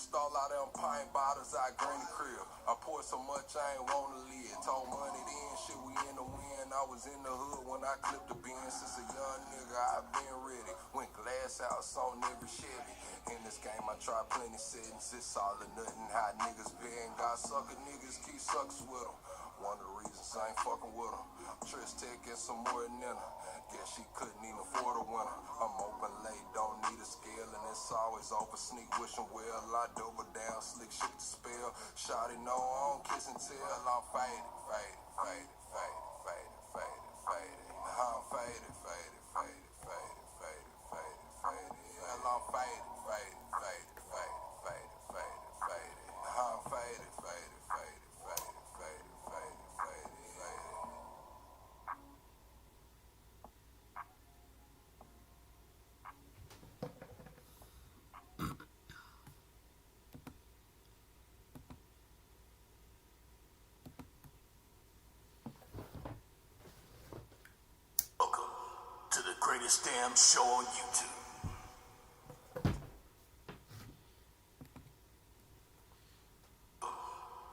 Stall out them pint bottles, I granny crib. I poured so much I ain't want to live. Told money then, shit we in the wind. I was in the hood when I clipped the bin. Since a young nigga, I been ready. Went glass house on every Chevy. In this game, I tried plenty settings. It's all or nothing. How niggas been. Got sucker niggas, keep suckers with them. One of the reasons I ain't fucking with them. Trish Tech and some more than her. Guess she couldn't even afford a winner. I'm open late, don't need a scale, and it's always over. Sneak wishing well, I double down, slick shit to spell. Shawty know I don't kiss and tell. I'm faded, faded, faded, faded, faded, faded, faded. I'm faded, faded, faded, faded, faded, faded, faded. Well, I'm faded, faded, faded, faded, faded, faded, faded. I'm faded, faded, faded, faded, faded, faded, faded, faded. Greatest damn show on YouTube.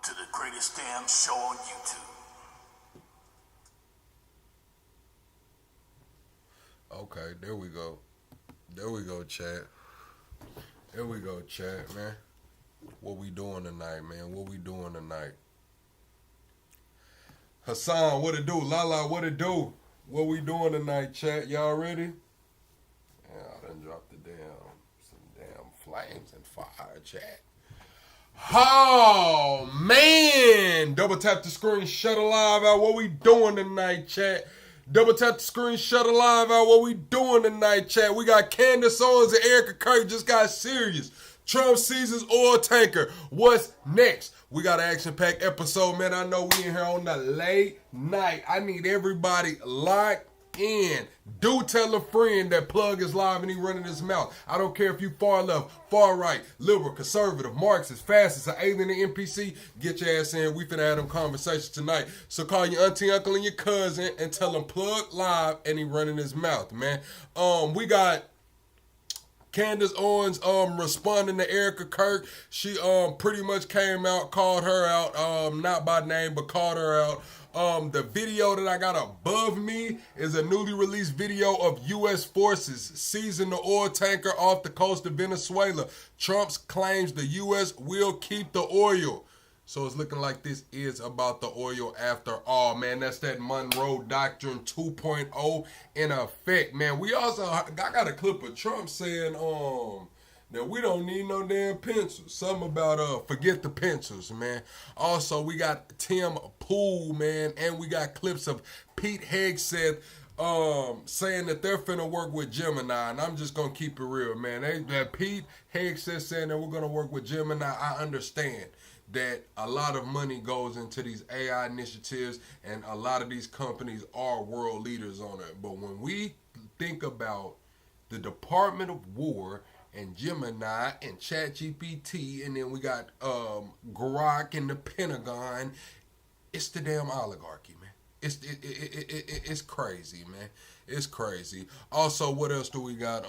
To the greatest damn show on YouTube. Okay, there we go. There we go, chat. There we go, chat, man. What we doing tonight, man? What we doing tonight? Hassan, what it do? Lala, what it do? What we doing tonight, chat? Y'all ready? Yeah, I done dropped some damn flames and fire, chat. Oh, man. Double tap the screen, shut a live out. What we doing tonight, chat? Double tap the screen, shut a live out. What we doing tonight, chat? We got Candace, Owens, and Kirk just got serious. Trump seizes oil tanker. What's next? We got an action-packed episode, man. I know we in here on the late night. I need everybody locked in. Do tell a friend that Plug is live and he running his mouth. I don't care if you far left, far right, liberal, conservative, Marxist, fascist, an alien, and NPC. Get your ass in. We finna have them conversations tonight. So call your auntie, uncle, and your cousin and tell them Plug live and he running his mouth, man. We got Candace Owens responding to Kirk. She pretty much came out, called her out, not by name, but called her out. The video that I got above me is a newly released video of U.S. forces seizing the oil tanker off the coast of Venezuela. Trump claims the U.S. will keep the oil. So it's looking like this is about the oil after all, man. That's that Monroe Doctrine 2.0 in effect, man. We also, I got a clip of Trump saying that we don't need no damn pencils. Something about forget the pencils, man. Also, we got Tim Pool, man, and we got clips of Pete Hegseth saying that they're finna work with Gemini, and I'm just gonna keep it real, man. That Pete Hegseth saying that we're gonna work with Gemini, I understand that a lot of money goes into these AI initiatives, and a lot of these companies are world leaders on it. But when we think about the Department of War and Gemini and ChatGPT, and then we got Grok and the Pentagon, it's the damn oligarchy, man. It's crazy, man. It's crazy. Also, what else do we got?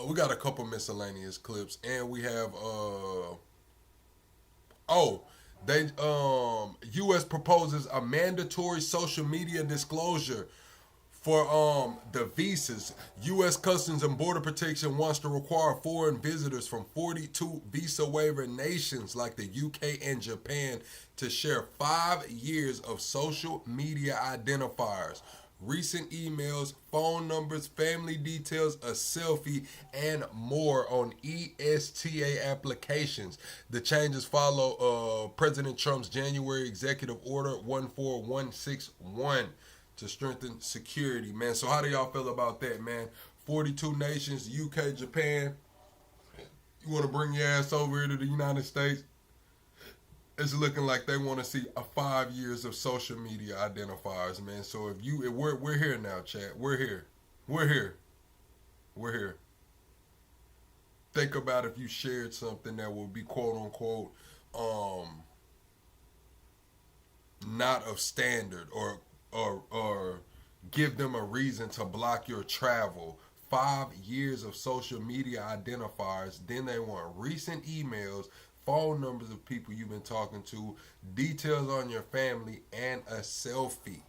We got a couple miscellaneous clips, and we have U.S. proposes a mandatory social media disclosure for the visas. U.S. Customs and Border Protection wants to require foreign visitors from 42 visa waiver nations like the UK and Japan to share 5 years of social media identifiers, recent emails, phone numbers, family details, a selfie, and more on ESTA applications. The changes follow President Trump's January Executive Order 14161 to strengthen security, man. So how do y'all feel about that, man? 42 nations, UK, Japan. You want to bring your ass over here to the United States? It's looking like they want to see 5 years of social media identifiers, man. So we're here now, chat. We're here. Think about if you shared something that would be quote unquote not of standard or give them a reason to block your travel 5 years of social media identifiers. Then they want recent emails, phone numbers of people you've been talking to, details on your family, and a selfie.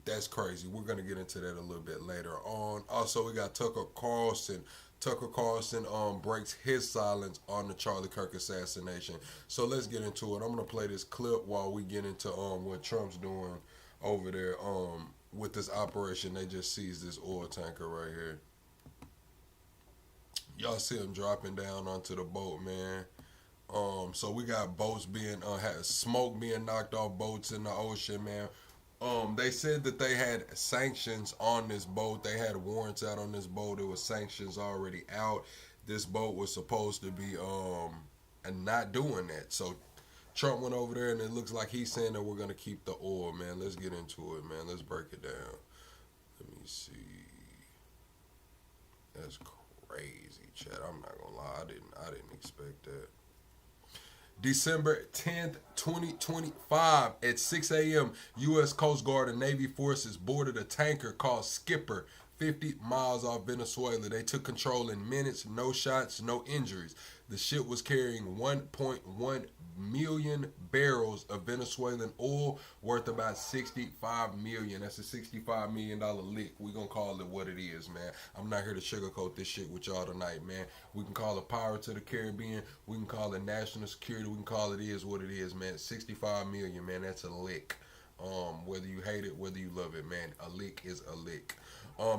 That's crazy. We're gonna get into that a little bit later on. Also, we got Tucker Carlson. Tucker Carlson breaks his silence on the Charlie Kirk assassination. So let's get into it. I'm gonna play this clip while we get into what Trump's doing over there with this operation. They just seized this oil tanker right here. Y'all see him dropping down onto the boat, man. So we got boats being smoke being knocked off boats in the ocean, man. They said that they had sanctions on this boat. They had warrants out on this boat. There was sanctions already out. This boat was supposed to be and not doing that. So Trump went over there, and it looks like he's saying that we're gonna keep the oil, man. Let's get into it, man. Let's break it down. Let me see. That's crazy, Chad. I'm not gonna lie. I didn't expect that. December 10th, 2025 at 6 a.m., U.S. Coast Guard and Navy forces boarded a tanker called Skipper 50 miles off Venezuela. They took control in minutes, no shots, no injuries. The ship was carrying 1.1 million barrels of Venezuelan oil worth about $65 million. That's a $65 million lick. We're going to call it what it is, man. I'm not here to sugarcoat this shit with y'all tonight, man. We can call it Pirates of the Caribbean. We can call it national security. We can call it is what it is, man. $65 million, man. That's a lick. Whether you hate it, whether you love it, man, a lick is a lick.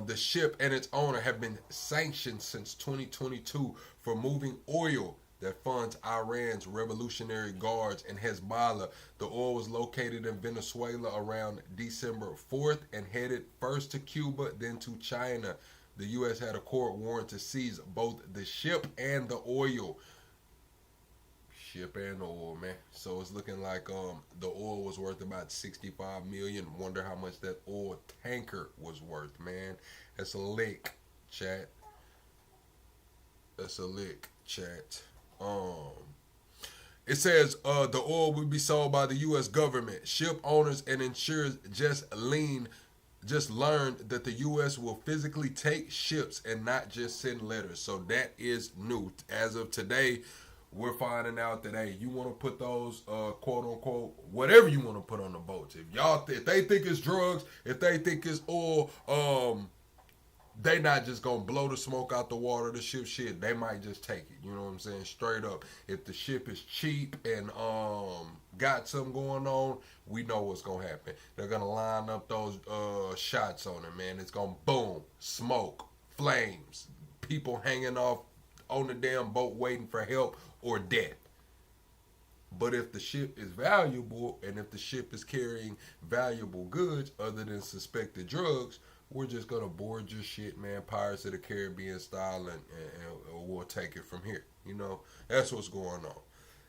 The ship and its owner have been sanctioned since 2022 for moving oil that funds Iran's Revolutionary Guards and Hezbollah. The oil was located in Venezuela around December 4th and headed first to Cuba, then to China. The U.S. had a court warrant to seize both the ship and the oil. Ship and the oil, man. So it's looking like the oil was worth about $65 million. Wonder how much that oil tanker was worth, man. That's a lick, chat. That's a lick, chat. It says the oil will be sold by the U.S. government. Ship owners and insurers just learned that the U.S. will physically take ships and not just send letters. So that is new. As of today, we're finding out that, hey, you want to put those quote unquote whatever you want to put on the boats. If they think it's drugs, if they think it's oil, they not just gonna blow the smoke out the water. The ship shit, they might just take it. You know what I'm saying? Straight up. If the ship is cheap and got something going on, we know what's gonna happen. They're gonna line up those shots on it, man. It's gonna boom, smoke, flames, people hanging off on the damn boat waiting for help or death. But if the ship is valuable and if the ship is carrying valuable goods other than suspected drugs, we're just gonna board your shit, man, Pirates of the Caribbean style, and we'll take it from here. You know, that's what's going on.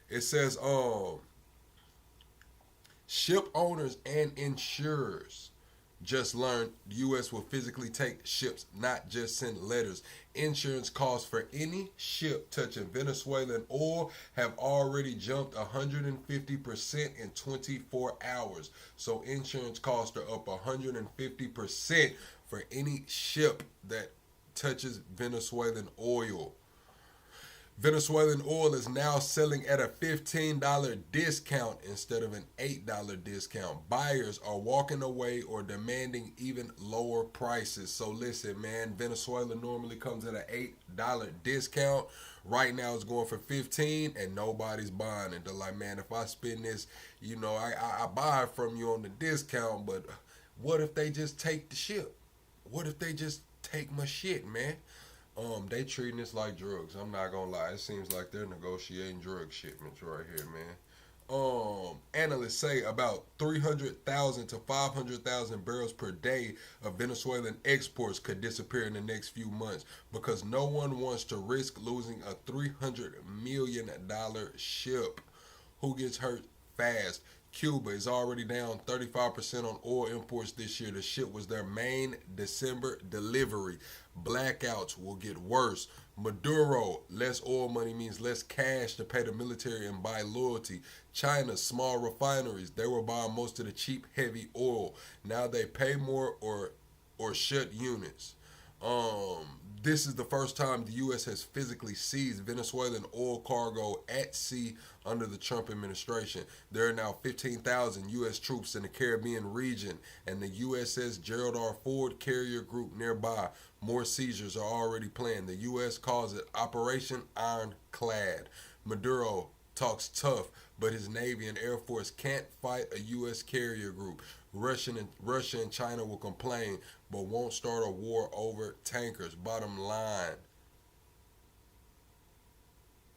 It says ship owners and insurers just learned the U.S. will physically take ships, not just send letters. Insurance costs for any ship touching Venezuelan oil have already jumped 150% in 24 hours. So insurance costs are up 150% for any ship that touches Venezuelan oil. Venezuelan oil is now selling at a $15 discount instead of an $8 discount. Buyers are walking away or demanding even lower prices. So listen, man, Venezuela normally comes at an $8 discount. Right now it's going for $15 and nobody's buying it. They're like, man, if I spend this, you know, I buy it from you on the discount, but what if they just take the ship? What if they just take my shit, man? They treating this like drugs. I'm not gonna lie. It seems like they're negotiating drug shipments right here, man. Analysts say about 300,000 to 500,000 barrels per day of Venezuelan exports could disappear in the next few months because no one wants to risk losing a $300 million ship. Who gets hurt fast? Cuba is already down 35% on oil imports this year. The ship was their main December delivery. Blackouts will get worse. Maduro, less oil money means less cash to pay the military and buy loyalty. China's small refineries, they were buying most of the cheap, heavy oil. Now they pay more or or shut units. This is the first time the U.S. has physically seized Venezuelan oil cargo at sea under the Trump administration. There are now 15,000 U.S. troops in the Caribbean region and the USS Gerald R. Ford carrier group nearby. More seizures are already planned. The U.S. calls it Operation Ironclad. Maduro talks tough, but his Navy and Air Force can't fight a U.S. carrier group. Russia and China will complain, but won't start a war over tankers. Bottom line,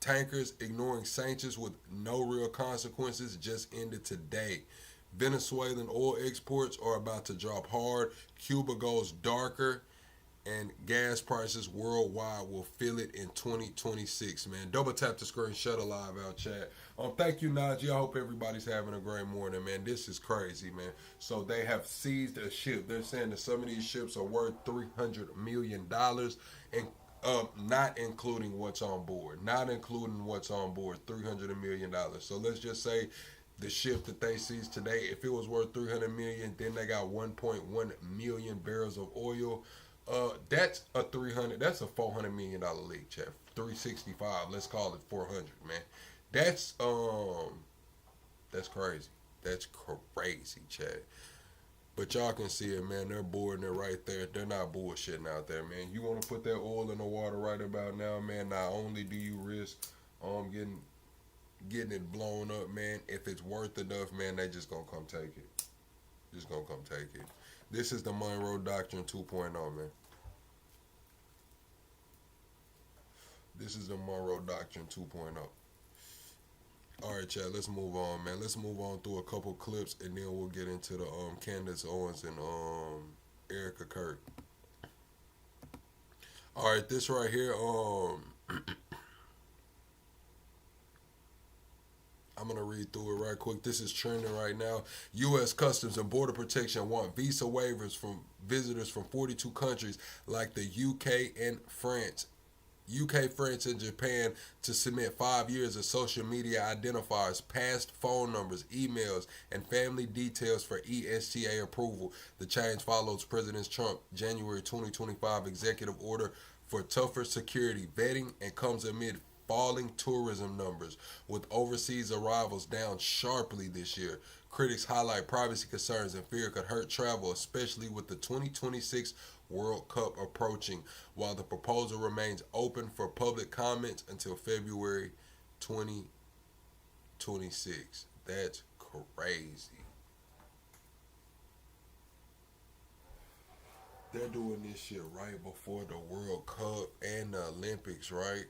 tankers ignoring sanctions with no real consequences just ended today. Venezuelan oil exports are about to drop hard. Cuba goes darker, and gas prices worldwide will feel it in 2026, man. Double tap the screen, shut a live out, chat. Thank you, Najee. I hope everybody's having a great morning, man. This is crazy, man. So they have seized a ship. They're saying that some of these ships are worth $300 million, and not including what's on board. Not including what's on board, $300 million. So let's just say the ship that they seized today, if it was worth $300 million, then they got 1.1 million barrels of oil. That's a $400 million league, chat. 365. Let's call it 400, man. That's crazy. That's crazy, chat. But y'all can see it, man. They're boarding it right there. They're not bullshitting out there, man. You want to put that oil in the water right about now, man. Not only do you risk getting it blown up, man. If it's worth enough, man, they just gonna come take it. Just gonna come take it. This is the Monroe Doctrine 2.0, man. This is the Monroe Doctrine 2.0. All right, chat. Let's move on, man. Let's move on through a couple clips, and then we'll get into the Candace, Owens, and Erica Kirk. All right, this right here. I'm going to read through it right quick. This is trending right now. U.S. Customs and Border Protection want visa waivers from visitors from 42 countries like the UK and France. UK, France, and Japan to submit 5 years of social media identifiers, past phone numbers, emails, and family details for ESTA approval. The change follows President Trump's January 2025 executive order for tougher security vetting and comes amid falling tourism numbers, with overseas arrivals down sharply this year. Critics highlight privacy concerns and fear could hurt travel, especially with the 2026 World Cup approaching, while the proposal remains open for public comments until February 2026. That's crazy. They're doing this shit right before the World Cup and the Olympics, right?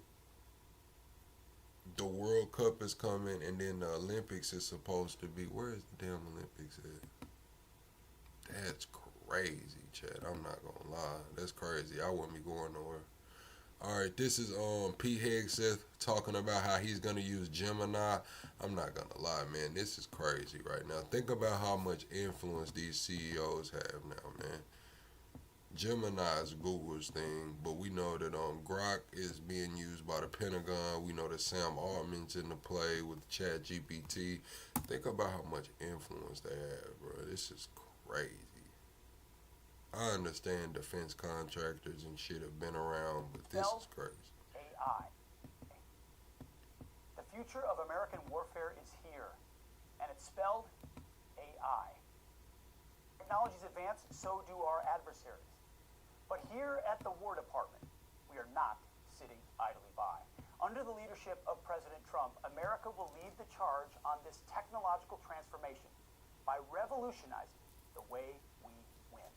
The World Cup is coming, and then the Olympics is supposed to be. Where is the damn Olympics at? That's crazy, Chad. I'm not gonna lie. That's crazy. I wouldn't be going nowhere. All right, this is Pete Hegseth talking about how he's gonna use Gemini. I'm not gonna lie, man. This is crazy right now. Think about how much influence these CEOs have now, man. Gemini is Google's thing, but we know that Grok is being used by the Pentagon. We know that Sam Altman's in the play with ChatGPT. Think about how much influence they have, bro. This is crazy. I understand defense contractors and shit have been around, but this is crazy. AI. The future of American warfare is here, and it's spelled AI. Technologies advance, so do our adversaries. But here at the War Department, we are not sitting idly by. Under the leadership of President Trump, America will lead the charge on this technological transformation by revolutionizing the way we win.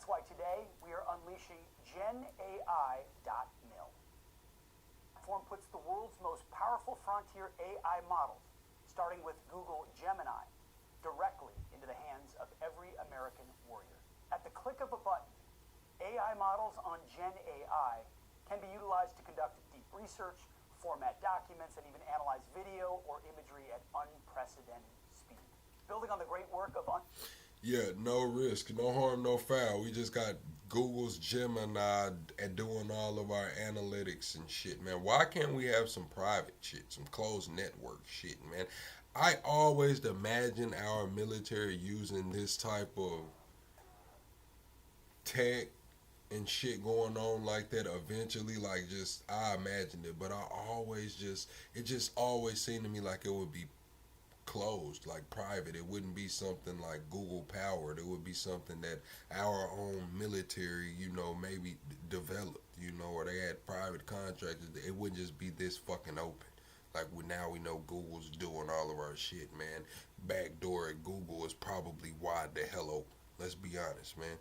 That's why today we are unleashing GenAI.mil. The platform puts the world's most powerful frontier AI models, starting with Google Gemini, directly into the hands of every American warrior. At the click of a button, AI models on GenAI can be utilized to conduct deep research, format documents, and even analyze video or imagery at unprecedented speed. Building on the great work of Yeah, no risk, no harm, no foul. We just got Google's Gemini and doing all of our analytics and shit, man. Why can't we have some private shit, some closed network shit, man? I always imagine our military using this type of tech and shit going on like that eventually, like just I imagined it, but it just always seemed to me like it would be closed, like private. It wouldn't be something like Google powered. It would be something that our own military, maybe developed, or they had private contractors. It wouldn't just be this fucking open. Like now we know Google's doing all of our shit, man. Backdoor at Google is probably wide the hell open. Let's be honest, man.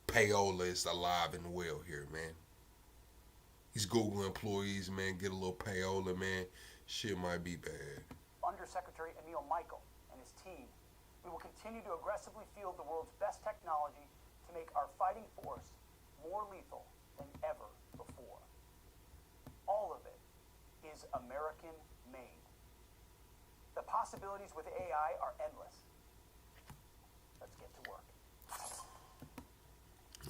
Payola is alive and well here, man. These Google employees, man, get a little payola, man. Shit might be bad. Undersecretary Emil Michael and his team, we will continue to aggressively field the world's best technology to make our fighting force more lethal than ever before. All of it is American made. The possibilities with AI are endless. Let's get to work.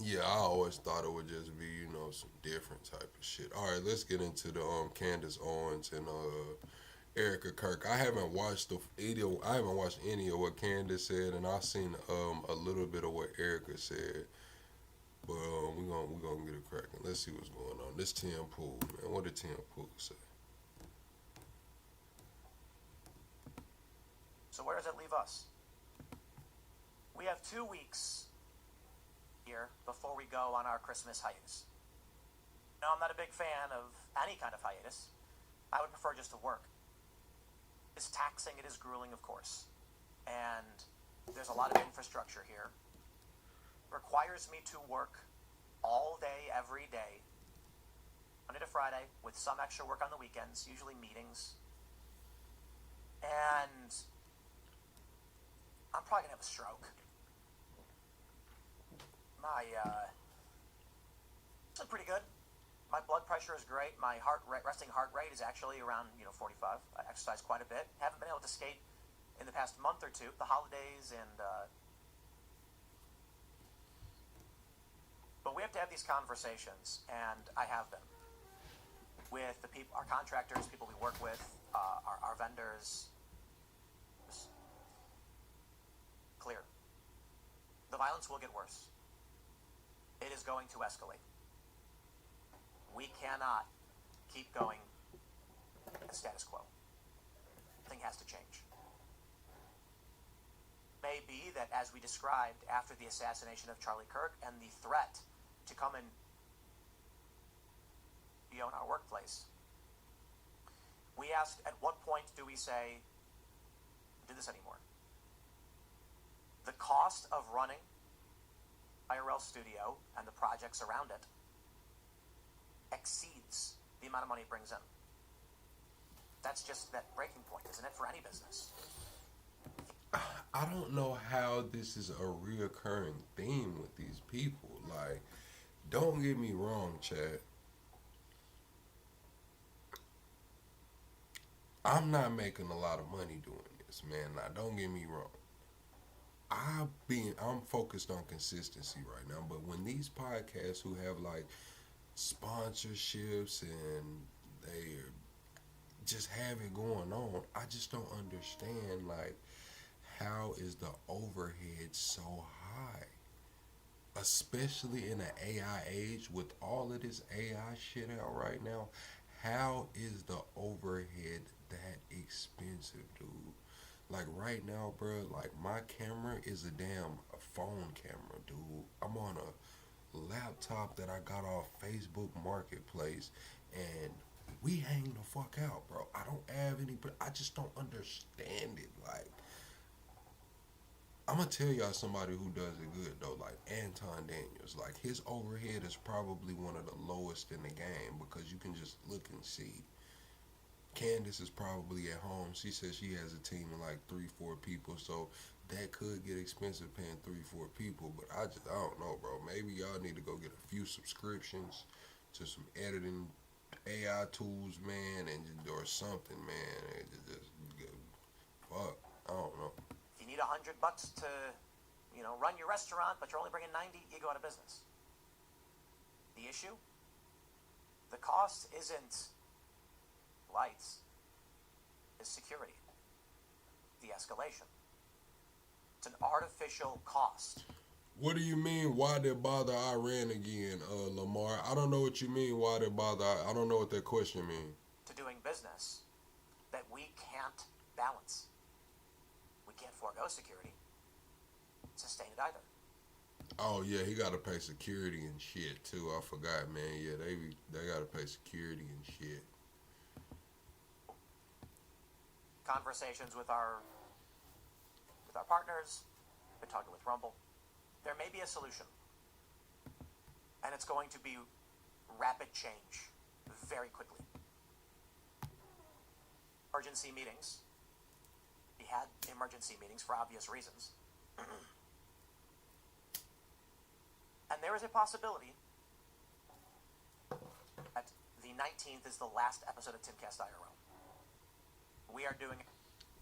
Yeah, I always thought it would just be, some different type of shit. All right, let's get into the Candace Owens and Erica Kirk. I haven't watched any of what Candace said, and I've seen a little bit of what Erica said. But we're gonna get it cracking. Let's see what's going on. This Tim Pool, man. What did Tim Pool say? So where does it leave us? We have 2 weeks here before we go on our Christmas hiatus. Now, I'm not a big fan of any kind of hiatus. I would prefer just to work. It's taxing, it is grueling, of course. And there's a lot of infrastructure here. It requires me to work all day, every day, Monday to Friday, with some extra work on the weekends, usually meetings. And I'm probably gonna have a stroke. My, it's pretty good. My blood pressure is great. My resting heart rate is actually around, 45. I exercise quite a bit. Haven't been able to skate in the past month or two, the holidays, and, but we have to have these conversations, and I have them with the people, our contractors, people we work with, our vendors. Just clear. The violence will get worse. It is going to escalate. We cannot keep going at status quo. Thing has to change. May be that, as we described after the assassination of Charlie Kirk and the threat to come and be on our workplace, we asked, at what point do we say, do this anymore? The cost of running IRL Studio and the projects around it exceeds the amount of money it brings in. That's just that breaking point, isn't it, for any business? I don't know how this is a reoccurring theme with these people. Like, don't get me wrong, Chad. I'm not making a lot of money doing this, man. Now, don't get me wrong. I'm focused on consistency right now, but when these podcasts who have like sponsorships and they just have it going on, I just don't understand, like, how is the overhead so high? Especially in an AI age with all of this AI shit out right now, how is the overhead that expensive, dude? Like right now, bro, like my camera is a damn phone camera, dude. I'm on a laptop that I got off Facebook Marketplace, and we hang the fuck out, bro. I don't have any, but I just don't understand it. Like, I'm gonna tell y'all somebody who does it good though, like Anton Daniels. Like his overhead is probably one of the lowest in the game because you can just look and see. Candace is probably at home. She says she has a team of like 3-4 people, so that could get expensive paying 3-4 people. But I don't know, bro. Maybe y'all need to go get a few subscriptions to some editing AI tools, man, and or something, man. And just fuck. I don't know. If you need $100 to, run your restaurant, but you're only bringing 90, you go out of business. The issue? The cost isn't lights, is security. The escalation. It's an artificial cost. What do you mean, why they bother Iran again, Lamar? I don't know what you mean, why they bother. I don't know what that question means. To doing business that we can't balance. We can't forego security, sustain it either. Oh yeah, he got to pay security and shit too. I forgot, man. Yeah, they got to pay security and shit. Conversations with our partners. Been talking with Rumble. There may be a solution, and it's going to be rapid change very quickly. Emergency meetings. We had emergency meetings for obvious reasons. And there is a possibility that the 19th is the last episode of Timcast IRL. We are doing...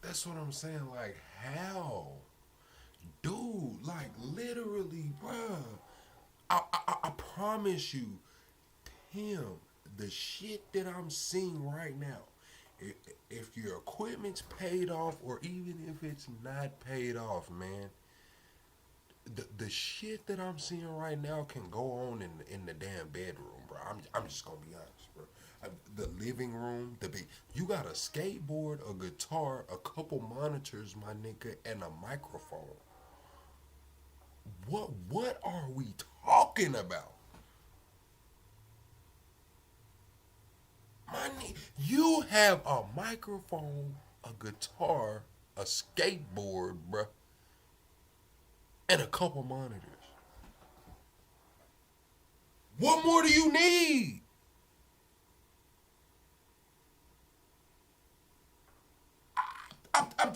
That's what I'm saying. Like, how? Dude, like, literally, bruh. I promise you, Tim, the shit that I'm seeing right now, if your equipment's paid off or even if it's not paid off, man, the shit that I'm seeing right now can go on in the damn bedroom, bro. I'm just gonna be honest, bro. The living room, you got a skateboard, a guitar, a couple monitors, my nigga, and a microphone. What are we talking about? You have a microphone, a guitar, a skateboard, bruh, and a couple monitors. What more do you need?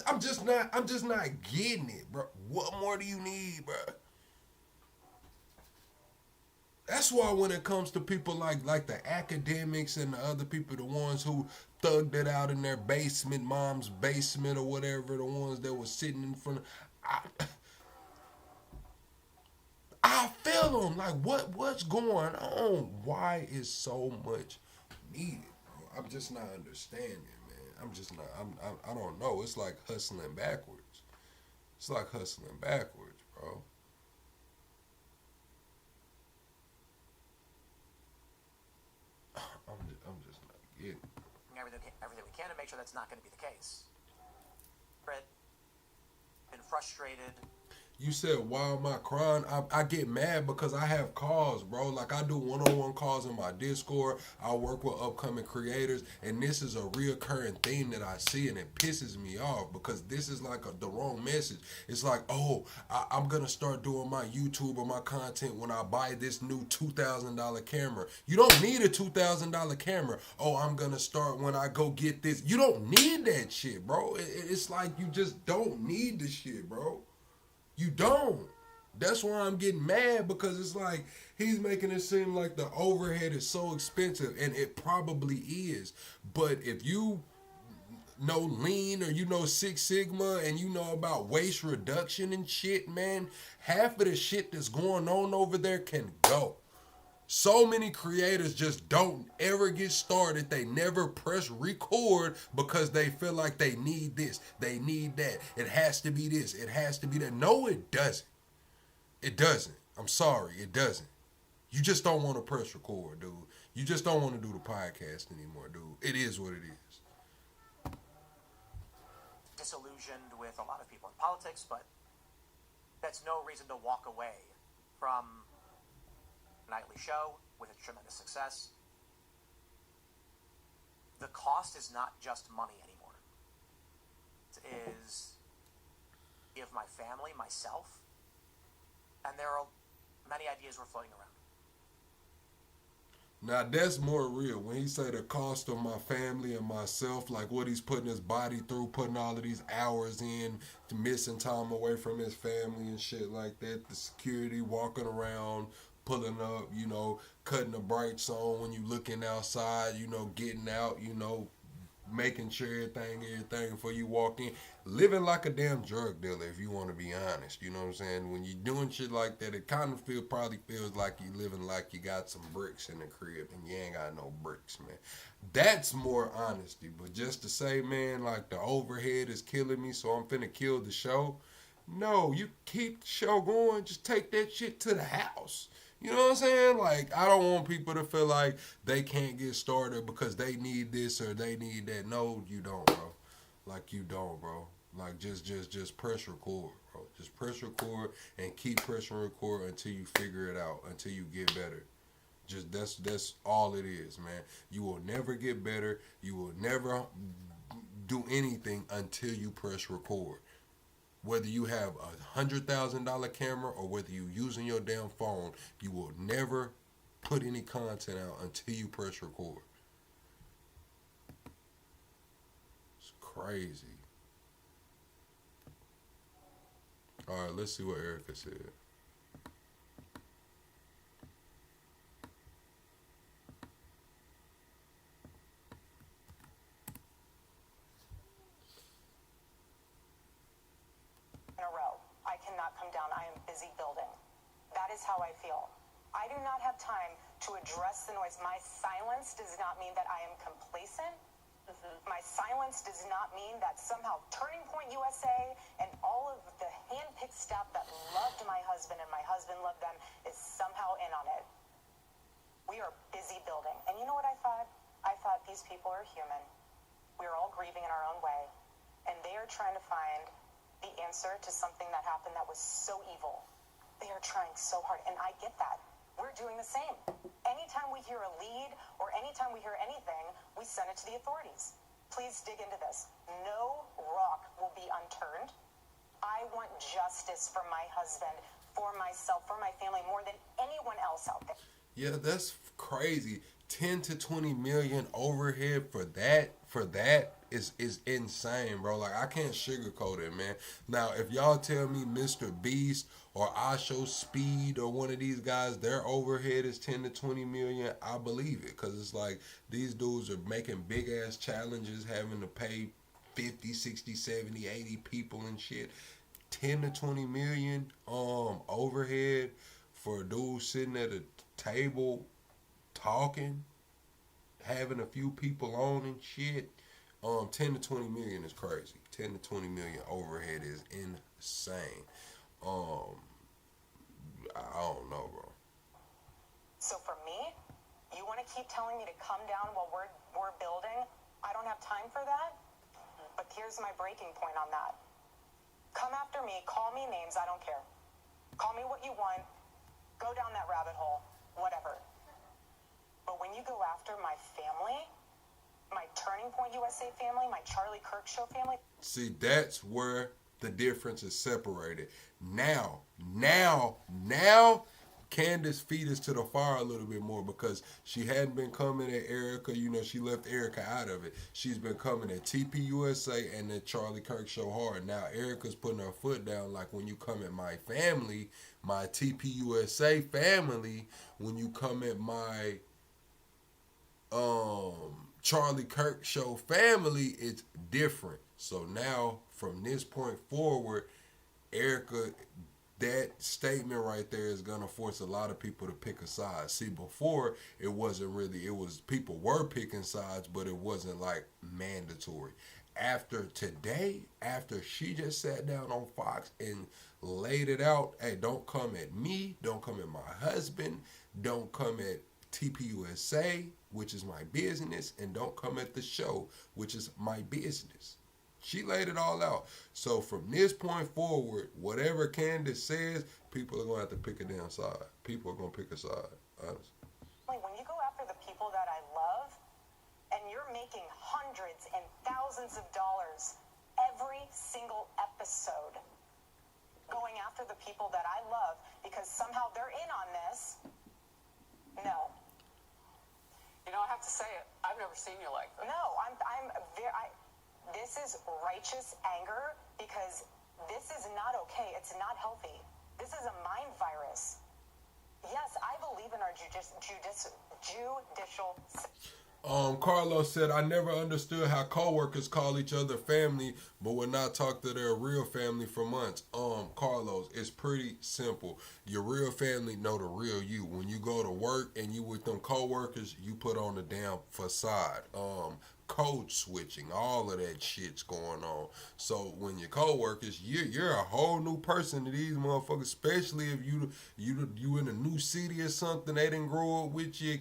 I'm just not getting it, bro. What more do you need, bro? That's why when it comes to people like the academics and the other people, the ones who thugged it out in their basement, mom's basement or whatever, the ones that were sitting in front of, I feel them. Like, what's going on? Why is so much needed, bro? I'm just not understanding, man. I'm just not, I don't know. It's like hustling backwards. It's like hustling backwards, bro. I'm just not getting everything we can to make sure that's not going to be the case. Fred, been frustrated. You said, why am I crying? I get mad because I have calls, bro. Like, I do one-on-one calls in my Discord. I work with upcoming creators, and this is a reoccurring theme that I see, and it pisses me off because this is like the wrong message. It's like, oh, I'm going to start doing my YouTube or my content when I buy this new $2,000 camera. You don't need a $2,000 camera. Oh, I'm going to start when I go get this. You don't need that shit, bro. It's like you just don't need the shit, bro. You don't. That's why I'm getting mad, because it's like he's making it seem like the overhead is so expensive, and it probably is. But if you know lean or you know Six Sigma and you know about waste reduction and shit, man, half of the shit that's going on over there can go. So many creators just don't ever get started. They never press record because they feel like they need this, they need that. It has to be this, it has to be that. No, it doesn't. It doesn't. I'm sorry, it doesn't. You just don't want to press record, dude. You just don't want to do the podcast anymore, dude. It is what it is. Disillusioned with a lot of people in politics, but that's no reason to walk away from nightly show with a tremendous success. The cost is not just money anymore. It is give my family, myself, and there are many ideas we're floating around. Now that's more real. When he say the cost of my family and myself, like what he's putting his body through, putting all of these hours in, to missing time away from his family and shit like that, the security, walking around, pulling up, you know, cutting the brights on when you looking outside, you know, getting out, you know, making sure everything before you walk in. Living like a damn drug dealer, if you want to be honest. You know what I'm saying? When you doing shit like that, it kind of probably feels like you living like you got some bricks in the crib and you ain't got no bricks, man. That's more honesty. But just to say, man, like the overhead is killing me, so I'm finna kill the show. No, you keep the show going. Just take that shit to the house. You know what I'm saying? Like, I don't want people to feel like they can't get started because they need this or they need that. No, you don't, bro. Like, you don't, bro. Like, just press record, bro. Just press record and keep pressing record until you figure it out, until you get better. Just that's all it is, man. You will never get better. You will never do anything until you press record. Whether you have $100,000 camera or whether you using your damn phone, you will never put any content out until you press record. It's crazy. All right, let's see what Erica said. In a row. I cannot come down. I am busy building. That is how I feel. I do not have time to address the noise. My silence does not mean that I am complacent. My silence does not mean that somehow Turning Point USA and all of the hand-picked staff that loved my husband and my husband loved them is somehow in on it. We are busy building. And you know what I thought? I thought these people are human. We are all grieving in our own way. And they are trying to find the answer to something that happened that was so evil. They are trying so hard, and I get that. We're doing the same. Anytime we hear a lead or anytime we hear anything, we send it to the authorities. Please dig into this. No rock will be unturned. I want justice for my husband, for myself, for my family, more than anyone else out there. Yeah, that's crazy. 10 to 20 million overhead for that is insane, bro. Like, I can't sugarcoat it, man. Now, if y'all tell me Mr. Beast or I Show Speed or one of these guys, their overhead is 10 to 20 million, I believe it. Because it's like, these dudes are making big ass challenges, having to pay 50, 60, 70, 80 people and shit. 10 to 20 million overhead for a dude sitting at a table talking, having a few people on and shit. 10 to 20 million is crazy. 10 to 20 million overhead is insane. I don't know, bro. So for me, you want to keep telling me to come down while we're building? I don't have time for that. But here's my breaking point on that. Come after me, call me names, I don't care. Call me what you want. Go down that rabbit hole, whatever. But when you go after my family, my Turning Point USA family, my Charlie Kirk Show family. See, that's where the difference is separated. Now, Candace feed us to the fire a little bit more because she hadn't been coming at Erica. You know, she left Erica out of it. She's been coming at TPUSA and the Charlie Kirk Show hard. Now, Erica's putting her foot down like, when you come at my family, my TPUSA family, when you come at my Charlie Kirk Show family, it's different. So now, from this point forward, Erica, that statement right there is going to force a lot of people to pick a side. See, before, it wasn't really, it was, people were picking sides, but it wasn't like mandatory. After today, after she just sat down on Fox and laid it out, hey, don't come at me, don't come at my husband, don't come at TPUSA, which is my business, and don't come at the show, which is my business. She laid it all out. So from this point forward, whatever Candace says, people are going to have to pick a damn side. People are going to pick a side, honestly. When you go after the people that I love, and you're making hundreds and thousands of dollars every single episode, going after the people that I love because somehow they're in on this, no. You know, I have to say it. I've never seen you like this. No, this is righteous anger because this is not okay. It's not healthy. This is a mind virus. Yes, I believe in our judicial. Carlos said, I never understood how coworkers call each other family, but would not talk to their real family for months. Carlos, it's pretty simple. Your real family know the real you. When you go to work and you with them coworkers, you put on the damn facade. code switching, all of that shit's going on. So when your coworkers, you're a whole new person to these motherfuckers, especially if you in a new city or something. They didn't grow up with you.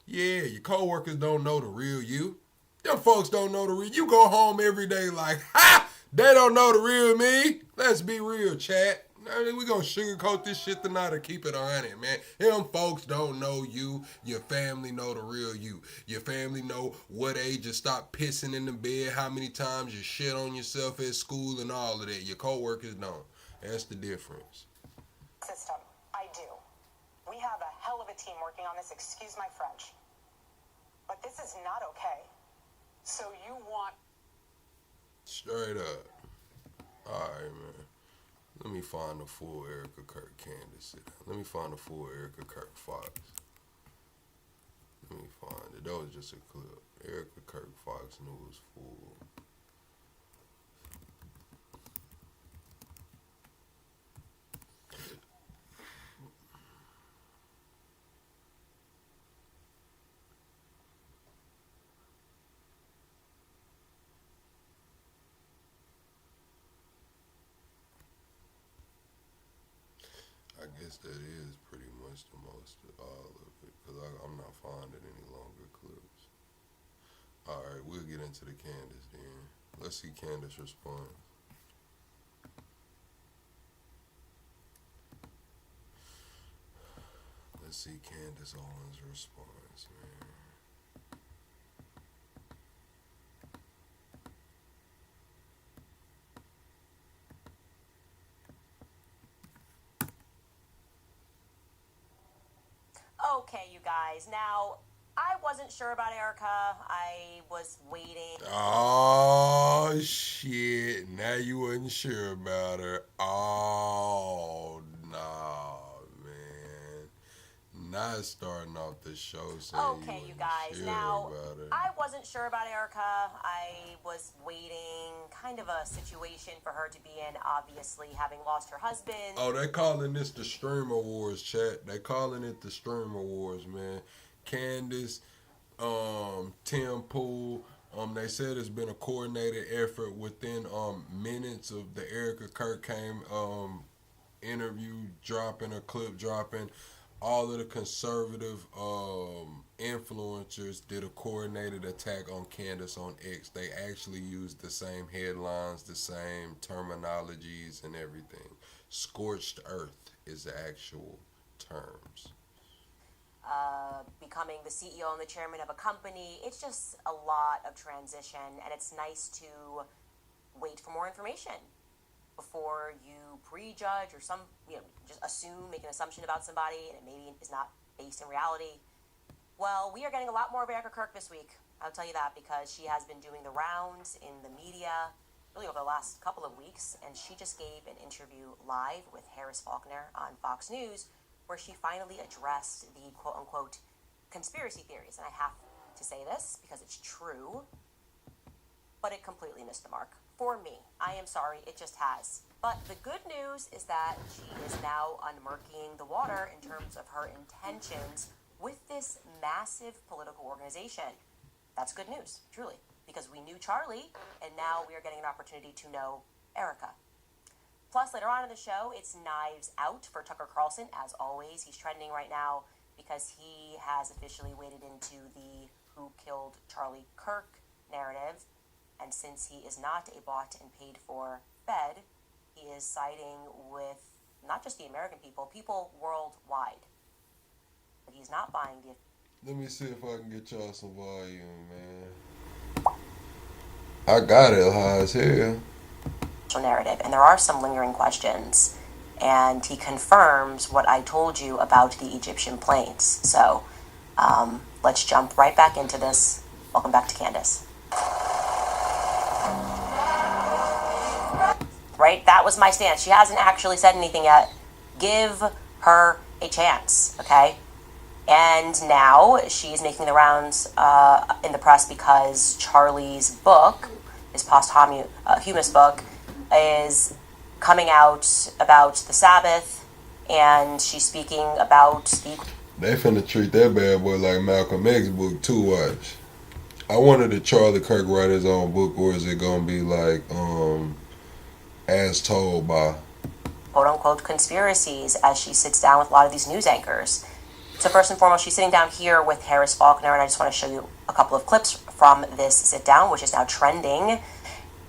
Your coworkers don't know the real you. Them folks don't know the real. You go home every day like, ha! They don't know the real me. Let's be real, chat. We gonna sugarcoat this shit tonight or keep it 100, man. Them folks don't know you. Your family know the real you. Your family know what age you stop pissing in the bed, how many times you shit on yourself at school and all of that. Your coworkers don't. That's the difference. System. I do. We have a hell of a team working on this, excuse my French. But this is not okay. So you want... Straight up. Alright, man. Let me find the full Erica Kirk Candace. Let me find the full Erica Kirk Fox. Let me find it. That was just a clip. Erica Kirk Fox News full. I guess that is pretty much the most of all of it, because I'm not finding any longer clips. Alright, we'll get into the Candace then. Let's see Candace respond. Let's see Candace Owens' response, man. Okay, you guys. Now, I wasn't sure about Erica. I was waiting. Oh, shit. Now you wasn't sure about her. Oh, no, man. Not starting off the show saying Okay, you guys. sure Now, about her. I wasn't sure about Erica. I was waiting, kind of a situation for her to be in, obviously, having lost her husband. Oh, they calling this the Streamer Wars, chat. They calling it the Streamer Wars, man. Candace, Tim Pool, they said it's been a coordinated effort within minutes of the Erica Kirk interview dropping, a clip dropping. All of the conservative influencers did a coordinated attack on Candace on X. They actually used the same headlines, the same terminologies and everything. Scorched earth is the actual terms. Becoming the CEO and the chairman of a company. It's just a lot of transition, and it's nice to wait for more information before you prejudge or just make an assumption about somebody and it maybe is not based in reality. Well, we are getting a lot more of Erica Kirk this week. I'll tell you that, because she has been doing the rounds in the media really over the last couple of weeks, and she just gave an interview live with Harris Faulkner on Fox News where she finally addressed the quote-unquote conspiracy theories. And I have to say this because it's true, but it completely missed the mark. For me, I am sorry, it just has. But the good news is that she is now unmurkying the water in terms of her intentions with this massive political organization. That's good news, truly, because we knew Charlie, and now we are getting an opportunity to know Erica. Plus, later on in the show, it's Knives Out for Tucker Carlson. As always, he's trending right now because he has officially waded into the Who Killed Charlie Kirk narrative. And since he is not a bought and paid for Fed, he is siding with not just the American people worldwide. But he's not buying the... Let me see if I can get y'all some volume, man. I got it high as hell. narrative, and there are some lingering questions. And he confirms what I told you about the Egyptian planes. So let's jump right back into this. Welcome back to Candace. Right? That was my stance. She hasn't actually said anything yet. Give her a chance, okay? And now she's making the rounds in the press because Charlie's book, his posthumous book, is coming out about the Sabbath, and she's speaking about the... They finna treat that bad boy like Malcolm X book too, watch. I wanted to Charlie Kirk write his own book, or is it gonna be like as told by quote unquote conspiracies as she sits down with a lot of these news anchors? So first and foremost, she's sitting down here with Harris Faulkner, and I just want to show you a couple of clips from this sit down, which is now trending.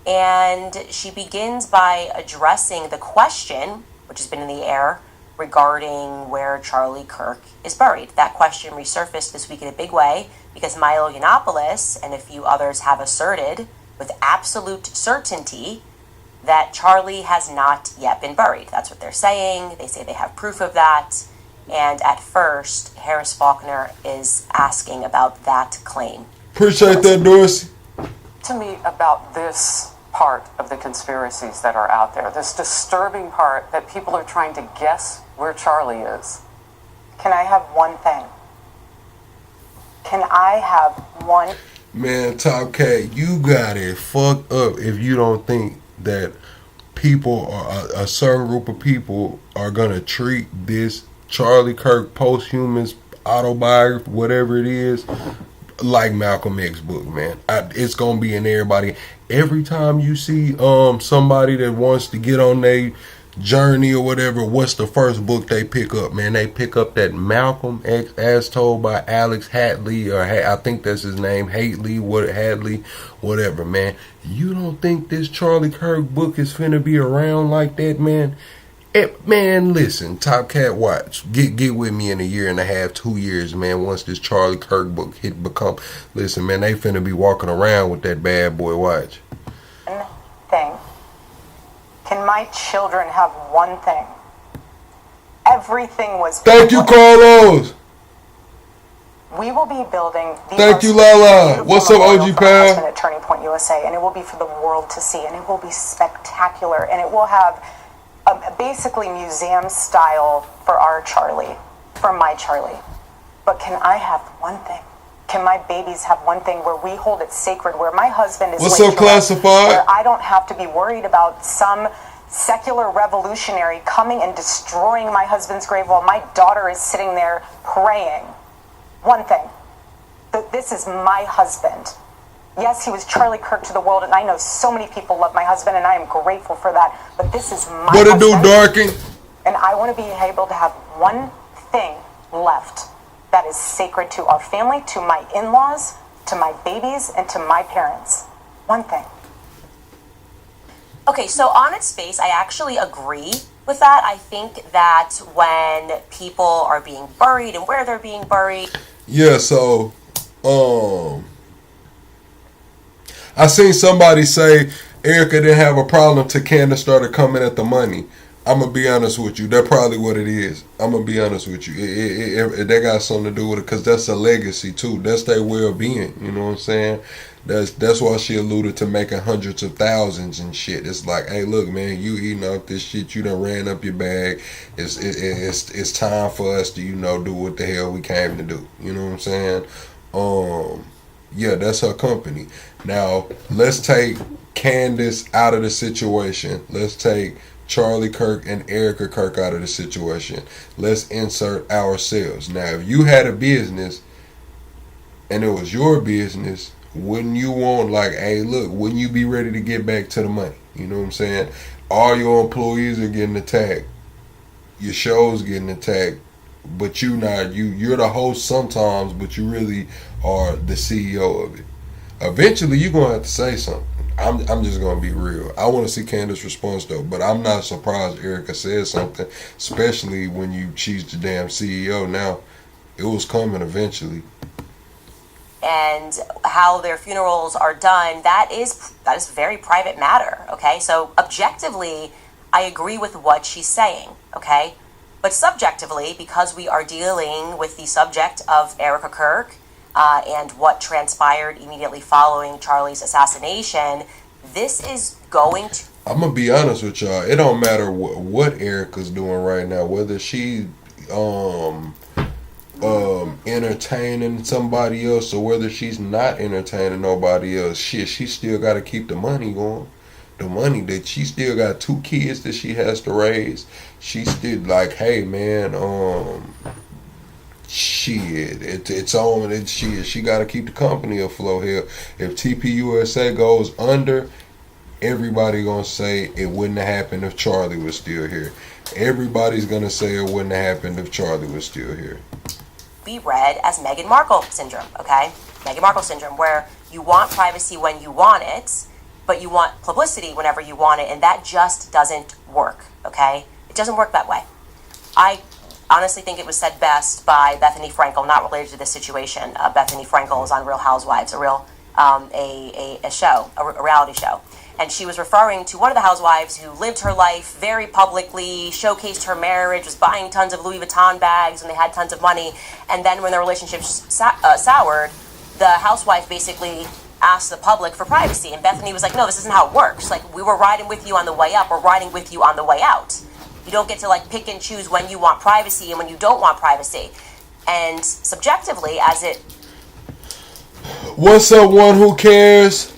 And she begins by addressing the question, which has been in the air, regarding where Charlie Kirk is buried. That question resurfaced this week in a big way because Milo Yiannopoulos and a few others have asserted with absolute certainty that Charlie has not yet been buried. That's what they're saying. They say they have proof of that. And at first, Harris Faulkner is asking about that claim. Appreciate that, Dorsey. To me, about this part of the conspiracies that are out there, this disturbing part that people are trying to guess where Charlie is. Can I have one thing? Can I have one? Man, Top Cat, you got it fucked up if you don't think that people or a certain group of people are gonna treat this Charlie Kirk posthumous autobiography, whatever it is, like Malcolm X book, man. It's gonna be in everybody. Every time you see somebody that wants to get on their journey or whatever, what's the first book they pick up, man? They pick up that Malcolm X as told by Alex Hadley, or I think that's his name, Hadley, whatever, man. You don't think this Charlie Kirk book is finna be around like that, man? Man, listen, Top Cat, watch. Get with me in a year and a half, 2 years, man. Once this Charlie Kirk book listen, man, they finna be walking around with that bad boy. Watch. One thing. Can my children have one thing? Everything was. Thank you, Carlos. We will be building. Thank you, Lala. What's up, OG pal? At Turning Point USA, and it will be for the world to see, and it will be spectacular, and it will have basically museum style for our Charlie, for my Charlie. But can I have one thing? Can my babies have one thing where we hold it sacred, where my husband is What's up, Classified? Where I don't have to be worried about some secular revolutionary coming and destroying my husband's grave while my daughter is sitting there praying. One thing. This is my husband. Yes, he was Charlie Kirk to the world, and I know so many people love my husband, and I am grateful for that. But this is my What it do, husband, Darkin? and I want to be able to have one thing left that is sacred to our family, to my in-laws, to my babies, and to my parents. One thing. Okay, so on its face, I actually agree with that. I think that when people are being buried and where they're being buried. Yeah, so, I seen somebody say Erica didn't have a problem till Candace started coming at the money. I'm going to be honest with you. That's probably what it is. I'm going to be honest with you. That got something to do with it because that's a legacy, too. That's their well-being. You know what I'm saying? That's why she alluded to making hundreds of thousands and shit. It's like, hey, look, man, you eating up this shit. You done ran up your bag. It's time for us to, do what the hell we came to do. You know what I'm saying? Yeah, that's her company. Now, let's take Candace out of the situation. Let's take Charlie Kirk and Erica Kirk out of the situation. Let's insert ourselves. Now, if you had a business and it was your business, wouldn't you want, like, hey, look, wouldn't you be ready to get back to the money? You know what I'm saying? All your employees are getting attacked. Your show's getting attacked. But you're the host sometimes, but you really are the CEO of it. Eventually, you're going to have to say something. I'm just going to be real. I want to see Candace's response, though. But I'm not surprised Erica said something, especially when she's the damn CEO now. It was coming eventually. And how their funerals are done, that is a very private matter, okay? So objectively, I agree with what she's saying, okay? But subjectively, because we are dealing with the subject of Erica Kirk and what transpired immediately following Charlie's assassination, this is going to... I'm going to be honest with y'all. It don't matter what Erica's doing right now, whether she entertaining somebody else or whether she's not entertaining nobody else. Shit, she still got to keep the money going. The money that she still got 2 kids that she has to raise. She still like, hey man, shit, it's on. She got to keep the company afloat here. If TPUSA goes under, everybody gonna say it wouldn't have happened if Charlie was still here. Everybody's gonna say it wouldn't have happened if Charlie was still here. Be read as Meghan Markle syndrome, okay? Meghan Markle syndrome, where you want privacy when you want it, but you want publicity whenever you want it, and that just doesn't work, okay? It doesn't work that way. I honestly think it was said best by Bethany Frankel, not related to this situation. Bethany Frankel is on Real Housewives, a reality show. And she was referring to one of the housewives who lived her life very publicly, showcased her marriage, was buying tons of Louis Vuitton bags, and they had tons of money. And then when their relationship soured, the housewife basically asked the public for privacy. And Bethany was like, no, this isn't how it works. Like, we were riding with you on the way up, we're riding with you on the way out. You don't get to, like, pick and choose when you want privacy and when you don't want privacy. And subjectively, as it... What's up, one who cares?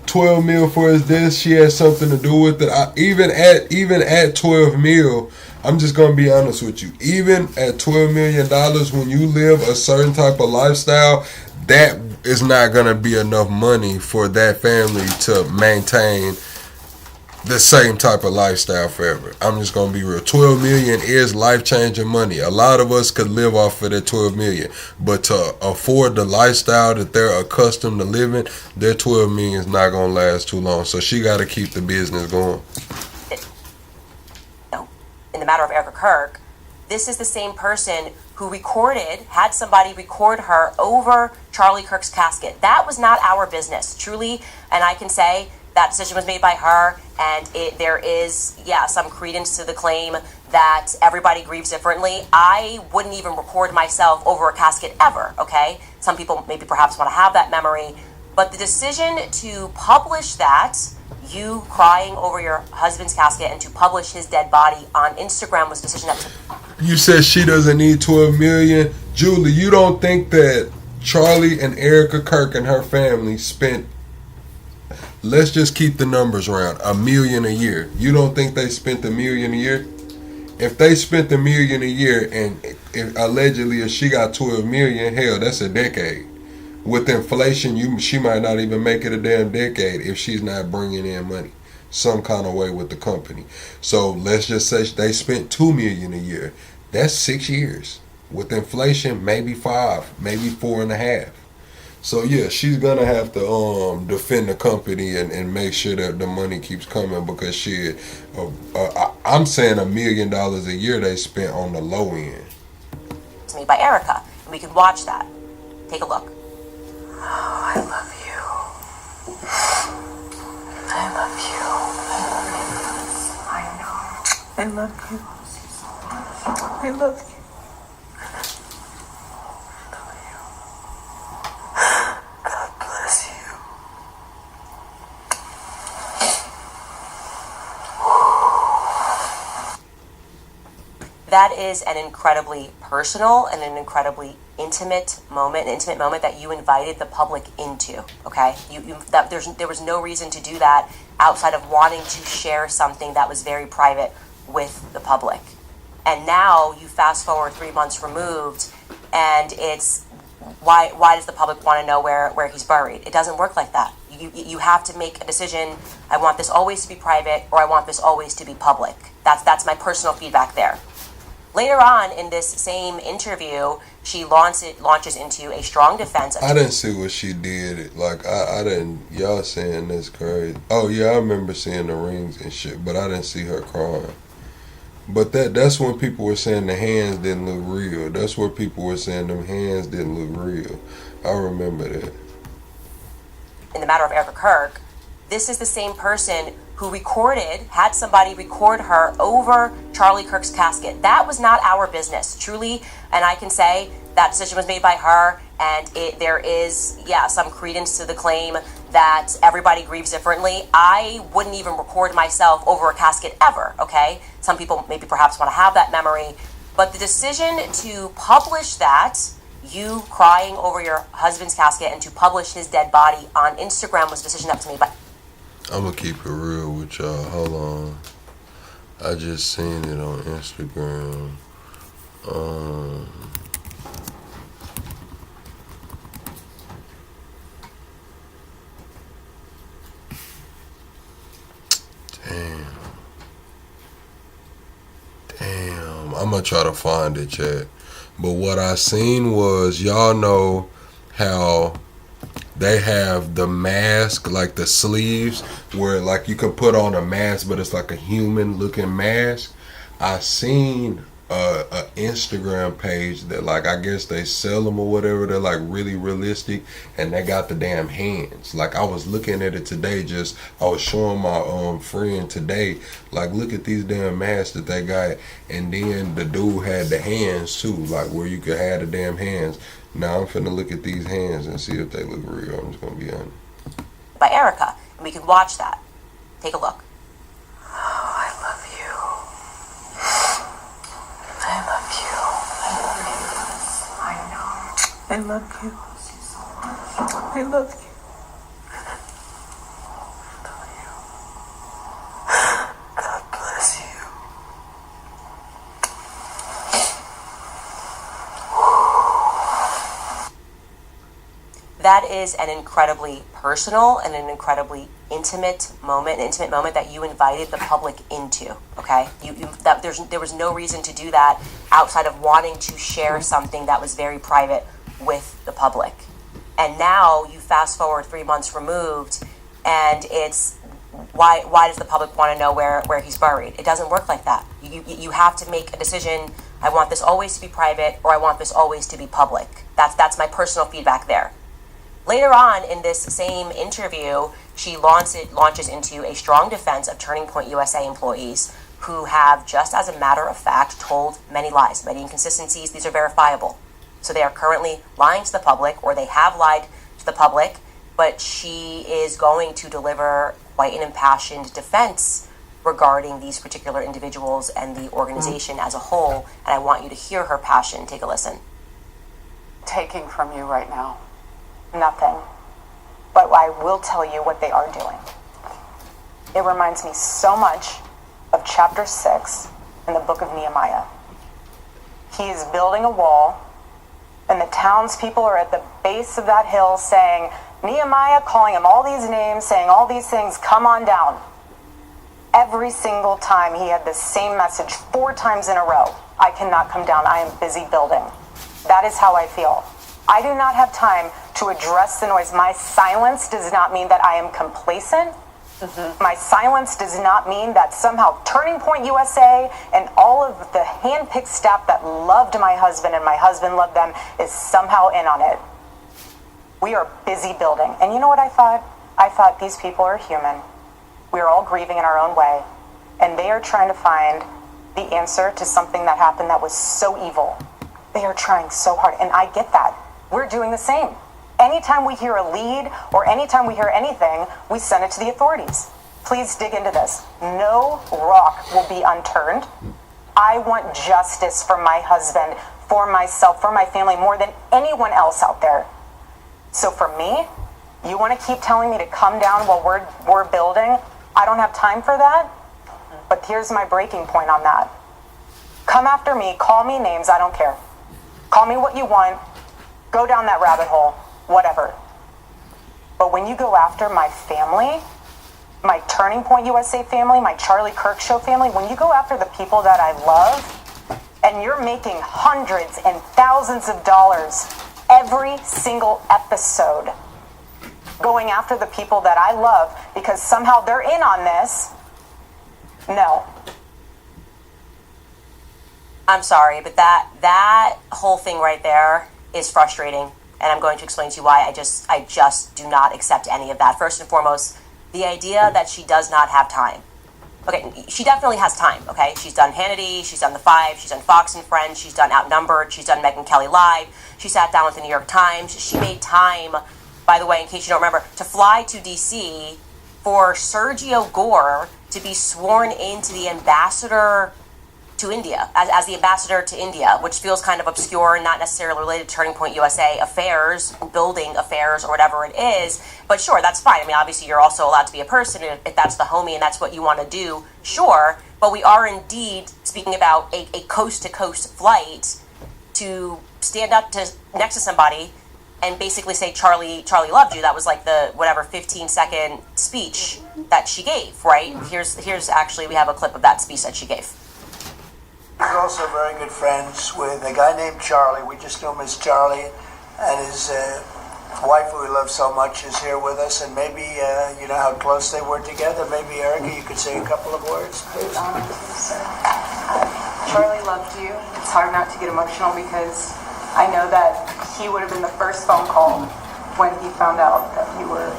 12 mil for his death, she had something to do with it. Even at 12 mil, I'm just gonna be honest with you. Even at $12 million, when you live a certain type of lifestyle, that is not gonna be enough money for that family to maintain the same type of lifestyle forever. I'm just gonna be real. 12 million is life-changing money. A lot of us could live off of that 12 million, but to afford the lifestyle that they're accustomed to living, their 12 million is not gonna last too long. So she got to keep the business going. In the matter of Erica Kirk, this is the same person who had somebody record her over Charlie Kirk's casket. That was not our business, truly, and I can say that decision was made by her, and there is, some credence to the claim that everybody grieves differently. I wouldn't even record myself over a casket ever, okay? Some people maybe perhaps want to have that memory, but the decision to publish that, you crying over your husband's casket, and to publish his dead body on Instagram was a decision that... You said she doesn't need 12 million. Julie, you don't think that Charlie and Erica Kirk and her family spent, let's just keep the numbers around, $1 million a year. You don't think they spent $1 million a year? If they spent $1 million a year, and allegedly if she got 12 million, hell, that's a decade. With inflation, she might not even make it a damn decade if she's not bringing in money some kind of way with the company. So let's just say they spent $2 million a year. That's 6 years. With inflation, maybe 5, maybe 4.5. So yeah, she's gonna have to defend the company and make sure that the money keeps coming, because I'm saying $1 million a year they spent on the low end. It's made by Erica, and we can watch that. Take a look. Oh, I love you. I love you. I know. I love you. I love you. God bless you. That is an incredibly personal and an incredibly intimate moment that you invited the public into, okay? There was no reason to do that outside of wanting to share something that was very private with the public. And now you fast forward 3 months removed, and it's, why does the public want to know where he's buried? It doesn't work like that. You have to make a decision. I want this always to be private, or I want this always to be public. That's my personal feedback there. Later on in this same interview, she launches into a strong defense. I didn't see what she did. Like, I didn't, y'all saying this crazy. Oh yeah, I remember seeing the rings and shit, but I didn't see her crying. But that's when people were saying the hands didn't look real. That's where people were saying them hands didn't look real. I remember that. In the matter of Erica Kirk, this is the same person who had somebody record her over Charlie Kirk's casket. That was not our business, truly, and I can say that decision was made by her, and there is, some credence to the claim that everybody grieves differently. I wouldn't even record myself over a casket ever, okay? Some people maybe perhaps want to have that memory, but the decision to publish that, you crying over your husband's casket, and to publish his dead body on Instagram was a decision that was made by... I'm gonna keep it real with y'all. Hold on. I just seen it on Instagram. Um, damn. I'm gonna try to find it, chat. But what I seen was, y'all know how they have the mask, like the sleeves, where like you can put on a mask, but it's like a human looking mask. I seen a Instagram page that, like, I guess they sell them or whatever. They're like really realistic, and they got the damn hands. Like, I was looking at it today. Just I was showing my friend today, like, look at these damn masks that they got, and then the dude had the hands too, like where you could have the damn hands. Now I'm finna look at these hands and see if they look real. I'm just gonna be honest. By Erica, and we can watch that. Take a look. Oh, I love you. I love you. I know. I love you. I love you. God bless you. That is an incredibly personal and an incredibly intimate moment, an intimate moment that you invited the public into. Okay, there was no reason to do that outside of wanting to share something that was very private with the public. And now you fast forward 3 months removed, and it's why does the public want to know where he's buried? It doesn't work like that. You have to make a decision. I want this always to be private, or I want this always to be public. That's my personal feedback there. Later on in this same interview, she launches into a strong defense of Turning Point USA employees who have, just as a matter of fact, told many lies, many inconsistencies. These are verifiable. So they are currently lying to the public, or they have lied to the public, but she is going to deliver quite an impassioned defense regarding these particular individuals and the organization as a whole, and I want you to hear her passion. Take a listen. Taking from you right now. Nothing. But I will tell you what they are doing. It reminds me so much of chapter 6 in the book of Nehemiah. He is building a wall, and the townspeople are at the base of that hill saying, Nehemiah, calling him all these names, saying all these things, come on down. Every single time he had the same message 4 times in a row. I cannot come down. I am busy building. That is how I feel. I do not have time to address the noise. My silence does not mean that I am complacent. My silence does not mean that somehow Turning Point USA and all of the hand-picked staff that loved my husband and my husband loved them is somehow in on it. We are busy building. And you know what I thought? I thought these people are human. We are all grieving in our own way. And they are trying to find the answer to something that happened that was so evil. They are trying so hard. And I get that. We're doing the same. Anytime we hear a lead or anytime we hear anything, we send it to the authorities. Please dig into this. No rock will be unturned. I want justice for my husband, for myself, for my family, more than anyone else out there. So for me, you want to keep telling me to come down while we're building? I don't have time for that. But here's my breaking point on that. Come after me, call me names, I don't care. Call me what you want. Go down that rabbit hole, whatever. But when you go after my family, my Turning Point USA family, my Charlie Kirk Show family, when you go after the people that I love, and you're making hundreds and thousands of dollars every single episode, going after the people that I love because somehow they're in on this, no. I'm sorry, but that whole thing right there is frustrating, and I'm going to explain to you why I just do not accept any of that. First and foremost, the idea that she does not have time. Okay, she definitely has time, okay? She's done Hannity, she's done The Five, she's done Fox and Friends, she's done Outnumbered, she's done Megyn Kelly Live, she sat down with the New York Times, she made time, by the way, in case you don't remember, to fly to D.C. for Sergio Gore to be sworn into the ambassador to India, as the ambassador to India, which feels kind of obscure and not necessarily related to Turning Point USA affairs, building affairs, or whatever it is. But sure, that's fine. I mean, obviously, you're also allowed to be a person, and if that's the homie and that's what you want to do, sure. But we are indeed speaking about a coast-to-coast flight to stand up next to somebody and basically say, Charlie loved you. That was like the, 15-second speech that she gave, right? Here's actually, we have a clip of that speech that she gave. He's also very good friends with a guy named Charlie. We just knew him as Charlie, and his wife, who we love so much, is here with us. And maybe, you know how close they were together. Maybe, Erica, you could say a couple of words, please. Charlie loved you. It's hard not to get emotional because I know that he would have been the first phone call when he found out that you were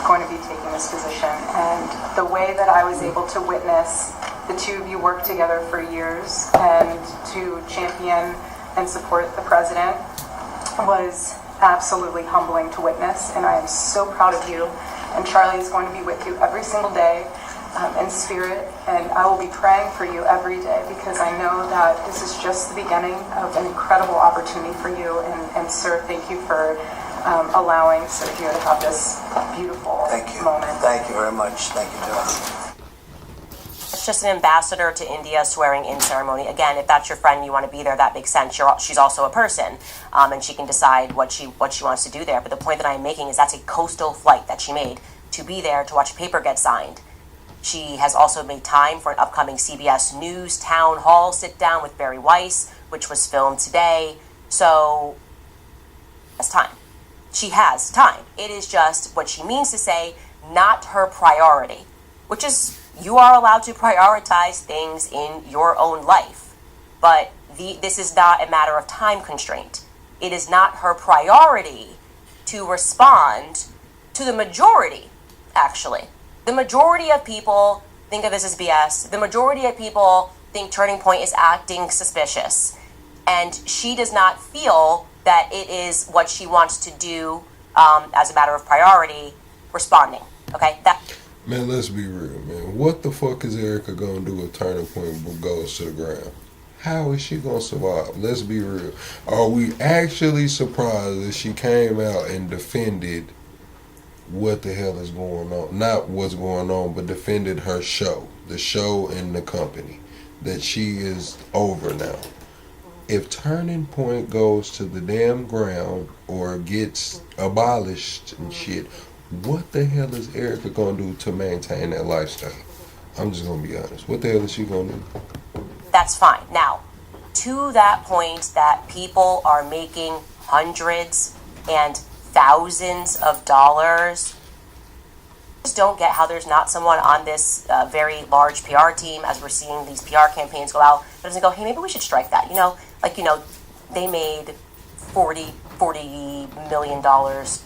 going to be taking this position. And the way that I was able to witness the two of you work together for years and to champion and support the president was absolutely humbling to witness. And I am so proud of you. And Charlie is going to be with you every single day in spirit. And I will be praying for you every day because I know that this is just the beginning of an incredible opportunity for you. And sir, thank you for allowing Sergio to have this beautiful moment. Thank you very much. Thank you, John. It's just an ambassador to India swearing in ceremony. Again, if that's your friend and you want to be there, that makes sense. She's also a person, and she can decide what she wants to do there. But the point that I'm making is that's a coastal flight that she made to be there to watch a paper get signed. She has also made time for an upcoming CBS News town hall sit-down with Barry Weiss, which was filmed today. So, that's time. She has time. It is just what she means to say, not her priority, which is you are allowed to prioritize things in your own life. But this is not a matter of time constraint. It is not her priority to respond to the majority, actually. The majority of people think of this as BS. The majority of people think Turning Point is acting suspicious. And she does not feel that it is what she wants to do as a matter of priority, responding. Okay? Man, let's be real, man. What the fuck is Erica gonna do if Turning Point goes to the ground? How is she gonna survive? Let's be real. Are we actually surprised that she came out and defended what the hell is going on? Not what's going on, but defended her show. The show and the company. That she is over now. If Turning Point goes to the damn ground or gets abolished and shit, what the hell is Erica gonna do to maintain that lifestyle? I'm just gonna be honest. What the hell is she gonna do? That's fine. Now, to that point that people are making hundreds and thousands of dollars, I just don't get how there's not someone on this very large PR team, as we're seeing these PR campaigns go out, that doesn't go, hey, maybe we should strike that. They made $40 million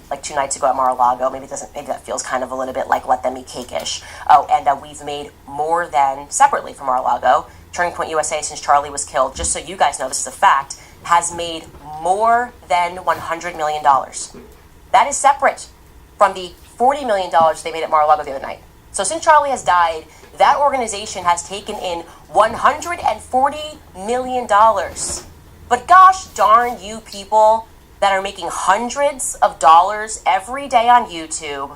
like 2 nights ago at Mar-a-Lago. Maybe that feels kind of a little bit like let them eat cake-ish. Oh, and we've made more than, separately from Mar-a-Lago, Turning Point USA, since Charlie was killed, just so you guys know this is a fact, has made more than $100 million. That is separate from the $40 million they made at Mar-a-Lago the other night. So since Charlie has died, that organization has taken in $140 million. But gosh darn you people that are making hundreds of dollars every day on YouTube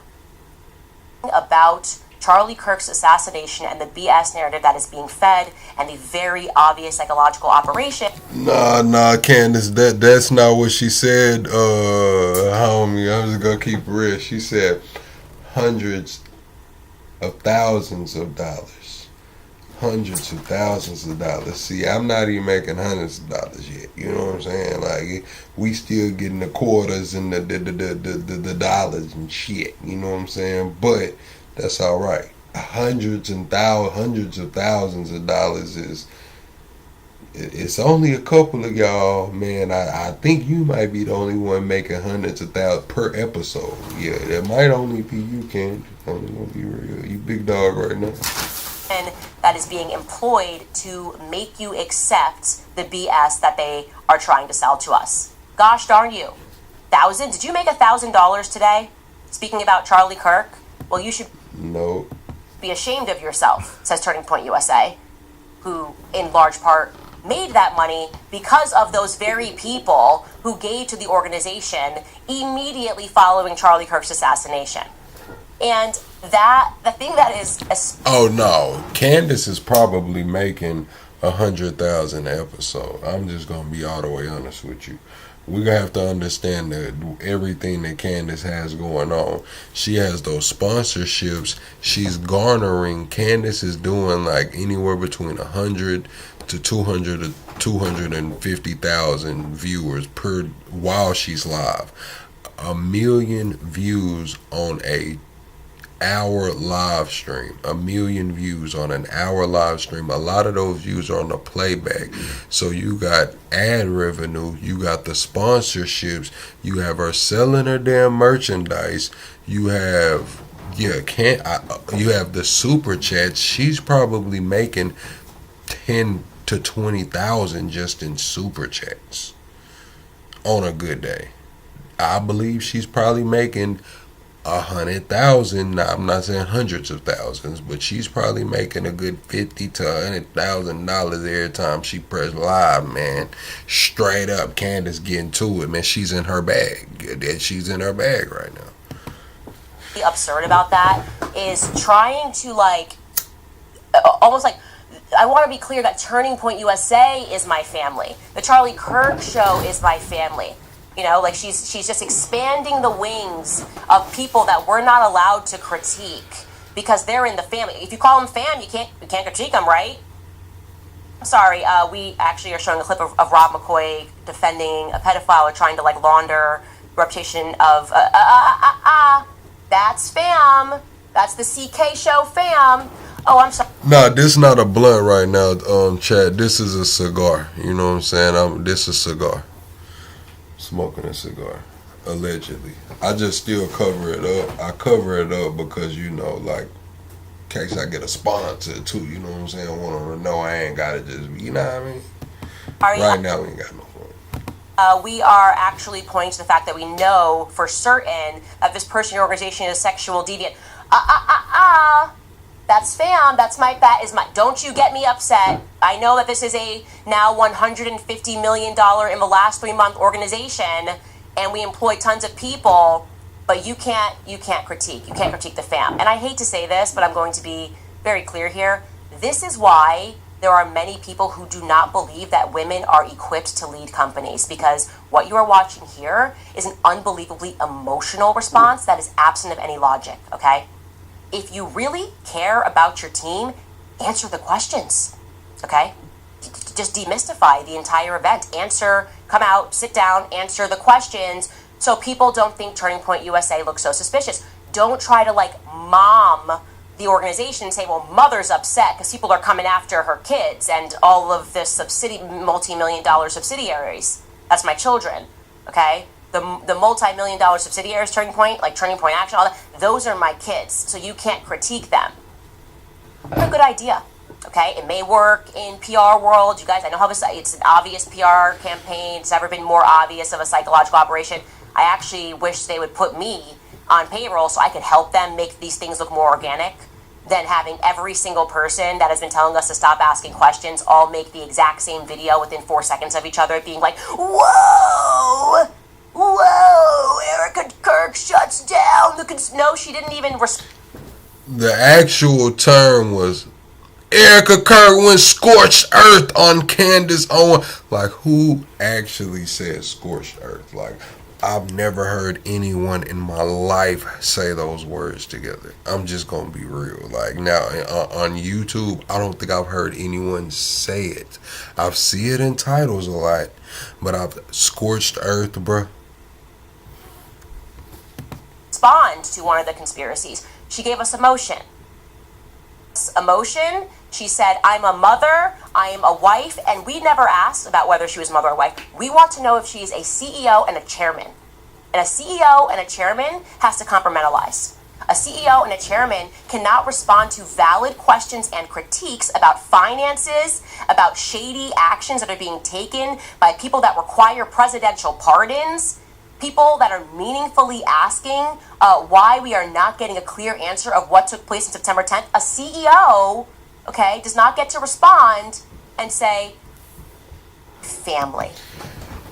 about Charlie Kirk's assassination and the BS narrative that is being fed and the very obvious psychological operation. Nah, Candace, that's not what she said, homie. I'm just gonna keep it real. She said hundreds of thousands of dollars. Hundreds of thousands of dollars. See, I'm not even making hundreds of dollars yet. You know what I'm saying? Like, we still getting the quarters and the dollars and shit. You know what I'm saying? But that's all right. Hundreds of thousands of dollars is. It's only a couple of y'all, man. I think you might be the only one making hundreds of thousands per episode. Yeah, that might only be you, Candace. I'm gonna be real. You big dog right now. And that is being employed to make you accept the BS that they are trying to sell to us. Gosh darn you. Thousands? Did you make $1,000 today? Speaking about Charlie Kirk? Well, you should be ashamed of yourself, says Turning Point USA, who in large part made that money because of those very people who gave to the organization immediately following Charlie Kirk's assassination. And the thing that is... Oh, no. Candace is probably making 100,000 episode. I'm just gonna be all the way honest with you. We're gonna have to understand that everything that Candace has going on, she has those sponsorships. She's garnering. Candace is doing like anywhere between 100 to 200 to 250,000 viewers per while she's live. 1,000,000 views on a hour live stream. 1,000,000 views on an hour live stream. A lot of those views are on the playback. So you got ad revenue, you got the sponsorships, you have her selling her damn merchandise, you have you have the super chats. She's probably making 10 to 20,000 just in super chats on a good day. I believe she's probably making 100,000. Now, I'm not saying hundreds of thousands, but she's probably making a good $50,000 to $100,000 every time she press live, man. Straight up, Candace getting to it, man. She's in her bag. She's in her bag right now. The absurd about that is trying to almost like, I want to be clear that Turning Point USA is my family. The Charlie Kirk show is my family. You know, like she's just expanding the wings of people that we're not allowed to critique because they're in the family. If you call them fam, you can't critique them, right? I'm sorry. We actually are showing a clip of Rob McCoy defending a pedophile or trying to launder the reputation of that's fam. That's the CK show fam. Oh, I'm sorry. Nah, this is not a blunt right now, Chad. This is a cigar. You know what I'm saying? This is a cigar. Smoking a cigar, allegedly. I just still cover it up. I cover it up because, in case I get a sponsor too, you know what I'm saying? I want them to know I ain't got to just, you know what I mean? Right now, we ain't got no fun. We are actually pointing to the fact that we know for certain that this person or organization is sexual deviant. That's fam. That is my. Don't you get me upset. I know that this is a now $150 million in the last 3-month organization, and we employ tons of people. But you can't critique. You can't critique the fam. And I hate to say this, but I'm going to be very clear here. This is why there are many people who do not believe that women are equipped to lead companies, because what you are watching here is an unbelievably emotional response that is absent of any logic. Okay. If you really care about your team, answer the questions, okay? Just demystify the entire event. Come out, sit down, answer the questions so people don't think Turning Point USA looks so suspicious. Don't try to mom the organization and say, well, mother's upset because people are coming after her kids and all of the multi-million-dollar subsidiaries. That's my children, okay? The multi-million-dollar subsidiaries, Turning Point, like Turning Point Action, all that, those are my kids, so you can't critique them. A good idea, okay? It may work in PR world. You guys, I know how it's an obvious PR campaign. It's never been more obvious of a psychological operation. I actually wish they would put me on payroll so I could help them make these things look more organic than having every single person that has been telling us to stop asking questions all make the exact same video within 4 seconds of each other, being like, whoa! Whoa, Erica Kirk shuts down no, she didn't even The actual term was Erica Kirk went scorched earth on Candace Owens. Who actually said scorched earth? I've never heard anyone in my life say those words together. I'm just gonna be real. Now on YouTube, I don't think I've heard anyone say it. I've seen it in titles a lot, but I've scorched earth, bruh. Respond to one of the conspiracies. She gave us emotion. She said, I'm a mother, I am a wife, and we never asked about whether she was mother or wife. We want to know if she is a CEO and a chairman. And a CEO and a chairman has to compartmentalize. A CEO and a chairman cannot respond to valid questions and critiques about finances, about shady actions that are being taken by people that require presidential pardons, people that are meaningfully asking why we are not getting a clear answer of what took place on September 10th. A CEO, okay, does not get to respond and say, family.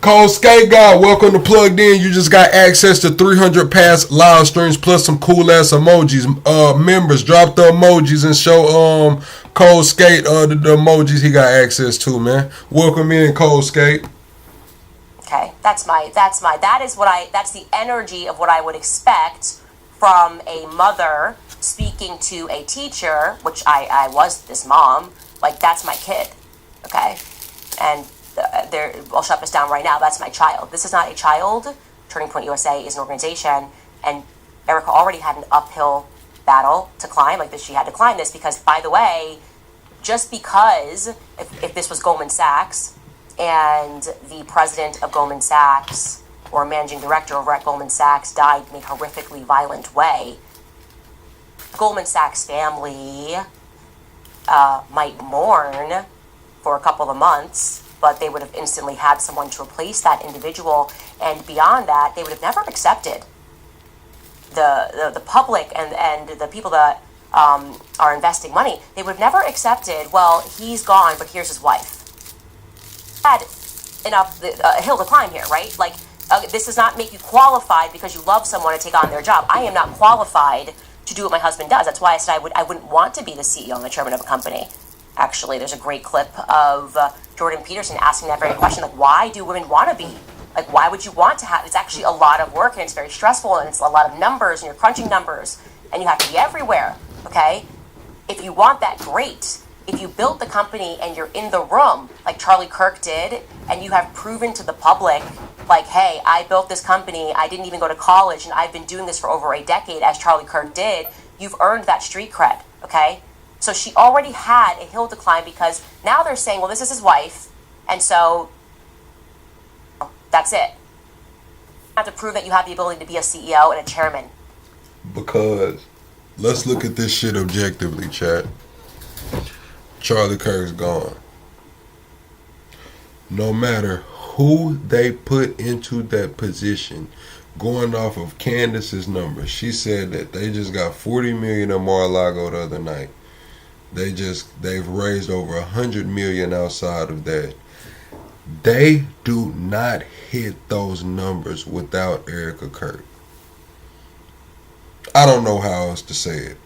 Cold Skate God, welcome to Plugged In. You just got access to 300 past live streams plus some cool ass emojis. Members, drop the emojis and show Cold Skate, the emojis he got access to, man. Welcome in, Cold Skate. Okay, that's the energy of what I would expect from a mother speaking to a teacher, which I was this mom. Like, that's my kid, okay? And I'll shut this down right now. That's my child. This is not a child. Turning Point USA is an organization, and Erica already had an uphill battle to climb. Like, she had to climb this because, by the way, just because if this was Goldman Sachs and the president of Goldman Sachs or managing director over at Goldman Sachs died in a horrifically violent way, Goldman Sachs family might mourn for a couple of months, but they would have instantly had someone to replace that individual. And beyond that, they would have never accepted the public and the people that are investing money. They would have never accepted, well, he's gone, but here's his wife. Had enough a hill to climb here, right? Like, this does not make you qualified because you love someone to take on their job. I am not qualified to do what my husband does. That's why I said I wouldn't want to be the CEO and the chairman of a company. Actually, there's a great clip of Jordan Peterson asking that very question, like, why do women want to be? Like, why would you want to have? It's actually a lot of work, and it's very stressful, and it's a lot of numbers, and you're crunching numbers, and you have to be everywhere, okay? If you want that, great. If you built the company and you're in the room, like Charlie Kirk did, and you have proven to the public, like, hey, I built this company, I didn't even go to college, and I've been doing this for over a decade, as Charlie Kirk did, you've earned that street cred, okay? So she already had a hill to climb because now they're saying, well, this is his wife, and so that's it. You have to prove that you have the ability to be a CEO and a chairman. Because let's look at this shit objectively, chat. Charlie Kirk's gone. No matter who they put into that position, going off of Candace's numbers, she said that they just got 40 million at Mar-a-Lago the other night. They've raised over 100 million outside of that. They do not hit those numbers without Erica Kirk. I don't know how else to say it.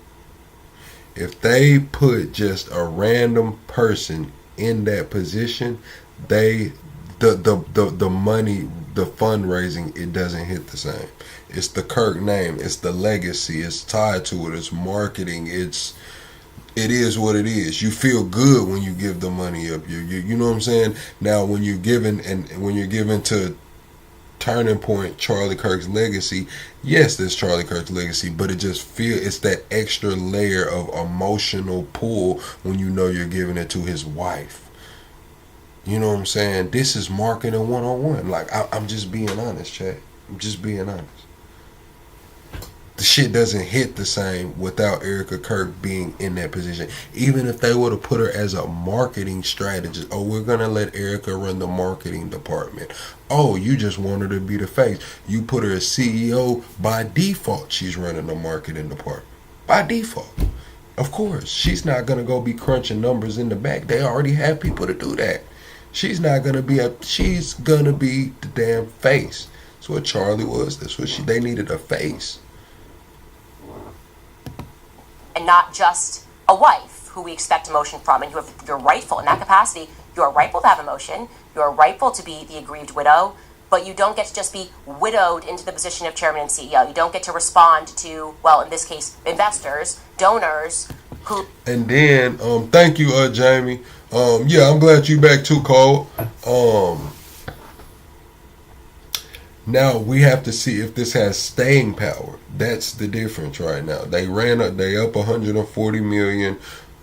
If they put just a random person in that position, the money, the fundraising, it doesn't hit the same. It's the Kirk name, it's the legacy, it's tied to it, it's marketing, it is what it is. You feel good when you give the money up. You know what I'm saying? Now when you're giving to Turning Point, Charlie Kirk's legacy, yes, there's Charlie Kirk's legacy, but it's that extra layer of emotional pull when you know you're giving it to his wife. You know what I'm saying? This is marketing 101. Like, I'm just being honest, chat. I'm just being honest. The shit doesn't hit the same without Erica Kirk being in that position. Even if they would have put her as a marketing strategist. Oh, we're going to let Erica run the marketing department. Oh, you just want her to be the face. You put her as CEO, by default, she's running the marketing department. By default. Of course, she's not going to go be crunching numbers in the back. They already have people to do that. She's going to be the damn face. That's what Charlie was. That's what they needed, a face. And not just a wife who we expect emotion from. And you're rightful in that capacity. You are rightful to have emotion. You are rightful to be the aggrieved widow. But you don't get to just be widowed into the position of chairman and CEO. You don't get to respond to, well, in this case, investors, donors, who... And then, thank you, Jamie. Yeah, I'm glad you back too, Cole. Now we have to see if this has staying power. That's the difference right now. They up 140 million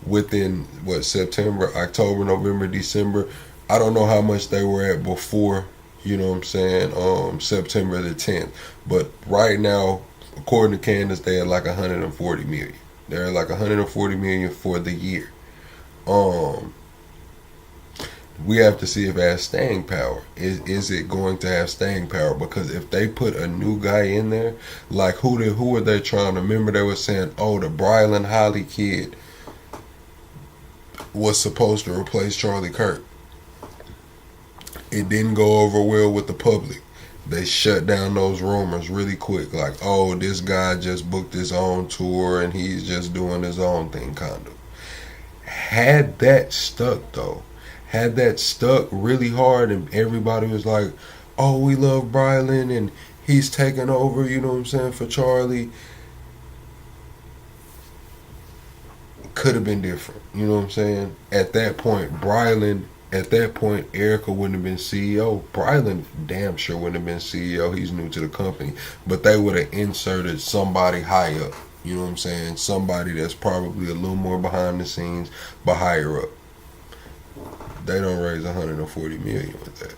within September, October, November, December. I don't know how much they were at before, you know what I'm saying, September the 10th. But right now, according to Candace, they are like 140 million. They're like 140 million for the year. We have to see if it has staying power. Is it going to have staying power? Because if they put a new guy in there, like who are they trying to remember? They were saying, oh, the Brylan Holly kid was supposed to replace Charlie Kirk. It didn't go over well with the public. They shut down those rumors really quick. Like, oh, this guy just booked his own tour and he's just doing his own thing, kind of. Had that stuck though, had that stuck really hard, and everybody was like, "Oh, we love Brylan, and he's taking over," you know what I'm saying, for Charlie. Could have been different, you know what I'm saying? At that point, Erica wouldn't have been CEO. Brylan damn sure wouldn't have been CEO. He's new to the company. But they would have inserted somebody high up, you know what I'm saying? Somebody that's probably a little more behind the scenes, but higher up. They don't raise $140 million with that.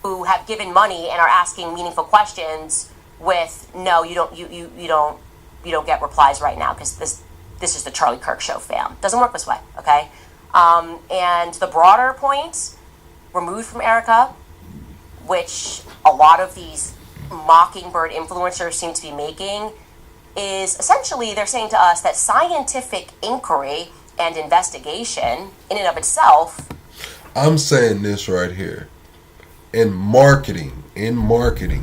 Who have given money and are asking meaningful questions with no, you don't get replies right now because this is the Charlie Kirk show, fam. Doesn't work this way, okay? And the broader point, removed from Erica, which a lot of these mockingbird influencers seem to be making, is essentially they're saying to us that scientific inquiry and investigation in and of itself. I'm saying this right here. In marketing,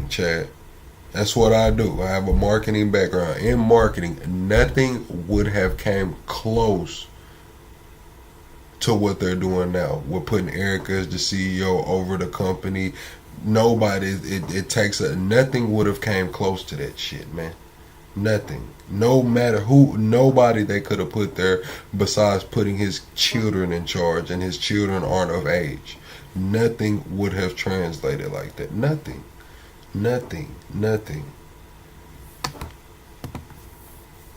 Chad. That's what I do. I have a marketing background. In marketing, nothing would have came close to what they're doing now. We're putting Erica as the CEO over the company. Nobody, it takes nothing would have came close to that shit, man. Nothing. No matter who, nobody they could have put there besides putting his children in charge, and his children aren't of age. Nothing would have translated like that. Nothing.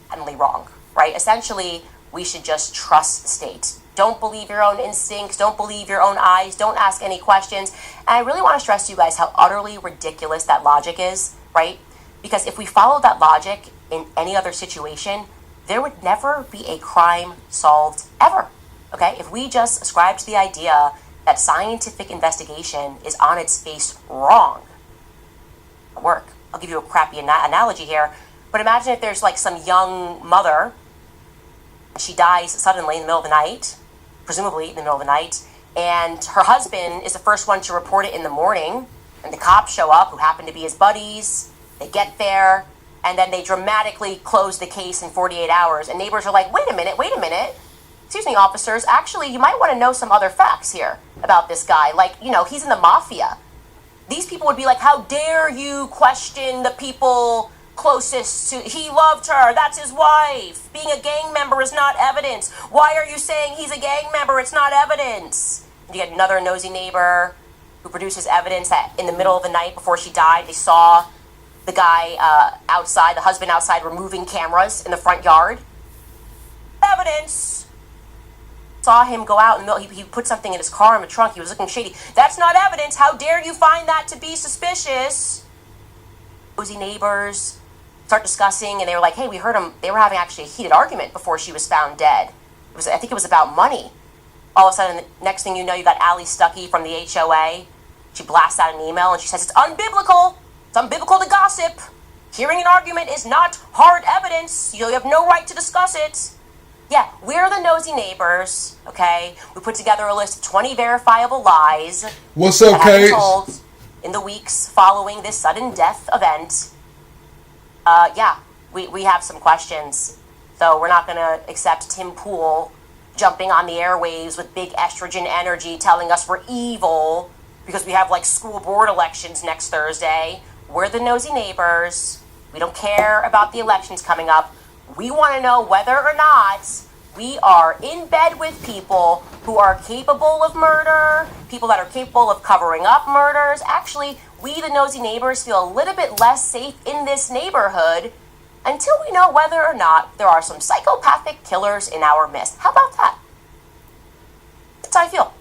Patently wrong, right? Essentially, we should just trust the state. Don't believe your own instincts. Don't believe your own eyes. Don't ask any questions. And I really want to stress to you guys how utterly ridiculous that logic is, right? Because if we followed that logic in any other situation, there would never be a crime solved ever, okay? If we just ascribe to the idea that scientific investigation is on its face wrong, work. I'll give you a crappy analogy here, but imagine if there's like some young mother, she dies suddenly in the middle of the night, presumably in the middle of the night, and her husband is the first one to report it in the morning, and the cops show up, who happen to be his buddies. They get there, and then they dramatically close the case in 48 hours, and neighbors are like, wait a minute, excuse me, officers, actually, you might want to know some other facts here about this guy, like, you know, he's in the mafia. These people would be like, how dare you question the people closest to, he loved her, that's his wife. Being a gang member is not evidence. Why are you saying he's a gang member? It's not evidence. And you get another nosy neighbor who produces evidence that in the middle of the night before she died, they saw the guy outside, the husband outside, removing cameras in the front yard. Evidence. Saw him go out and he put something in his car in the trunk. He was looking shady. That's not evidence. How dare you find that to be suspicious? Nosy neighbors start discussing, and they were like, hey, we heard them. They were having actually a heated argument before she was found dead. I think it was about money. All of a sudden, the next thing you know, you got Allie Stuckey from the HOA. She blasts out an email, and she says, it's unbiblical. It's unbiblical to gossip. Hearing an argument is not hard evidence. You have no right to discuss it. Yeah, we're the nosy neighbors, okay? We put together a list of 20 verifiable lies. What's up, Kate? Told in the weeks following this sudden death event. Yeah, we have some questions. So we're not going to accept Tim Pool jumping on the airwaves with big estrogen energy telling us we're evil because we have like school board elections next Thursday. We're the nosy neighbors. We don't care about the elections coming up. We want to know whether or not we are in bed with people who are capable of murder, people that are capable of covering up murders. Actually, we, the nosy neighbors, feel a little bit less safe in this neighborhood until we know whether or not there are some psychopathic killers in our midst. How about that? That's how I feel.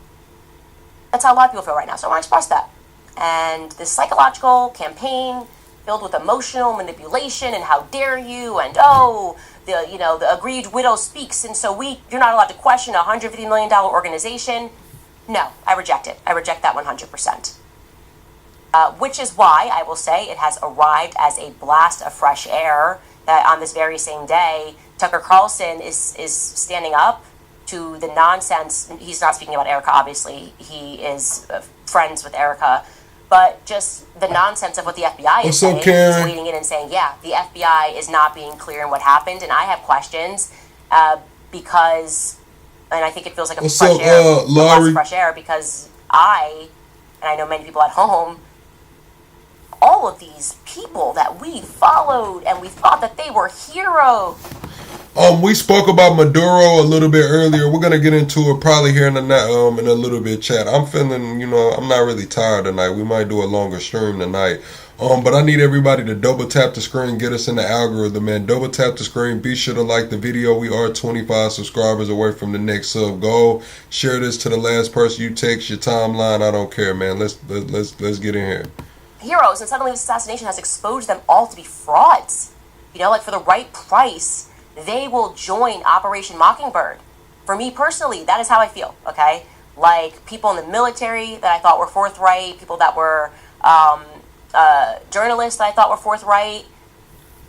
That's how a lot of people feel right now, so I want to express that. And this psychological campaign filled with emotional manipulation and how dare you, and the aggrieved widow speaks, and so you're not allowed to question a $150 million organization. No, I reject it. I reject that 100%. Which is why I will say it has arrived as a blast of fresh air that on this very same day, Tucker Carlson is standing up to the nonsense. He's not speaking about Erica, obviously. He is friends with Erica. But just the nonsense of what the FBI is saying, he's leading in and saying, yeah, the FBI is not being clear in what happened, and I have questions because and I think it feels like a What's fresh up, air, a blast Laurie? of fresh air, because and I know many people at home, all of these people that we followed and we thought that they were heroes. We spoke about Maduro a little bit earlier. We're gonna get into it probably here in a little bit, chat. I'm feeling, I'm not really tired tonight. We might do a longer stream tonight. But I need everybody to double tap the screen, get us in the algorithm, man. Double tap the screen. Be sure to like the video. We are 25 subscribers away from the next sub goal. Share this to the last person you text, your timeline. I don't care, man. Let's get in here. Heroes, and suddenly this assassination has exposed them all to be frauds. Like for the right price, they will join Operation Mockingbird. For me personally, that is how I feel, okay? Like people in the military that I thought were forthright, people that were journalists that I thought were forthright.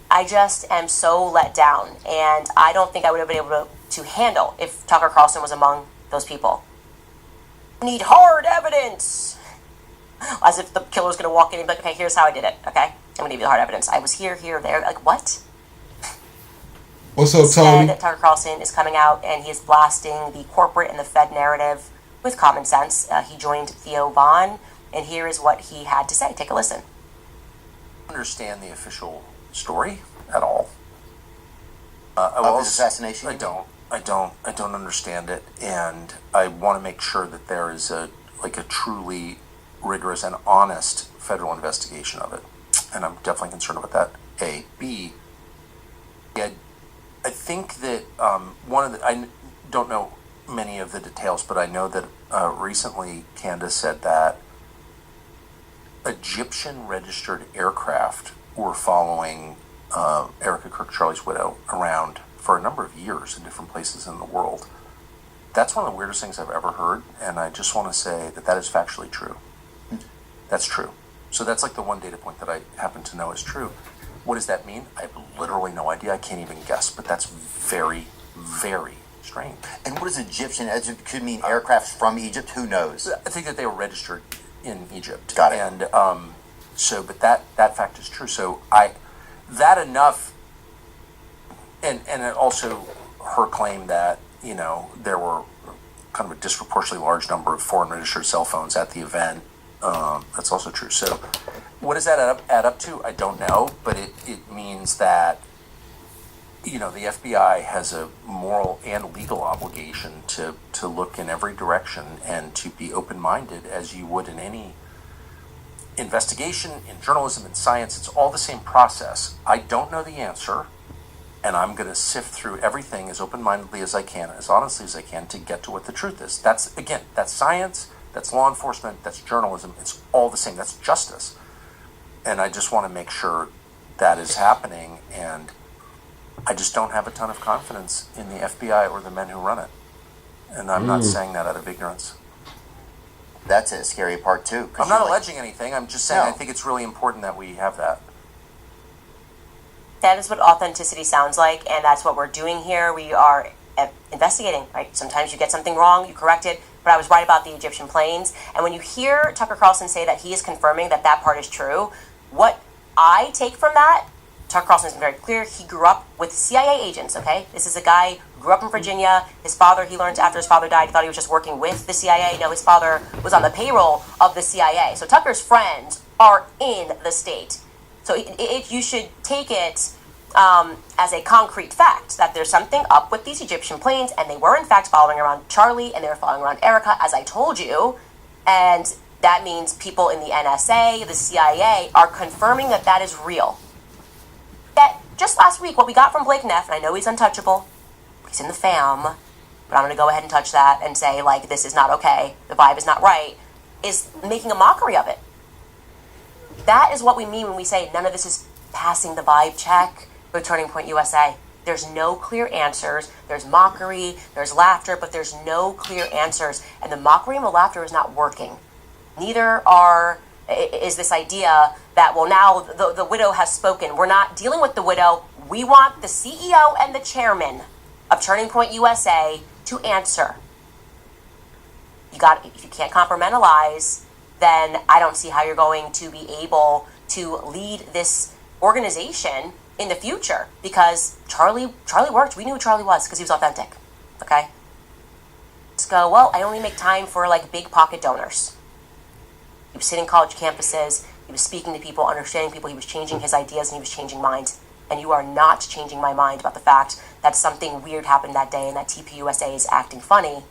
I just am so let down, and I don't think I would have been able to handle if Tucker Carlson was among those people. Need hard evidence! As if the killer's going to walk in and be like, okay, here's how I did it, okay? I'm going to give you the hard evidence. I was here, there. Like, what? What's up, Tony? Instead, Tucker Carlson is coming out and he is blasting the corporate and the Fed narrative with common sense. He joined Theo Vaughn, and here is what he had to say. Take a listen. Understand the official story at all. Of this assassination? I don't understand it, and I want to make sure that there is a truly rigorous and honest federal investigation of it, and I'm definitely concerned about that. A. B. I think that I don't know many of the details, but I know that recently Candace said that Egyptian registered aircraft were following Erica Kirk, Charlie's widow, around for a number of years in different places in the world. That's one of the weirdest things I've ever heard, and I just want to say that is factually true. That's true. So that's like the one data point that I happen to know is true. What does that mean? I have literally no idea. I can't even guess, but that's very, very strange. And what is Egyptian? It could mean aircraft from Egypt. Who knows? I think that they were registered in Egypt. Got it. And but that fact is true. So enough, and it also her claim that there were kind of a disproportionately large number of foreign registered cell phones at the event. That's also true. So what does that add up to? I don't know, but it means that the FBI has a moral and legal obligation to look in every direction and to be open-minded as you would in any investigation, in journalism, in science. It's all the same process. I don't know the answer, and I'm going to sift through everything as open-mindedly as I can, as honestly as I can, to get to what the truth is. That's science, that's law enforcement, that's journalism. It's all the same. That's justice. And I just want to make sure that is happening, and I just don't have a ton of confidence in the FBI or the men who run it. And I'm not saying that out of ignorance. That's a scary part, too. I'm not alleging anything. I'm just saying I think it's really important that we have that. That is what authenticity sounds like, and that's what we're doing here. We are investigating, right? Sometimes you get something wrong, you correct it, but I was right about the Egyptian planes. And when you hear Tucker Carlson say that he is confirming that part is true, what I take from that, Tucker Carlson has been very clear. He grew up with CIA agents, okay? This is a guy who grew up in Virginia. His father, he learned after his father died, he thought he was just working with the CIA. No, his father was on the payroll of the CIA. So Tucker's friends are in the state. So you should take it as a concrete fact that there's something up with these Egyptian planes, and they were in fact following around Charlie, and they were following around Erica, as I told you. And that means people in the NSA, the CIA, are confirming that is real. That just last week, what we got from Blake Neff, and I know he's untouchable, he's in the fam, but I'm going to go ahead and touch that and say, this is not okay, the vibe is not right, is making a mockery of it. That is what we mean when we say none of this is passing the vibe check with Turning Point USA. There's no clear answers. There's mockery, there's laughter, but there's no clear answers. And the mockery and the laughter is not working. Neither is this idea that, well, now the widow has spoken. We're not dealing with the widow. We want the CEO and the chairman of Turning Point USA to answer. If you can't compartmentalize, then I don't see how you're going to be able to lead this organization in the future, because Charlie worked. We knew who Charlie was because he was authentic. Okay? just go, well, I only make time for like big pocket donors. He was sitting college campuses, he was speaking to people, understanding people, he was changing his ideas, and he was changing minds. And you are not changing my mind about the fact that something weird happened that day and that TPUSA is acting funny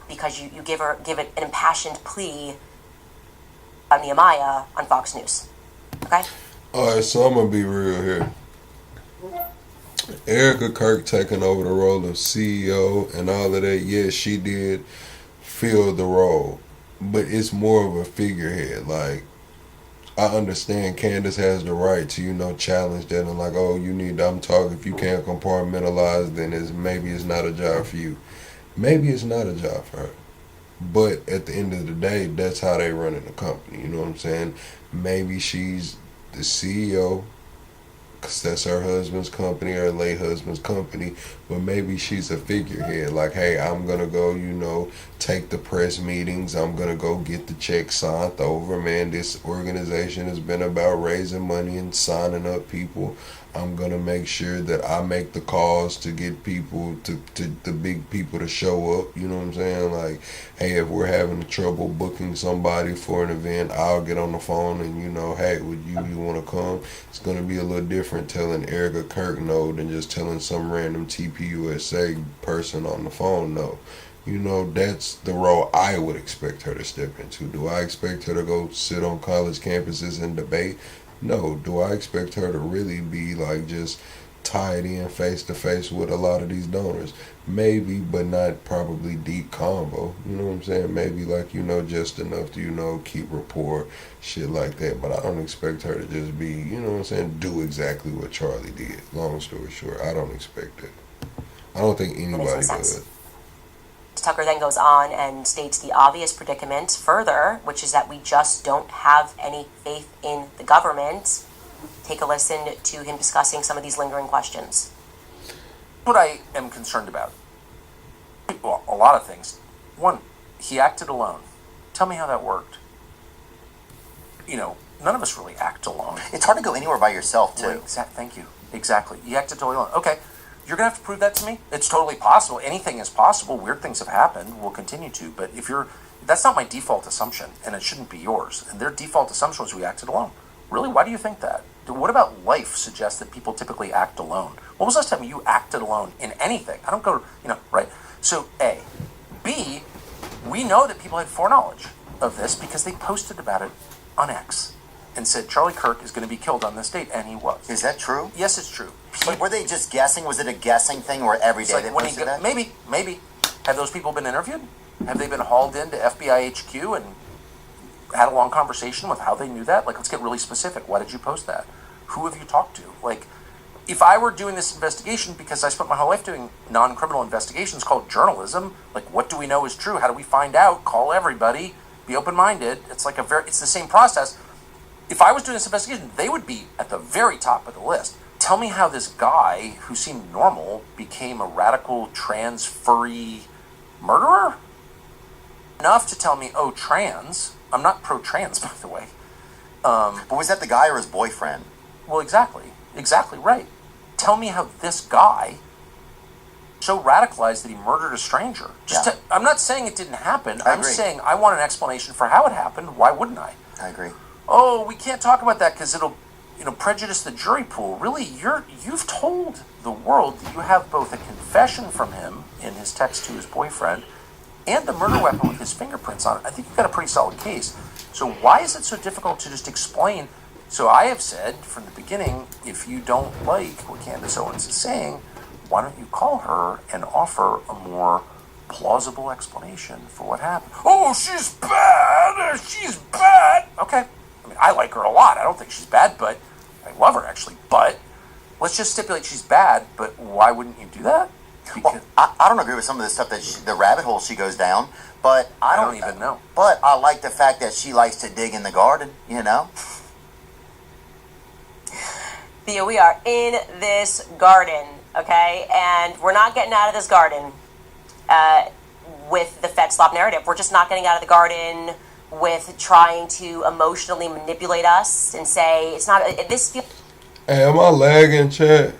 because you give it an impassioned plea on Nehemiah on Fox News. Okay? Alright, so I'm gonna be real here. Erica Kirk taking over the role of CEO and all of that, yes, she did fill the role. But it's more of a figurehead. Like, I understand Candace has the right to, challenge that and like, oh, I'm talking, if you can't compartmentalize, then maybe it's not a job for you. Maybe it's not a job for her. But at the end of the day, that's how they run in the company. You know what I'm saying? Maybe she's the CEO, because that's her husband's company, her late husband's company, but maybe she's a figurehead. Like, hey, I'm going to go, take the press meetings. I'm going to go get the check signed over. Man, this organization has been about raising money and signing up people. I'm going to make sure that I make the calls to get people, to the big people to show up. You know what I'm saying? Like, hey, if we're having trouble booking somebody for an event, I'll get on the phone and, hey, would you want to come? It's going to be a little different telling Erica Kirk no than just telling some random TPUSA person on the phone no. That's the role I would expect her to step into. Do I expect her to go sit on college campuses and debate? No. Do I expect her to really be like just tied in face to face with a lot of these donors? Maybe, but not probably deep combo. You know what I'm saying? Maybe like, just enough to, keep rapport, shit like that. But I don't expect her to just be, do exactly what Charlie did. Long story short, I don't expect it. I don't think anybody does. Tucker then goes on and states the obvious predicament further, which is that we just don't have any faith in the government. Take a listen to him discussing some of these lingering questions. What I am concerned about, well, a lot of things. One, he acted alone. Tell me how that worked. None of us really act alone. It's hard to go anywhere by yourself, too. Right, thank you. Exactly. You acted totally alone. Okay. You're going to have to prove that to me? It's totally possible. Anything is possible. Weird things have happened. We'll continue to. But that's not my default assumption, and it shouldn't be yours. And their default assumption was we acted alone. Really? Why do you think that? What about life suggests that people typically act alone? When was the last time you acted alone in anything? I don't go, right? So, A. B, we know that people had foreknowledge of this because they posted about it on X and said Charlie Kirk is going to be killed on this date, and he was. Is that true? Yes, it's true. But were they just guessing? Was it a guessing thing where every day they posted that? Maybe. Have those people been interviewed? Have they been hauled into FBI HQ and had a long conversation with how they knew that? Like, let's get really specific. Why did you post that? Who have you talked to? Like, if I were doing this investigation, because I spent my whole life doing non-criminal investigations called journalism, like, what do we know is true? How do we find out? Call everybody. Be open-minded. It's like it's the same process. If I was doing this investigation, they would be at the very top of the list. Tell me how this guy, who seemed normal, became a radical trans furry murderer? Enough to tell me, oh, trans. I'm not pro-trans, by the way. But was that the guy or his boyfriend? Well, exactly. Exactly right. Tell me how this guy so radicalized that he murdered a stranger. I'm not saying it didn't happen. I'm saying I want an explanation for how it happened. Why wouldn't I? I agree. Oh, we can't talk about that because it'll, prejudice the jury pool. Really, you've told the world that you have both a confession from him in his text to his boyfriend and the murder weapon with his fingerprints on it. I think you've got a pretty solid case. So why is it so difficult to just explain? So I have said from the beginning, if you don't like what Candace Owens is saying, why don't you call her and offer a more plausible explanation for what happened? Oh, she's bad. She's bad. Okay. I mean, I like her a lot. I don't think she's bad, but I love her actually. But let's just stipulate she's bad. But why wouldn't you do that? Well, I don't agree with some of the stuff that the rabbit hole she goes down, but I don't even know. But I like the fact that she likes to dig in the garden. Theo, we are in this garden, okay? And we're not getting out of this garden with the Fed slop narrative. We're just not getting out of the garden with trying to emotionally manipulate us and say it's not this. Hey, am I lagging, chat?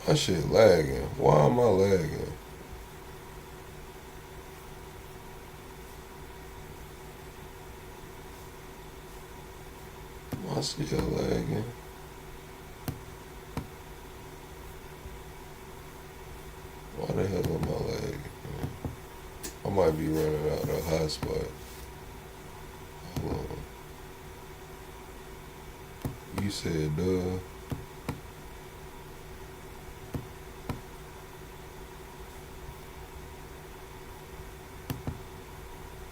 That shit lagging. Why am I lagging? I still lagging. Why the hell am I lagging? I might be running out of hotspot. Hold on. You said, duh.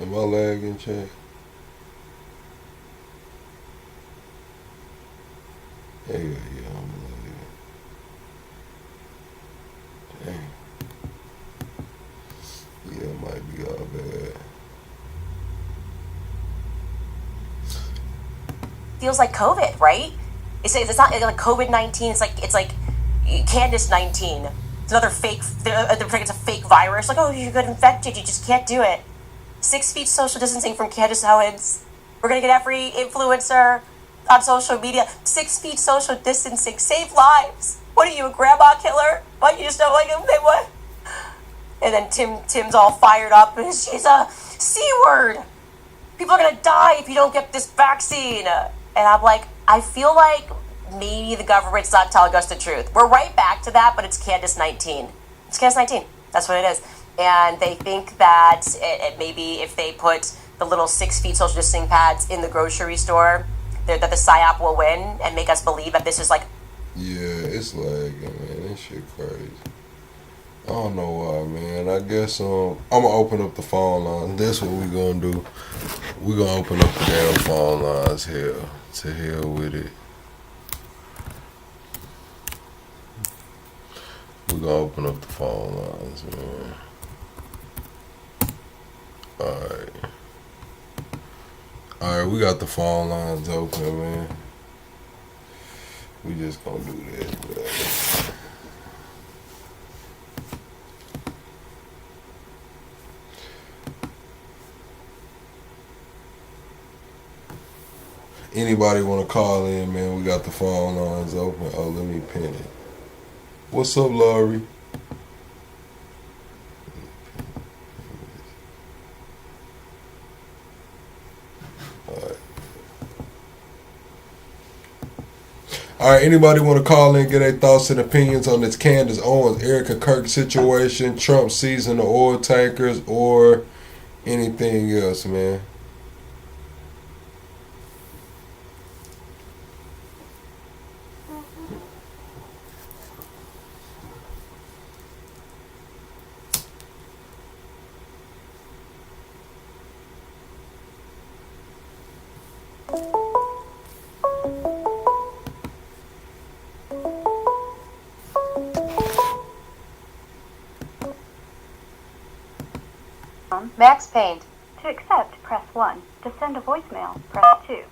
Am I lagging, chat? Yeah, I'm lagging. Dang. Yeah, it might be all bad. Feels like COVID, right? It's not like COVID-19. It's like Candace 19. It's another fake. They're saying it's a fake virus. Like, oh, you got infected. You just can't do it. 6 feet social distancing from Candace Owens. We're gonna get every influencer on social media. 6 feet social distancing. Save lives. What are you, a grandma killer? What, you just don't like him? They what? And then Tim's all fired up. And she's a C-word. People are gonna die if you don't get this vaccine. And I'm like, I feel like maybe the government's not telling us the truth. We're right back to that, but it's Candace 19. It's Candace 19. That's what it is. And they think that it maybe if they put the little 6 feet social distancing pads in the grocery store, that the PSYOP will win and make us believe that this is like... Yeah, it's lagging, man. This shit crazy. I don't know why, man. I guess I'm gonna open up the phone lines. That's what we gonna do. We gonna open up the damn phone lines. Hell, to hell with it. We gonna open up the phone lines, man. Alright, we got the phone lines open, man. We just gonna do that, man. Anybody want to call in, man? We got the phone lines open. Oh, let me pin it. What's up, Laurie? All right, anybody want to call in, get their thoughts and opinions on this Candace Owens, Erica Kirk situation, Trump seizing the oil tankers, or anything else, man? Max Payne. To accept, press 1. To send a voicemail, press 2.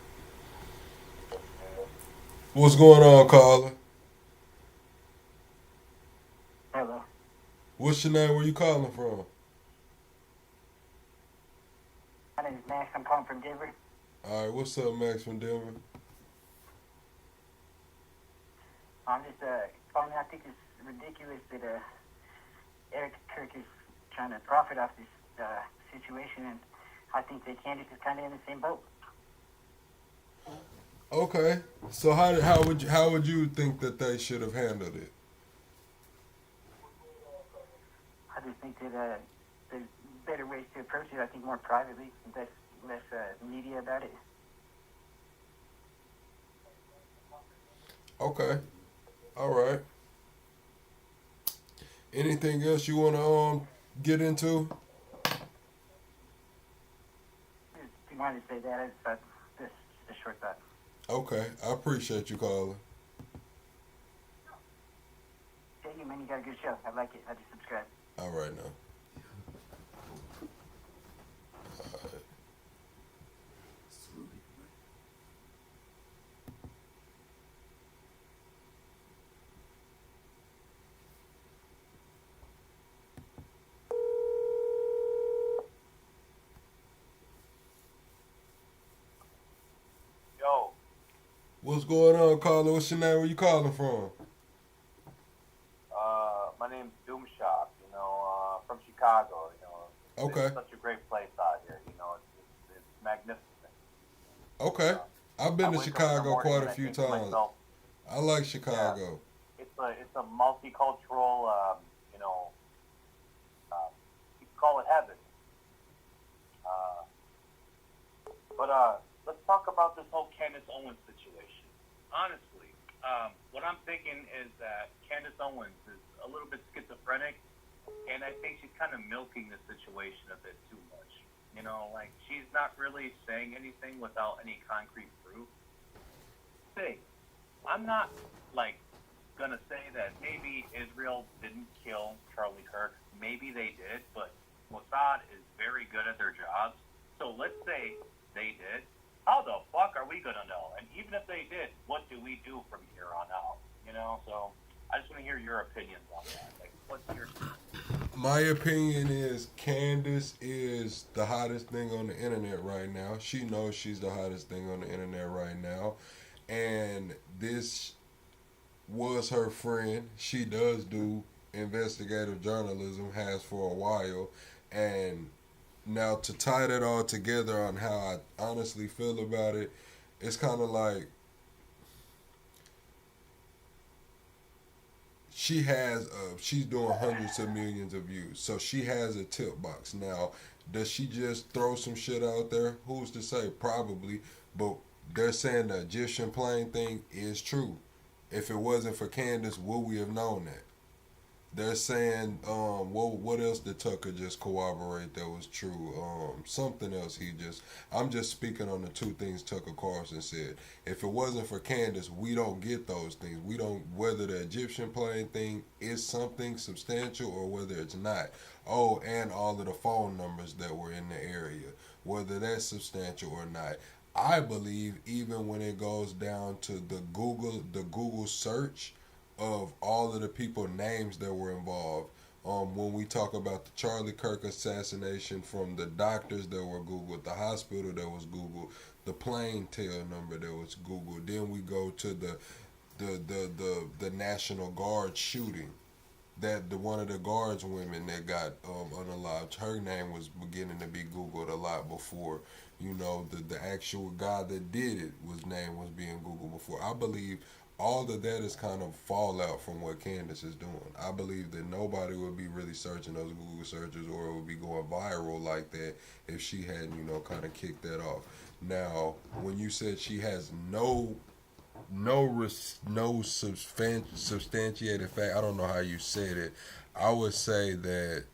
What's going on, caller? Hello. What's your name? Where you calling from? My name is Max. I'm calling from Denver. All right, what's up, Max from Denver? I'm just calling. I think it's ridiculous that Eric Kirk is trying to profit off this situation, and I think that Candace is kind of in the same boat. Okay, so how would you think that they should have handled it? I just think that there's better ways to approach it. I think more privately, less media about it. Okay, all right. Anything else you want to get into? If you wanted to say that, that's just a short thought. Okay, I appreciate you calling. Thank you, man. You got a good show. I like it. I just subscribe. All right now. All right. Yo. What's going on, caller? What's your name? Where you calling from? My name's Doomshop, from Chicago, Okay. It's such a great place out here, it's magnificent. Okay. I've been to wake up in the Chicago morning quite and a I few think to times. myself, I like Chicago. it's a multicultural, you know, you can call it heaven. But let's talk about this whole Candace Owens situation. Honestly, what I'm thinking is that Candace Owens is a little bit schizophrenic, and I think she's kind of milking the situation a bit too much. You know, like she's not really saying anything without any concrete proof. I'm not like gonna say that maybe Israel didn't kill Charlie Kirk. Maybe they did, but Mossad is very good at their jobs. So let's say they did. How the fuck are we gonna know? And even if they did, what do we do from here on out? You know, so I just want to hear your opinions on that. Like, what's your? My opinion is Candace is the hottest thing on the internet right now. She knows she's the hottest thing on the internet right now. And this was her friend. She does do investigative journalism, has for a while. And now to tie that all together on how I honestly feel about it, it's kind of like she's doing hundreds of millions of views, so she has a tip box. Now, does she just throw some shit out there? Who's to say? Probably, but they're saying the Egyptian plane thing is true. If it wasn't for Candace, would we have known that? They're saying, what else did Tucker just corroborate that was true? Something else I'm just speaking on the two things Tucker Carlson said. If it wasn't for Candace, we don't get those things. We don't, whether the Egyptian plane thing is something substantial or whether it's not. Oh, and all of the phone numbers that were in the area, whether that's substantial or not. I believe even when it goes down to the Google search of all of the people names that were involved. When we talk about the Charlie Kirk assassination, from the doctors that were Googled, the hospital that was Googled, the plane tail number that was Googled, then we go to the National Guard shooting. That one of the guards women that got unalived, her name was beginning to be Googled a lot before. You know, the actual guy that did it name was being Googled before. I believe all of that is kind of fallout from what Candace is doing. I believe that nobody would be really searching those Google searches, or it would be going viral like that if she hadn't, kind of kicked that off. Now, when you said she has no substantiated fact, I don't know how you said it. I would say that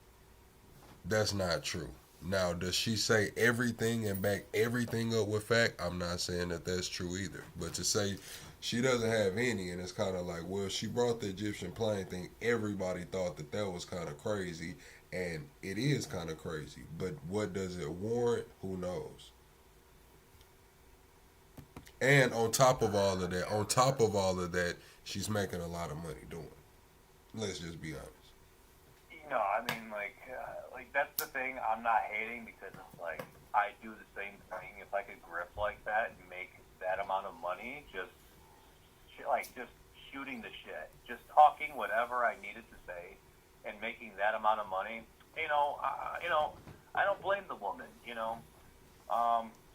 that's not true. Now, does she say everything and back everything up with fact? I'm not saying that that's true either. But to say she doesn't have any, and it's kind of like, well, she brought the Egyptian plane thing. Everybody thought that was kind of crazy, and it is kind of crazy. But what does it warrant? Who knows? And on top of all of that, she's making a lot of money doing it. Let's just be honest. You know, I mean, like that's the thing. I'm not hating, because it's like I do the same thing. If I could grip like that and make that amount of money, just shooting the shit, just talking whatever I needed to say, and making that amount of money. I don't blame the woman.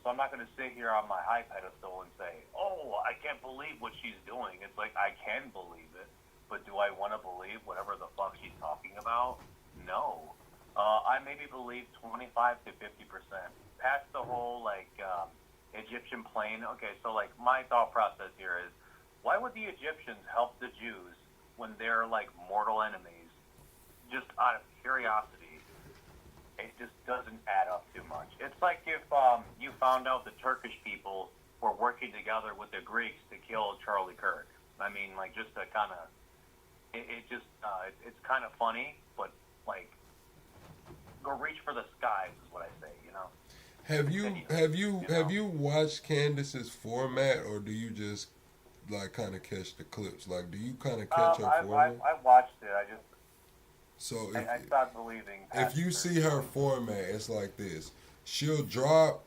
So I'm not going to sit here on my high pedestal and say, "Oh, I can't believe what she's doing." It's like, I can believe it, but do I want to believe whatever the fuck she's talking about? No. I maybe believe 25 to 50%. Past the whole Egyptian plane. Okay, so my thought process here is, why would the Egyptians help the Jews when they're mortal enemies? Just out of curiosity, it just doesn't add up too much. It's like if you found out the Turkish people were working together with the Greeks to kill Charlie Kirk. I mean, just to kind of, it's kind of funny, but go reach for the skies is what I say, Have you watched Candace's format, or do you just kind of catch the clips? Do you kind of catch her format? I watched it. I stopped believing. If you see her format, it's like this. She'll drop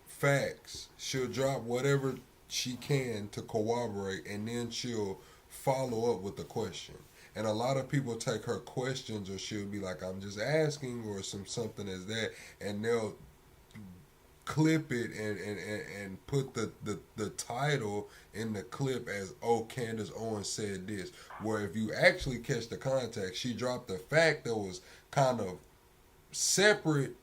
facts. She'll drop whatever she can to corroborate, and then she'll follow up with a question. And a lot of people take her questions, or she'll be like, "I'm just asking," or something as that, and they'll clip it and put the title in the clip as, oh, Candace Owens said this, where if you actually catch the context, she dropped a fact that was kind of separate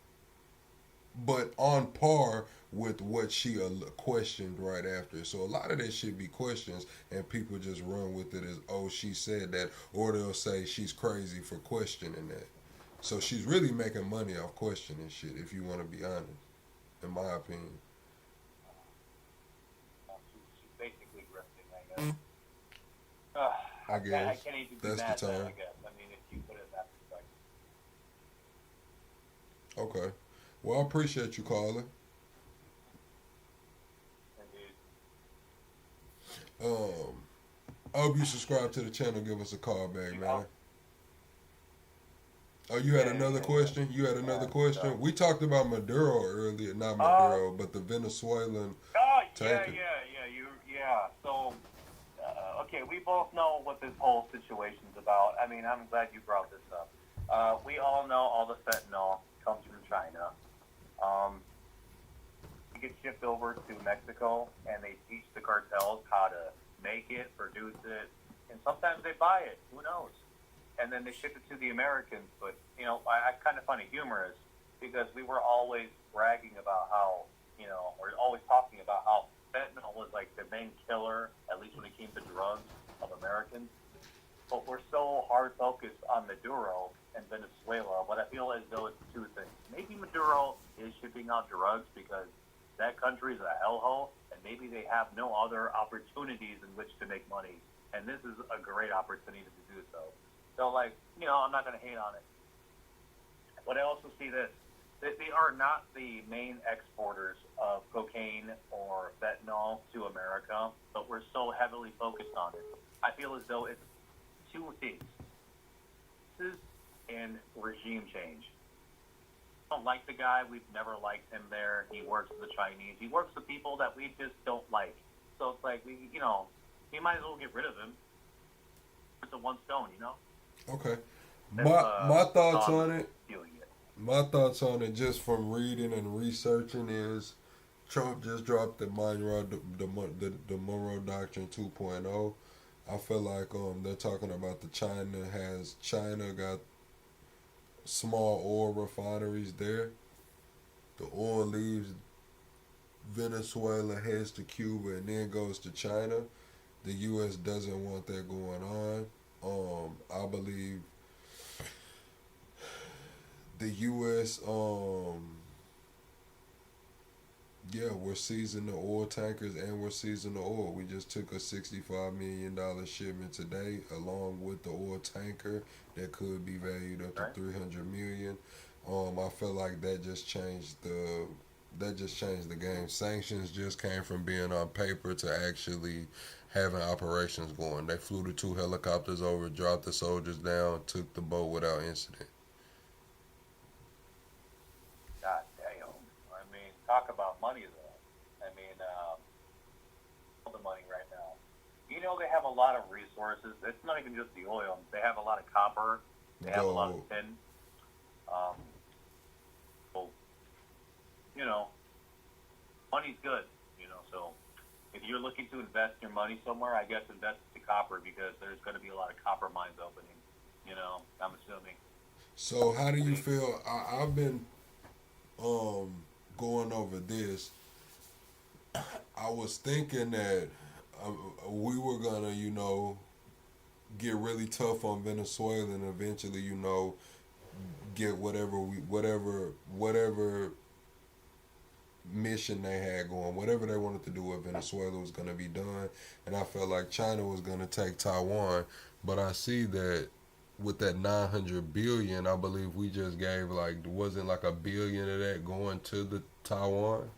but on par with what she questioned right after. So a lot of that should be questions, and people just run with it as, oh, she said that, or they'll say she's crazy for questioning that. So she's really making money off questioning shit, if you want to be honest, in my opinion. She's basically grifting, I guess. I guess I can't even be that's mad the at that, term. I guess. I mean, if you put it in that perspective. Okay. Well, I appreciate you calling. I hope you subscribe to the channel. Give us a call back, man. Oh, you had another question? You had another question? We talked about Maduro earlier. Not Maduro, but the Venezuelan tanker. So, okay, we both know what this whole situation's about. I mean, I'm glad you brought this up. We all know all the fentanyl comes from China. It gets shipped over to Mexico, and they teach the cartels how to make it, produce it, and sometimes they buy it. Who knows? And then they ship it to the Americans. But, you know, I kind of find it humorous because we were always bragging about how, you know, we're always talking about how fentanyl was like the main killer, at least when it came to drugs, of Americans. But we're so hard focused on Maduro and Venezuela, but I feel as though it's two things. Maybe Maduro is shipping out drugs because that country is a hellhole, and maybe they have no other opportunities in which to make money. And this is a great opportunity to do so. So, like, you know, I'm not going to hate on it. But I also see this. They are not the main exporters of cocaine or fentanyl to America, but we're so heavily focused on it. I feel as though it's two things. And regime change. I don't like the guy. We've never liked him there. He works for the Chinese. He works for people that we just don't like. So it's like, you know, we might as well get rid of him. It's a one stone, you know? Okay. My thoughts on it. My thoughts on it, just from reading and researching, is Trump just dropped the Monroe Doctrine 2.0. I feel like they're talking about China got small oil refineries there. The oil leaves Venezuela, heads to Cuba, and then goes to China. The U.S. doesn't want that going on. I believe the U.S. We're seizing the oil tankers and we're seizing the oil. We just took a $65 million shipment today, along with the oil tanker that could be valued up to $300 million. I feel like that just changed the game. Sanctions just came from being on paper to actually having operations going. They flew the 2 helicopters over, dropped the soldiers down, took the boat without incident. God damn. I mean, talk about money, though. I mean, all the money right now. You know, they have a lot of resources. It's not even just the oil. They have a lot of copper. They have a lot of tin. So, you know, money's good, you know, so if you're looking to invest your money somewhere, I guess invest into copper because there's going to be a lot of copper mines opening, you know, I'm assuming. So how do you feel? I've been going over this. I was thinking that we were going to, you know, get really tough on Venezuela and eventually, you know, get whatever mission they had going, whatever they wanted to do with Venezuela was going to be done, and I felt like China was going to take Taiwan, but I see that with that 900 billion, I believe we just gave wasn't like $1 billion of that going to the Taiwan.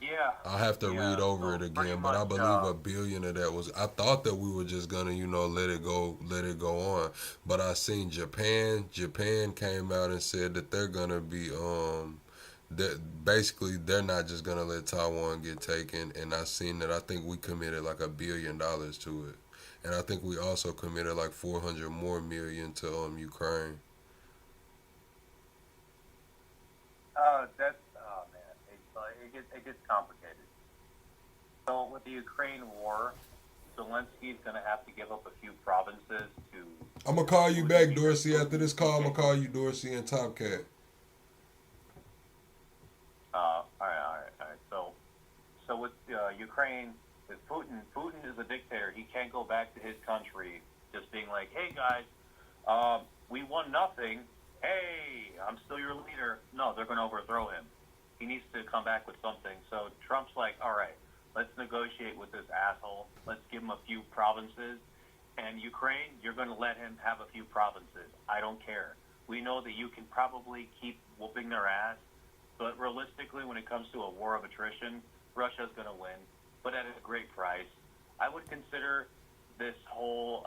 Yeah. I'll have to read over it again, but I believe $1 billion of that was. I thought that we were just gonna, you know, let it go on. But I seen Japan. Japan came out and said that they're gonna be that basically they're not just gonna let Taiwan get taken. And I seen that. I think we committed like $1 billion to it, and I think we also committed like 400 more million to Ukraine. That's oh man, it gets complicated. So with the Ukraine war, Zelensky's going to have to give up a few provinces to. I'm gonna call you back, Dorsey. After this call, I'm gonna call you, Dorsey and Top Cat. All right. So with Ukraine, with Putin is a dictator. He can't go back to his country just being like, "Hey guys, we won nothing. Hey, I'm still your leader." No, they're going to overthrow him. He needs to come back with something. So Trump's like, "All right, let's negotiate with this asshole. Let's give him a few provinces. And Ukraine, you're going to let him have a few provinces. I don't care. We know that you can probably keep whooping their ass, but realistically, when it comes to a war of attrition, Russia's going to win, but at a great price. I would consider this whole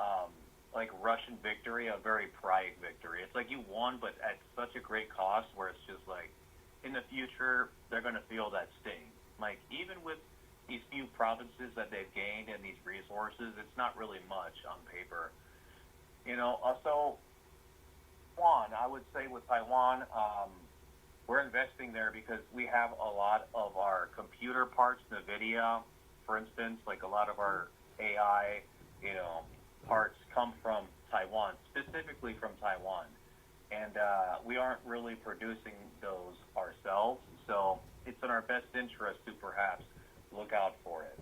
Russian victory a very pride victory. It's like you won, but at such a great cost where it's just like, in the future, they're going to feel that sting. Like, even with these few provinces that they've gained and these resources, it's not really much on paper. Also, Taiwan, I would say with Taiwan, we're investing there because we have a lot of our computer parts, NVIDIA, for instance, like a lot of our AI, parts come from Taiwan, specifically from Taiwan. And we aren't really producing those ourselves, so it's in our best interest to perhaps look out for it,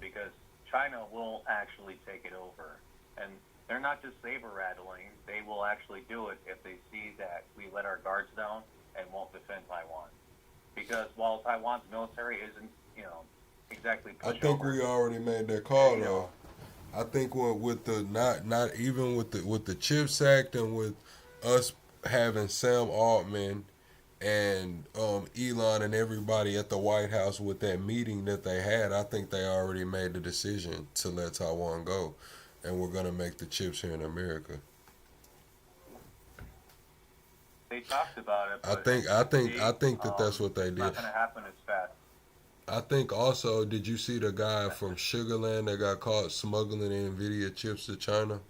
because China will actually take it over. And they're not just saber rattling, they will actually do it if they see that we let our guards down and won't defend Taiwan. Because while Taiwan's military isn't, exactly pushover, I think we already made that call though. I think with the not even with the CHIPS Act and with us having Sam Altman and Elon and everybody at the White House with that meeting that they had, I think they already made the decision to let Taiwan go, and we're gonna make the chips here in America. They talked about it. I think that's what they did. It's not gonna happen as fast. I think also, did you see the guy from Sugarland that got caught smuggling NVIDIA chips to China?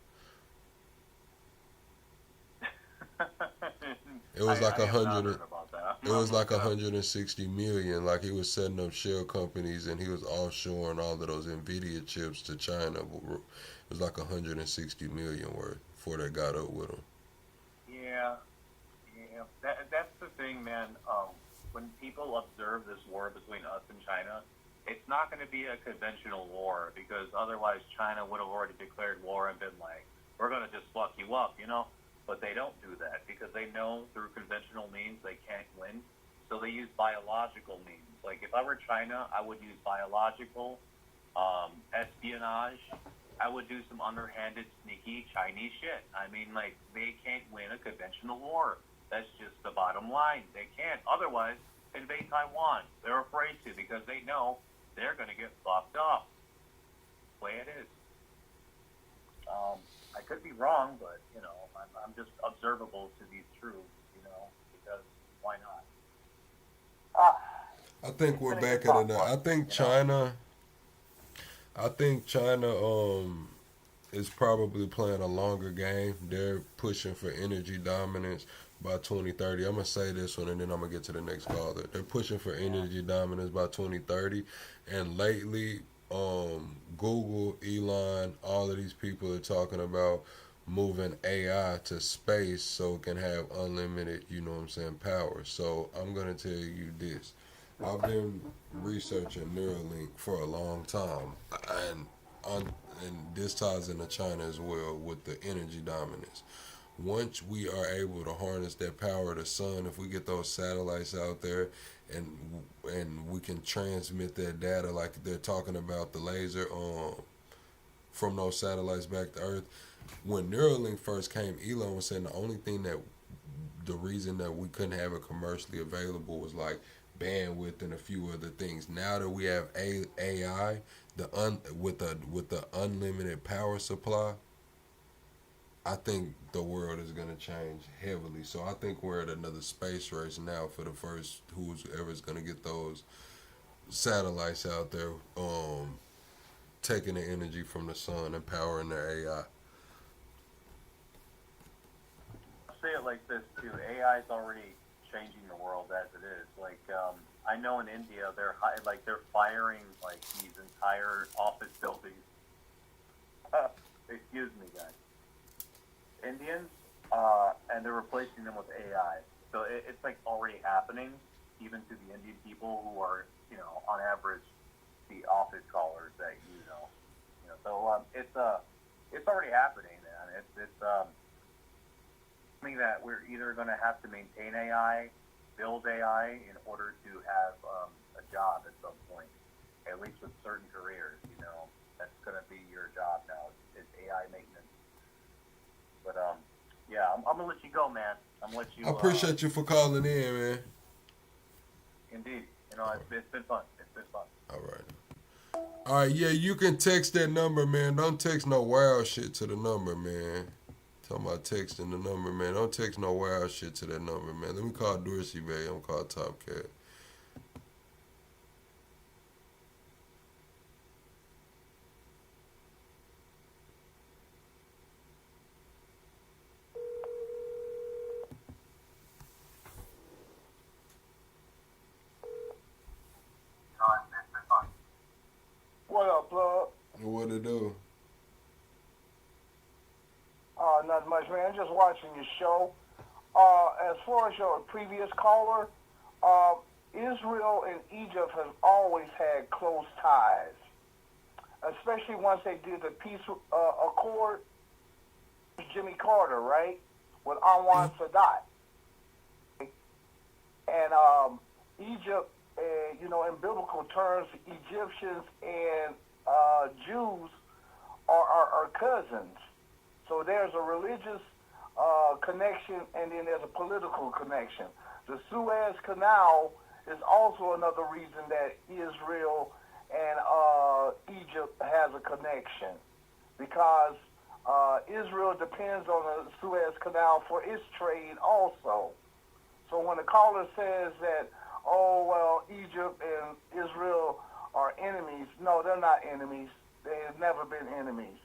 It was like 160 million. Like, he was setting up shell companies and he was offshoring all of those NVIDIA chips to China. It was like 160 million worth before they got up with them. Yeah. That's the thing, man. When people observe this war between us and China, it's not going to be a conventional war, because otherwise China would have already declared war and been like, we're going to just fuck you up, But they don't do that because they know through conventional means they can't win. So they use biological means. Like, if I were China, I would use biological espionage. I would do some underhanded, sneaky Chinese shit. I mean, like, they can't win a conventional war. That's just the bottom line. They can't. Otherwise, invade Taiwan. They're afraid to because they know they're going to get fucked up. The way it is. I could be wrong, but, I'm just observable to these truths, because why not? I think we're back in the. I think China is probably playing a longer game. They're pushing for energy dominance by 2030. I'm gonna say this one and then I'm gonna get to the next caller. They're pushing for energy dominance by 2030, and lately, Google, Elon, all of these people are talking about moving AI to space so it can have unlimited, power. So I'm gonna tell you this. I've been researching Neuralink for a long time, and this ties into China as well with the energy dominance. Once we are able to harness that power of the sun, if we get those satellites out there and we can transmit that data like they're talking about the laser from those satellites back to Earth. When Neuralink first came, Elon was saying the reason that we couldn't have it commercially available was like bandwidth and a few other things. Now that we have AI, with the unlimited power supply, I think the world is going to change heavily. So I think we're at another space race now for the first whoever's going to get those satellites out there, taking the energy from the sun and powering their AI. I'll say it like this too. AI is already changing the world as it is. Like, I know in India they're firing like these entire office buildings. Excuse me, guys. Indians, and they're replacing them with AI. So it's like already happening, even to the Indian people who are, on average, the office callers that you know. So it's already happening, man. It's something that we're either going to have to maintain AI, build AI in order to have a job at some point, at least with certain careers. That's going to be your job now. It's AI maintenance. But yeah, I'm gonna let you go, man. I'm gonna let you. I appreciate you for calling in, man. Indeed, it's been fun. It's been fun. All right, yeah, you can text that number, man. Don't text no wild shit to the number, man. Talking about texting the number, man. Don't text no wild shit to that number, man. Let me call Dorsey, baby. I'm gonna call Top Cat. What up, plug? What it do? Not much, man. Just watching your show. As far as your previous caller, Israel and Egypt have always had close ties, especially once they did the peace accord. Jimmy Carter, right, with Anwar Sadat, and Egypt. In biblical terms, Egyptians and Jews are cousins. So there's a religious connection, and then there's a political connection. The Suez Canal is also another reason that Israel and Egypt has a connection, because Israel depends on the Suez Canal for its trade also. So when the caller says that, oh, well, Egypt and Israel are enemies, no, they're not enemies. They've never been enemies.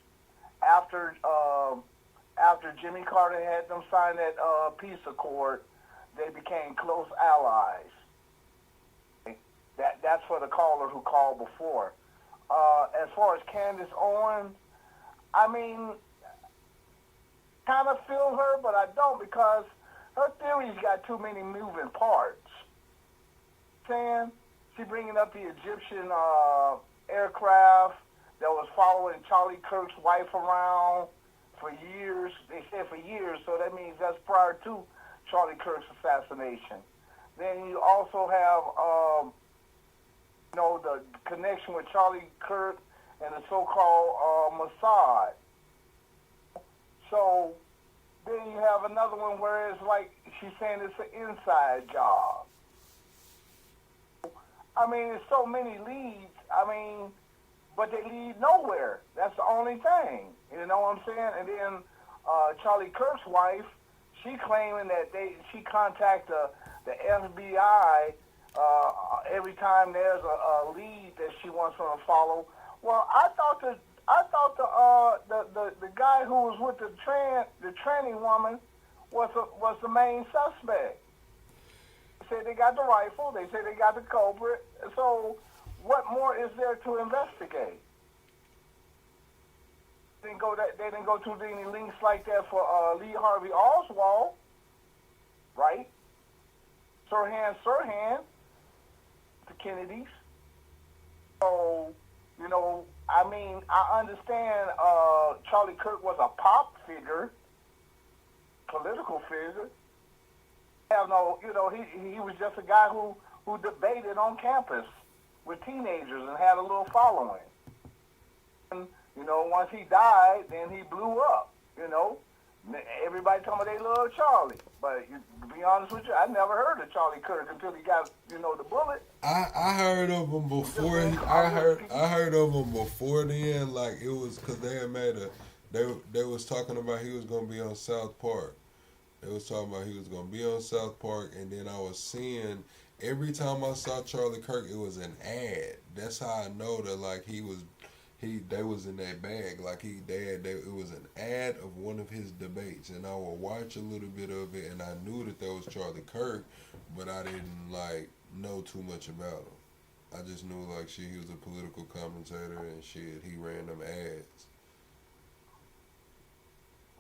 After Jimmy Carter had them sign that peace accord, they became close allies. That's for the caller who called before. As far as Candace Owens, I mean, kind of feel her, but I don't, because her theory's got too many moving parts. She bringing up the Egyptian aircraft that was following Charlie Kirk's wife around for years. They said for years, so that means that's prior to Charlie Kirk's assassination. Then you also have, the connection with Charlie Kirk and the so-called Mossad. So then you have another one where it's like she's saying it's an inside job. I mean, there's so many leads, but they lead nowhere. That's the only thing. You know what I'm saying? And then Charlie Kirk's wife, she claiming that she contacted the FBI every time there's a lead that she wants them to follow. Well, I thought the guy who was with the tranny woman was the main suspect. They say they got the rifle. They say they got the culprit. So what more is there to investigate? They didn't go to any links like that for Lee Harvey Oswald, right? Sirhan, the Kennedys. So, I understand Charlie Kirk was a pop figure, political figure. He was just a guy who debated on campus with teenagers and had a little following. And, once he died, then he blew up, Everybody told me they love Charlie. But to be honest with you, I never heard of Charlie Kirk until he got, the bullet. I heard of him before. I heard of him before then. Like, it was because they had made they was talking about he was gonna be on South Park. They was talking about he was gonna be on South Park, and then I was seeing every time I saw Charlie Kirk, it was an ad. That's how I know that they was in that bag. Like it was an ad of one of his debates, and I would watch a little bit of it, and I knew that was Charlie Kirk but I didn't like know too much about him. I just knew like he was a political commentator and shit. He ran them ads.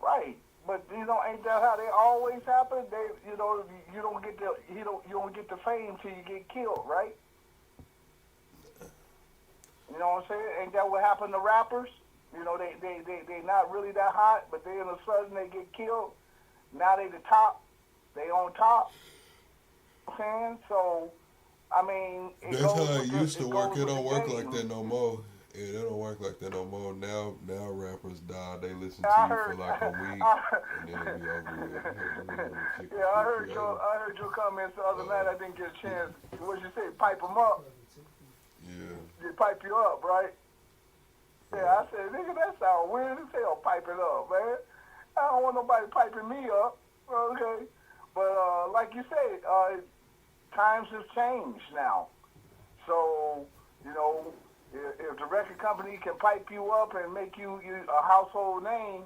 Right, but ain't that how they always happen? You don't get the fame till you get killed, right? You know what I'm saying? Ain't that what happened to rappers? They not really that hot, but then all of a sudden they get killed. Now they the top. They on top. You know what I'm saying? So, I mean, that's how it used to work. It don't work like that no more. Yeah, it don't work like that no more. Now rappers die. They listen to you for like a week, and then it'll be over with. Yeah, I heard your comments the other night. I didn't get a chance. What you say? Pipe them up. Yeah. They pipe you up, right? Yeah, I said, nigga, that sound weird as hell, piping up, man. I don't want nobody piping me up, okay? But like you said, times have changed now. So, if the record company can pipe you up and make you a household name,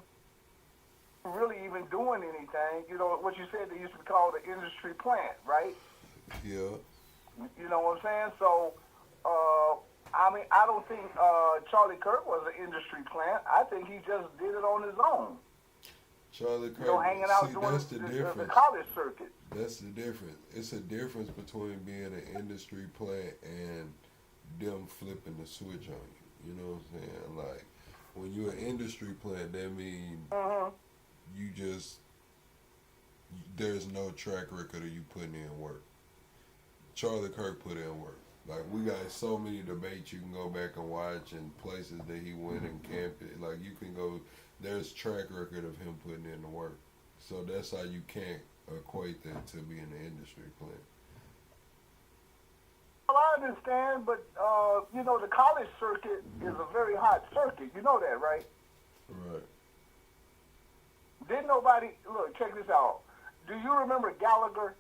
really even doing anything, what you said, they used to be called an industry plant, right? Yeah. You know what I'm saying? So, I mean, I don't think Charlie Kirk was an industry plant. I think he just did it on his own. Charlie Kirk, hanging out doing the college circuit. That's the difference. It's a difference between being an industry plant and them flipping the switch on you. You know what I'm saying? Like, when you're an industry plant, that means you just, there's no track record of you putting in work. Charlie Kirk put in work. Like, we got so many debates you can go back and watch and places that he went and camped it. Like, you can go, there's track record of him putting in the work. So that's how you can't equate that to being an industry plant. Well, I understand, but, the college circuit is a very hot circuit. You know that, right? Right. Didn't nobody, look, check this out. Do you remember Gallagher?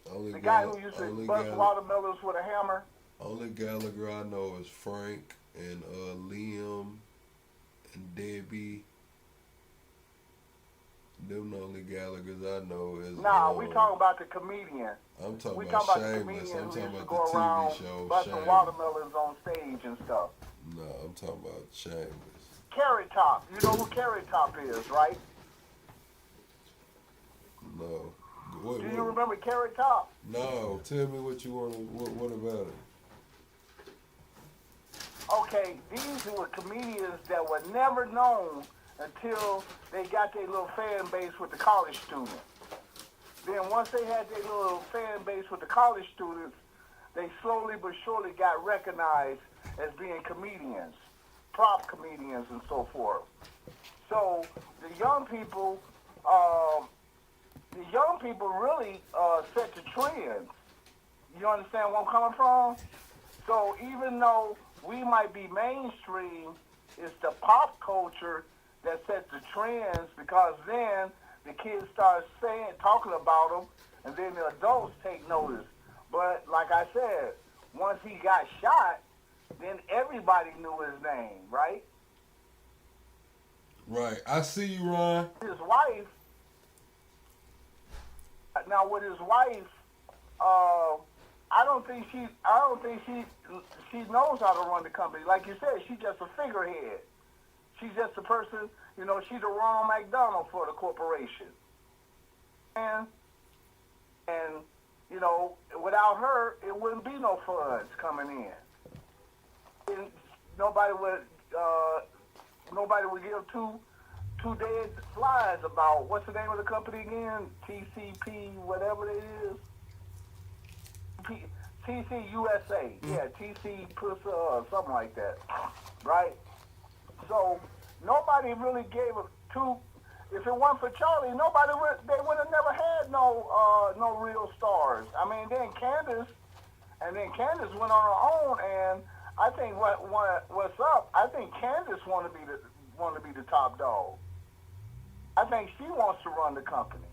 The guy who used to bust watermelons with a hammer? Only Gallagher I know is Frank and Liam and Debbie. Them the only Gallaghers I know is. Nah, we talking about the comedian. I'm talking about Shameless. I'm talking about the TV show busting watermelons on stage and stuff. No, I'm talking about Shameless. Carrot Top. You know who Carrot Top is, right? No. Do you remember Carrot Top? No. Tell me what you want. What about it? Okay, these were comedians that were never known until they got their little fan base with the college students. Then once they had their little fan base with the college students, they slowly but surely got recognized as being comedians, prop comedians and so forth. So the young people really set the trends. You understand where I'm coming from? So even though we might be mainstream, it's the pop culture that sets the trends, because then the kids start talking about them, and then the adults take notice. But like I said, once he got shot, then everybody knew his name, right? Right. I see you, Ron. His wife. Now with his wife, I don't think she knows how to run the company. Like you said, she's just a figurehead. She's just a person, she's a Ronald McDonald for the corporation. And without her, it wouldn't be no funds coming in. And nobody would give two dead flies about, what's the name of the company again? TCP, whatever it is. TC USA. Yeah, TC Pussa or something like that. Right? So nobody really gave a two. If it weren't for Charlie, they would have never had no real stars. I mean, then Candace went on her own, and I think what's up? I think Candace want to be the top dog. I think she wants to run the company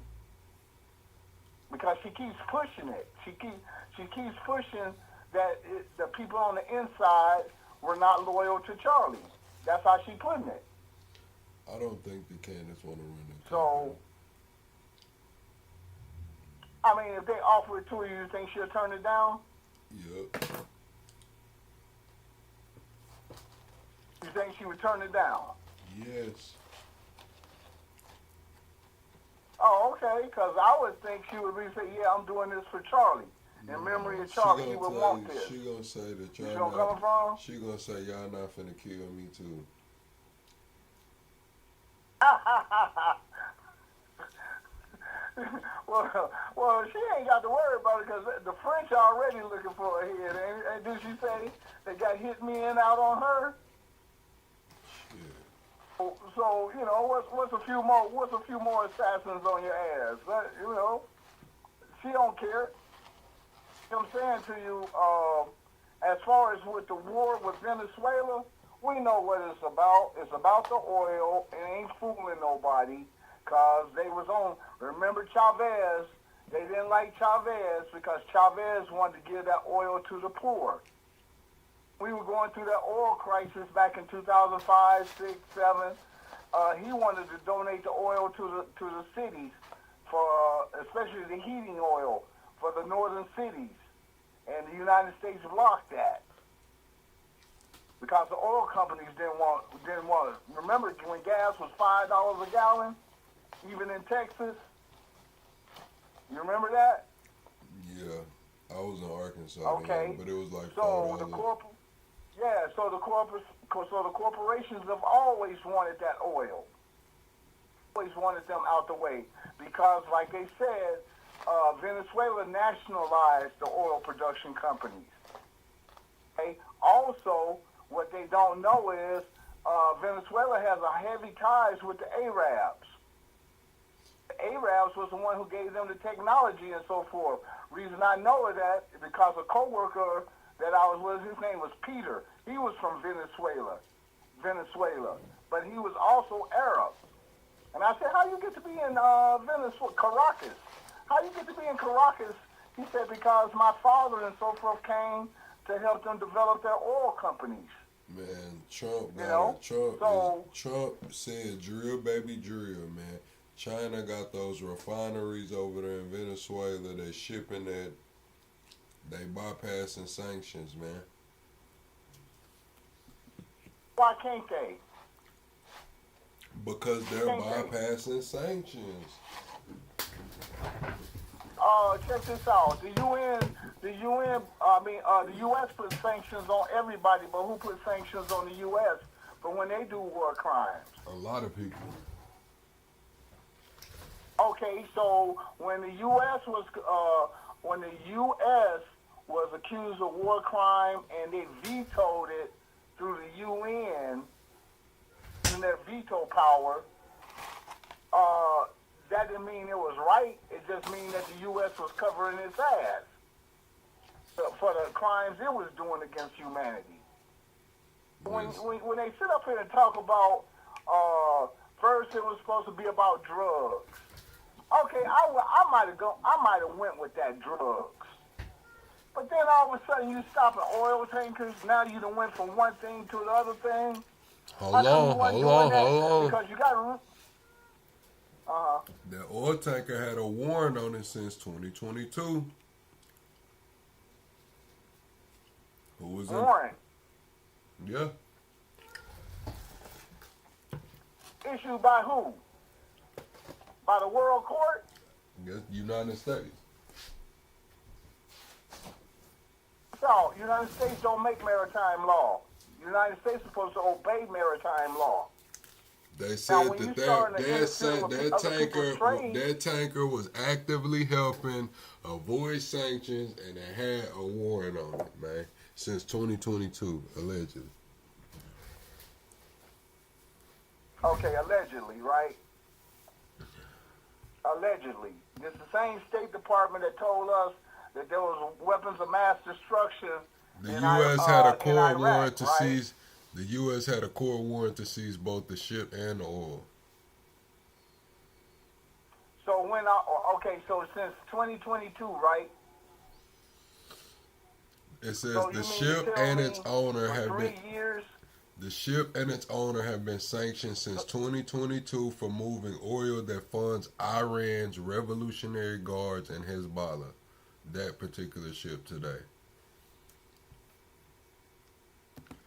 because she keeps pushing it. She keeps pushing that the people on the inside were not loyal to Charlie. That's how she's putting it. I don't think the Candace want to run it. So, I mean, if they offer it to her, you think she'll turn it down? Yep. You think she would turn it down? Yes. Oh, okay, because I would think she would be saying, yeah, I'm doing this for Charlie. In memory of Charlie, he would want this. She gonna say that You y'all see where I'm not. coming from? She gonna say y'all not finna kill me too. well, she ain't got to worry about it because the French are already looking for her head. And did she say they got hit men out on her? So you know, what's a few more assassins on your ass? You know, she don't care. You know what I'm saying to you? As far as with the war with Venezuela, we know what it's about. It's about the oil. It ain't fooling nobody. Because they was on, remember Chavez, they didn't like Chavez because Chavez wanted to give that oil to the poor. We were going through that oil crisis back in 2005, 6, 7. He wanted to donate the oil to the cities, for especially the heating oil for the northern cities. And the United States blocked that. Because the oil companies didn't want it. Remember when gas was $5 a gallon? Even in Texas, you remember that? Yeah, I was in Arkansas. Okay, but it was like so the corporations have always wanted that oil. Always wanted them out the way because, like they said, Venezuela nationalized the oil production companies. Okay. Also, what they don't know is Venezuela has a heavy ties with the Arabs. Arabs was the one who gave them the technology and so forth. Reason I know of that is because a coworker that I was with, his name was Peter. He was from Venezuela, but he was also Arab. And I said, how you get to be in Venezuela, Caracas? How you get to be in Caracas? He said, because my father and so forth came to help them develop their oil companies. Man, Trump got it. Trump said drill, baby, drill, man. China got those refineries over there in Venezuela. They shipping that. They bypassing sanctions, man. Why can't they? Because they're bypassing sanctions. Check this out. The U.S. put sanctions on everybody, but who put sanctions on the U.S. for when they do war crimes? A lot of people. Okay, so when the U.S. was accused of war crime and they vetoed it through the UN and their veto power, that didn't mean it was right. It just means that the U.S. was covering its ass for the crimes it was doing against humanity. When they sit up here and talk about first it was supposed to be about drugs. Okay, I might have went with that drugs. But then all of a sudden you stop at oil tankers. Now you done went from one thing to the other thing. Hold on. Because you got That oil tanker had a warrant on it since 2022. Who was in? Warrant. Yeah. Issued by who? By the World Court? Yes, United States. So, United States don't make maritime law. United States is supposed to obey maritime law. They said that tanker was actively helping avoid sanctions, and it had a warrant on it, man, since 2022, allegedly. Okay, allegedly, right? Allegedly. This is the same State Department that told us that there was weapons of mass destruction. The U.S. had a court warrant to right? seize. The U.S. had a court warrant to seize both the ship and the oil. So so since 2022, right? It says the ship and its owner have been. 3 years. The ship and its owner have been sanctioned since 2022 for moving oil that funds Iran's Revolutionary Guards and Hezbollah. That particular ship today.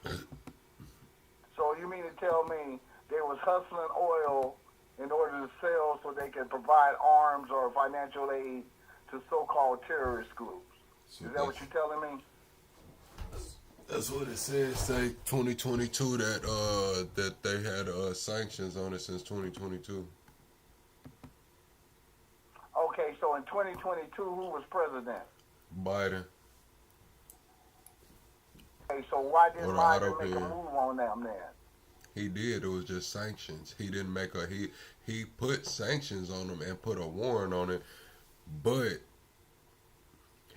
So you mean to tell me they was hustling oil in order to sell so they could provide arms or financial aid to so-called terrorist groups? Is that what you're telling me? That's what it says. Say 2022 that they had sanctions on it since 2022. Okay, so in 2022, who was president? Biden. Okay, so why didn't Or the Biden auto make a pen. move on them then? He did. It was just sanctions. He didn't make a he put sanctions on them and put a warrant on it, but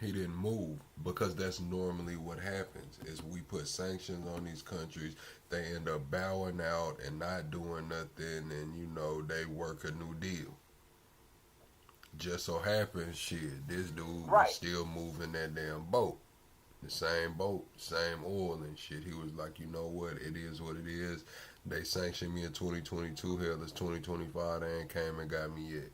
he didn't move because that's normally what happens. Is we put sanctions on these countries, they end up bowing out and not doing nothing, and you know they work a new deal. Just so happens, shit, this dude was still moving that damn boat. The same boat, same oil and shit. He was like, you know what, it is what it is. They sanctioned me in 2022. Hell, it's 2025. They ain't came and got me yet.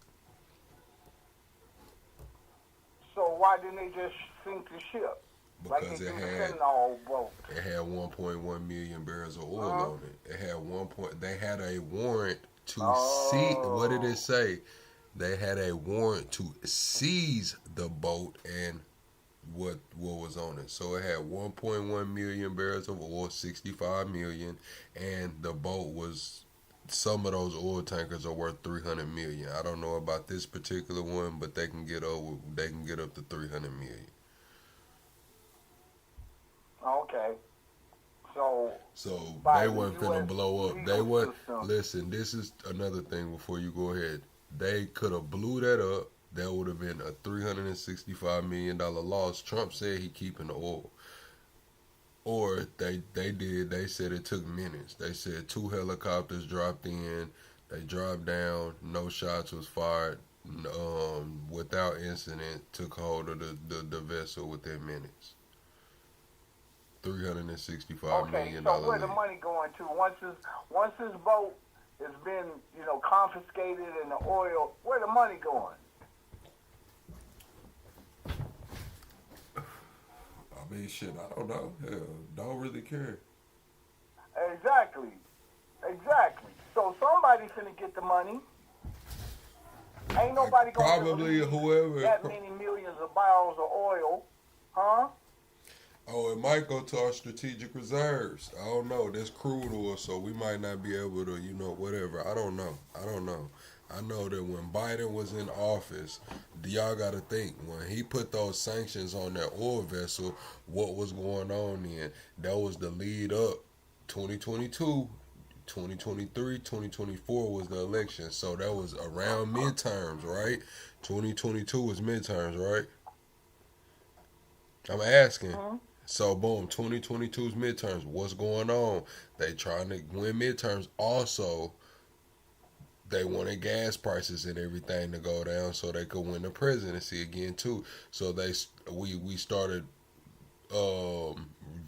So why didn't they just sink the ship? Because like they it do the had fentanyl boat? It had 1.1 million barrels of oil on it. It had They had a warrant to see. What did it say? They had a warrant to seize the boat and what was on it. So it had 1.1 million barrels of oil, 65 million, and the boat was. Some of those oil tankers are worth 300 million. I don't know about this particular one, but they can get up to 300 million. Okay. So they weren't finna blow up. They weren't. Listen, this is another thing before you go ahead. They could have blew that up. That would have been a $365 million loss. Trump said he keeping the oil. Or they did. They said it took minutes. They said 2 helicopters dropped in. They dropped down. No shots was fired. Without incident, took hold of the vessel within minutes. $365 million. So where the money going to? Once this boat has been, confiscated and the oil, where the money going? I mean, shit, I don't know. Hell, don't really care. Exactly. So somebody finna get the money. Ain't nobody gonna probably whoever that many millions of barrels of oil, huh? Oh, it might go to our strategic reserves. I don't know. There's crude oil, so we might not be able to, whatever. I don't know. I know that when Biden was in office, y'all got to think, when he put those sanctions on that oil vessel, what was going on then? That was the lead up. 2022, 2023, 2024 was the election. So that was around midterms, right? 2022 was midterms, right? I'm asking. So, boom, 2022's midterms. What's going on? They trying to win midterms. Also, they wanted gas prices and everything to go down so they could win the presidency again too. So we started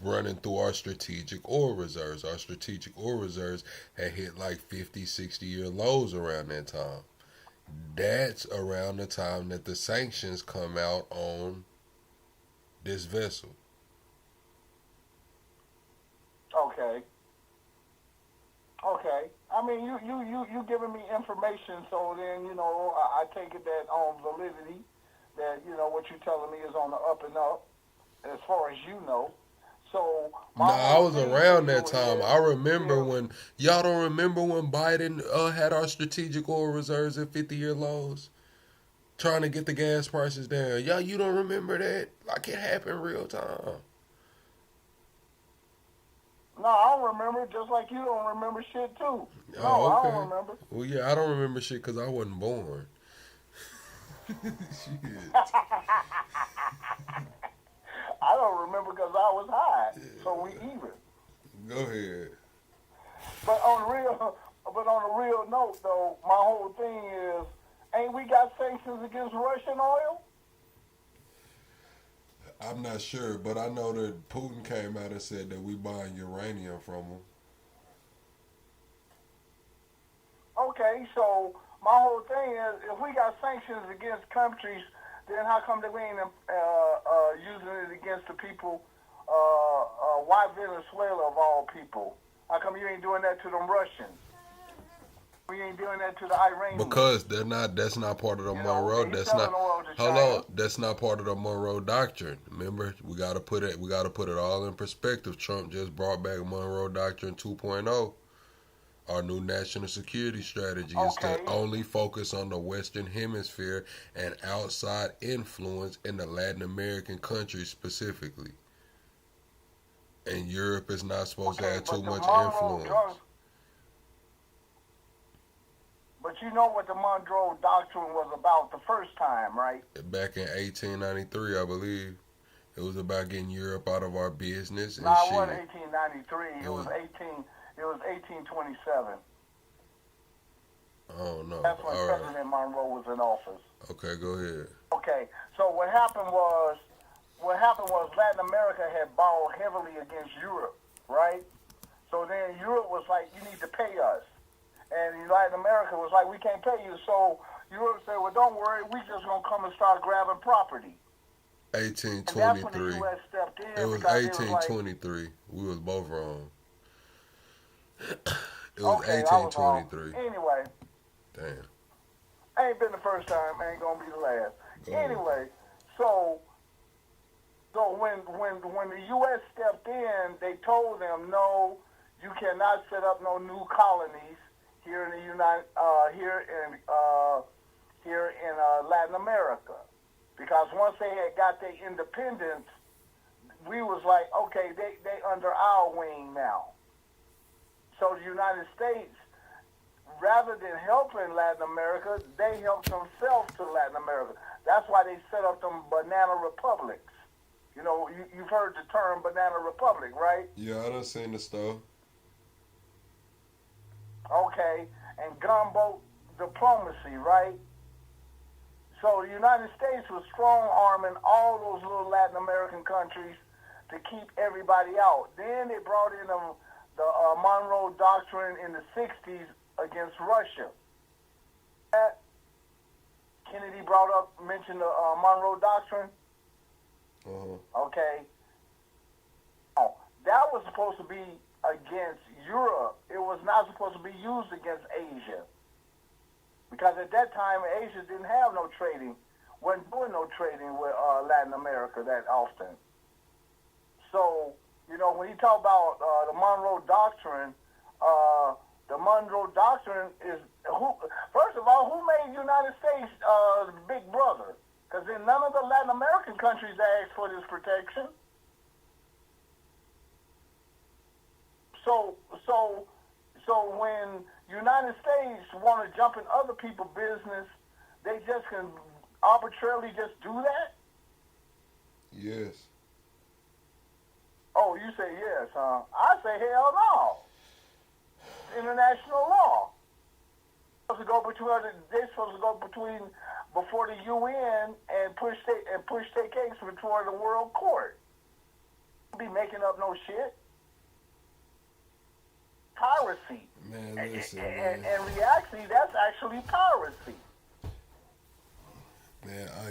running through our strategic oil reserves. Our strategic oil reserves had hit like 50, 60-year lows around that time. That's around the time that the sanctions come out on this vessel. Okay. I mean, you giving me information, so then, I take it that on validity, that, what you're telling me is on the up and up, as far as you know. So, I was around that time. I remember when, y'all don't remember when Biden had our strategic oil reserves at 50-year lows? Trying to get the gas prices down. Y'all, you don't remember that? Like it happened real time. No, I don't remember, just like you don't remember shit, too. No, okay. I don't remember. Well, yeah, I don't remember shit because I wasn't born. Shit. I don't remember because I was high, so we even. Go ahead. But on a real note, though, my whole thing is, ain't we got sanctions against Russian oil? I'm not sure, but I know that Putin came out and said that we buying uranium from him. Okay, so my whole thing is, if we got sanctions against countries, then how come that we ain't using it against the people? Why Venezuela of all people? How come you ain't doing that to them Russians? We ain't doing that to the Iranians. Because that's not part of the Monroe. That's not. Hold on. That's not part of the Monroe Doctrine. Remember, we gotta put it all in perspective. Trump just brought back Monroe Doctrine 2.0. Our new national security strategy is to only focus on the Western Hemisphere and outside influence in the Latin American countries specifically. And Europe is not supposed to have too much influence. But you know what the Monroe Doctrine was about the first time, right? Back in 1893, I believe. It was about getting Europe out of our business and it shit. wasn't 1893. It was 1827. Oh no. That's when President Monroe was in office. Okay, go ahead. Okay, so what happened was Latin America had borrowed heavily against Europe, right? So then Europe was like, you need to pay us. And Latin America was like, we can't pay you. So Europe said, well, don't worry, we just going to come and start grabbing property. 1823. And that's when the U.S. stepped in. It was 1823. We was both wrong. It was 1823. Anyway. Damn. Ain't been the first time, ain't going to be the last. Anyway, so when the U.S. stepped in, they told them, no, you cannot set up no new colonies here in the here in Latin America, because once they had got their independence, we was like, okay, they under our wing now. So the United States, rather than helping Latin America, they helped themselves to Latin America. That's why they set up them banana republics. You know, you've heard the term banana republic, right? Yeah, I done seen the stuff. Okay, and gunboat diplomacy, right? So the United States was strong-arming all those little Latin American countries to keep everybody out. Then they brought in the Monroe Doctrine in the 60s against Russia. Kennedy mentioned the Monroe Doctrine. Okay. Oh, that was supposed to be against Europe. It was not supposed to be used against Asia. Because at that time, Asia didn't have no trading, wasn't doing no trading with Latin America that often. So, you know, when you talk about the Monroe Doctrine is, first of all, who made the United States the big brother? Because then none of the Latin American countries asked for this protection. So when United States want to jump in other people's business, they just can arbitrarily just do that? Yes. Oh, you say yes, huh? I say hell no. International law. They're supposed to go before the UN and push their case before the World Court. Don't be making up no shit. Piracy. Man, listen, and actually, that's actually piracy.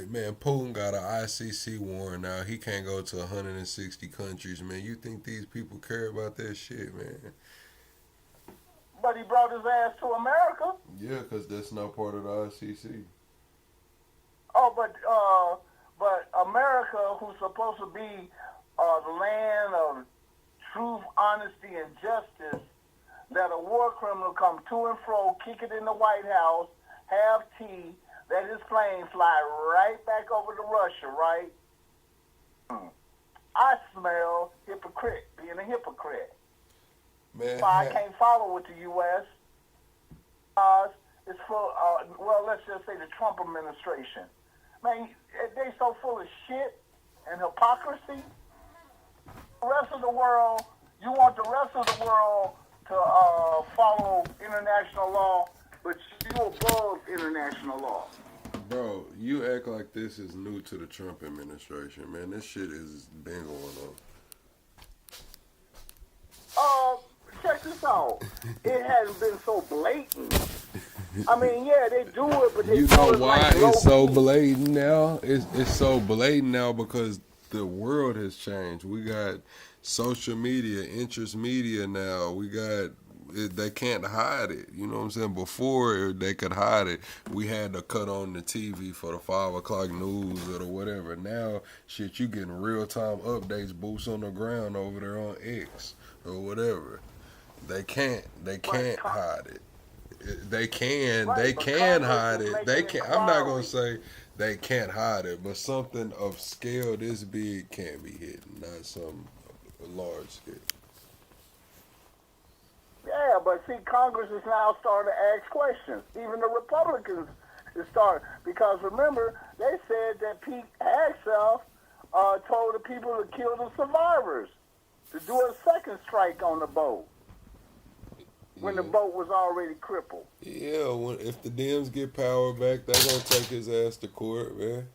Man, Putin got an ICC warrant now. He can't go to 160 countries, man. You think these people care about that shit, man? But he brought his ass to America. Yeah, because that's not part of the ICC. Oh, but America, who's supposed to be the land of truth, honesty, and justice, let a war criminal come to and fro, kick it in the White House, have tea, let his plane fly right back over to Russia, right? I smell being a hypocrite. Man, I can't follow with the U.S. It's full, let's just say the Trump administration. Man, they so full of shit and hypocrisy. The rest of the world, you want the rest of the world to follow international law, but you above international law. Bro, you act like this is new to the Trump administration, man. This shit has been going on. Check this out. It hasn't been so blatant I mean, yeah, they do it, but they You do know it why like low it's so key. blatant now? It's so blatant now because the world has changed. We got social media, interest media now. We got they can't hide it. You know what I'm saying? Before they could hide it, we had to cut on the TV for the 5 o'clock news or whatever. Now, shit, you getting real time updates, boots on the ground over there on X or whatever. They can't hide it. They can hide it. They can. I'm not gonna say they can't hide it, but something of scale this big can't be hidden, not some large scale. Yeah, but see, Congress is now starting to ask questions. Even the Republicans is starting, because remember, they said that Pete Hegseth told the people to kill the survivors, to do a second strike on the boat when the boat was already crippled. Yeah, if the Dems get power back, they're gonna take his ass to court, man.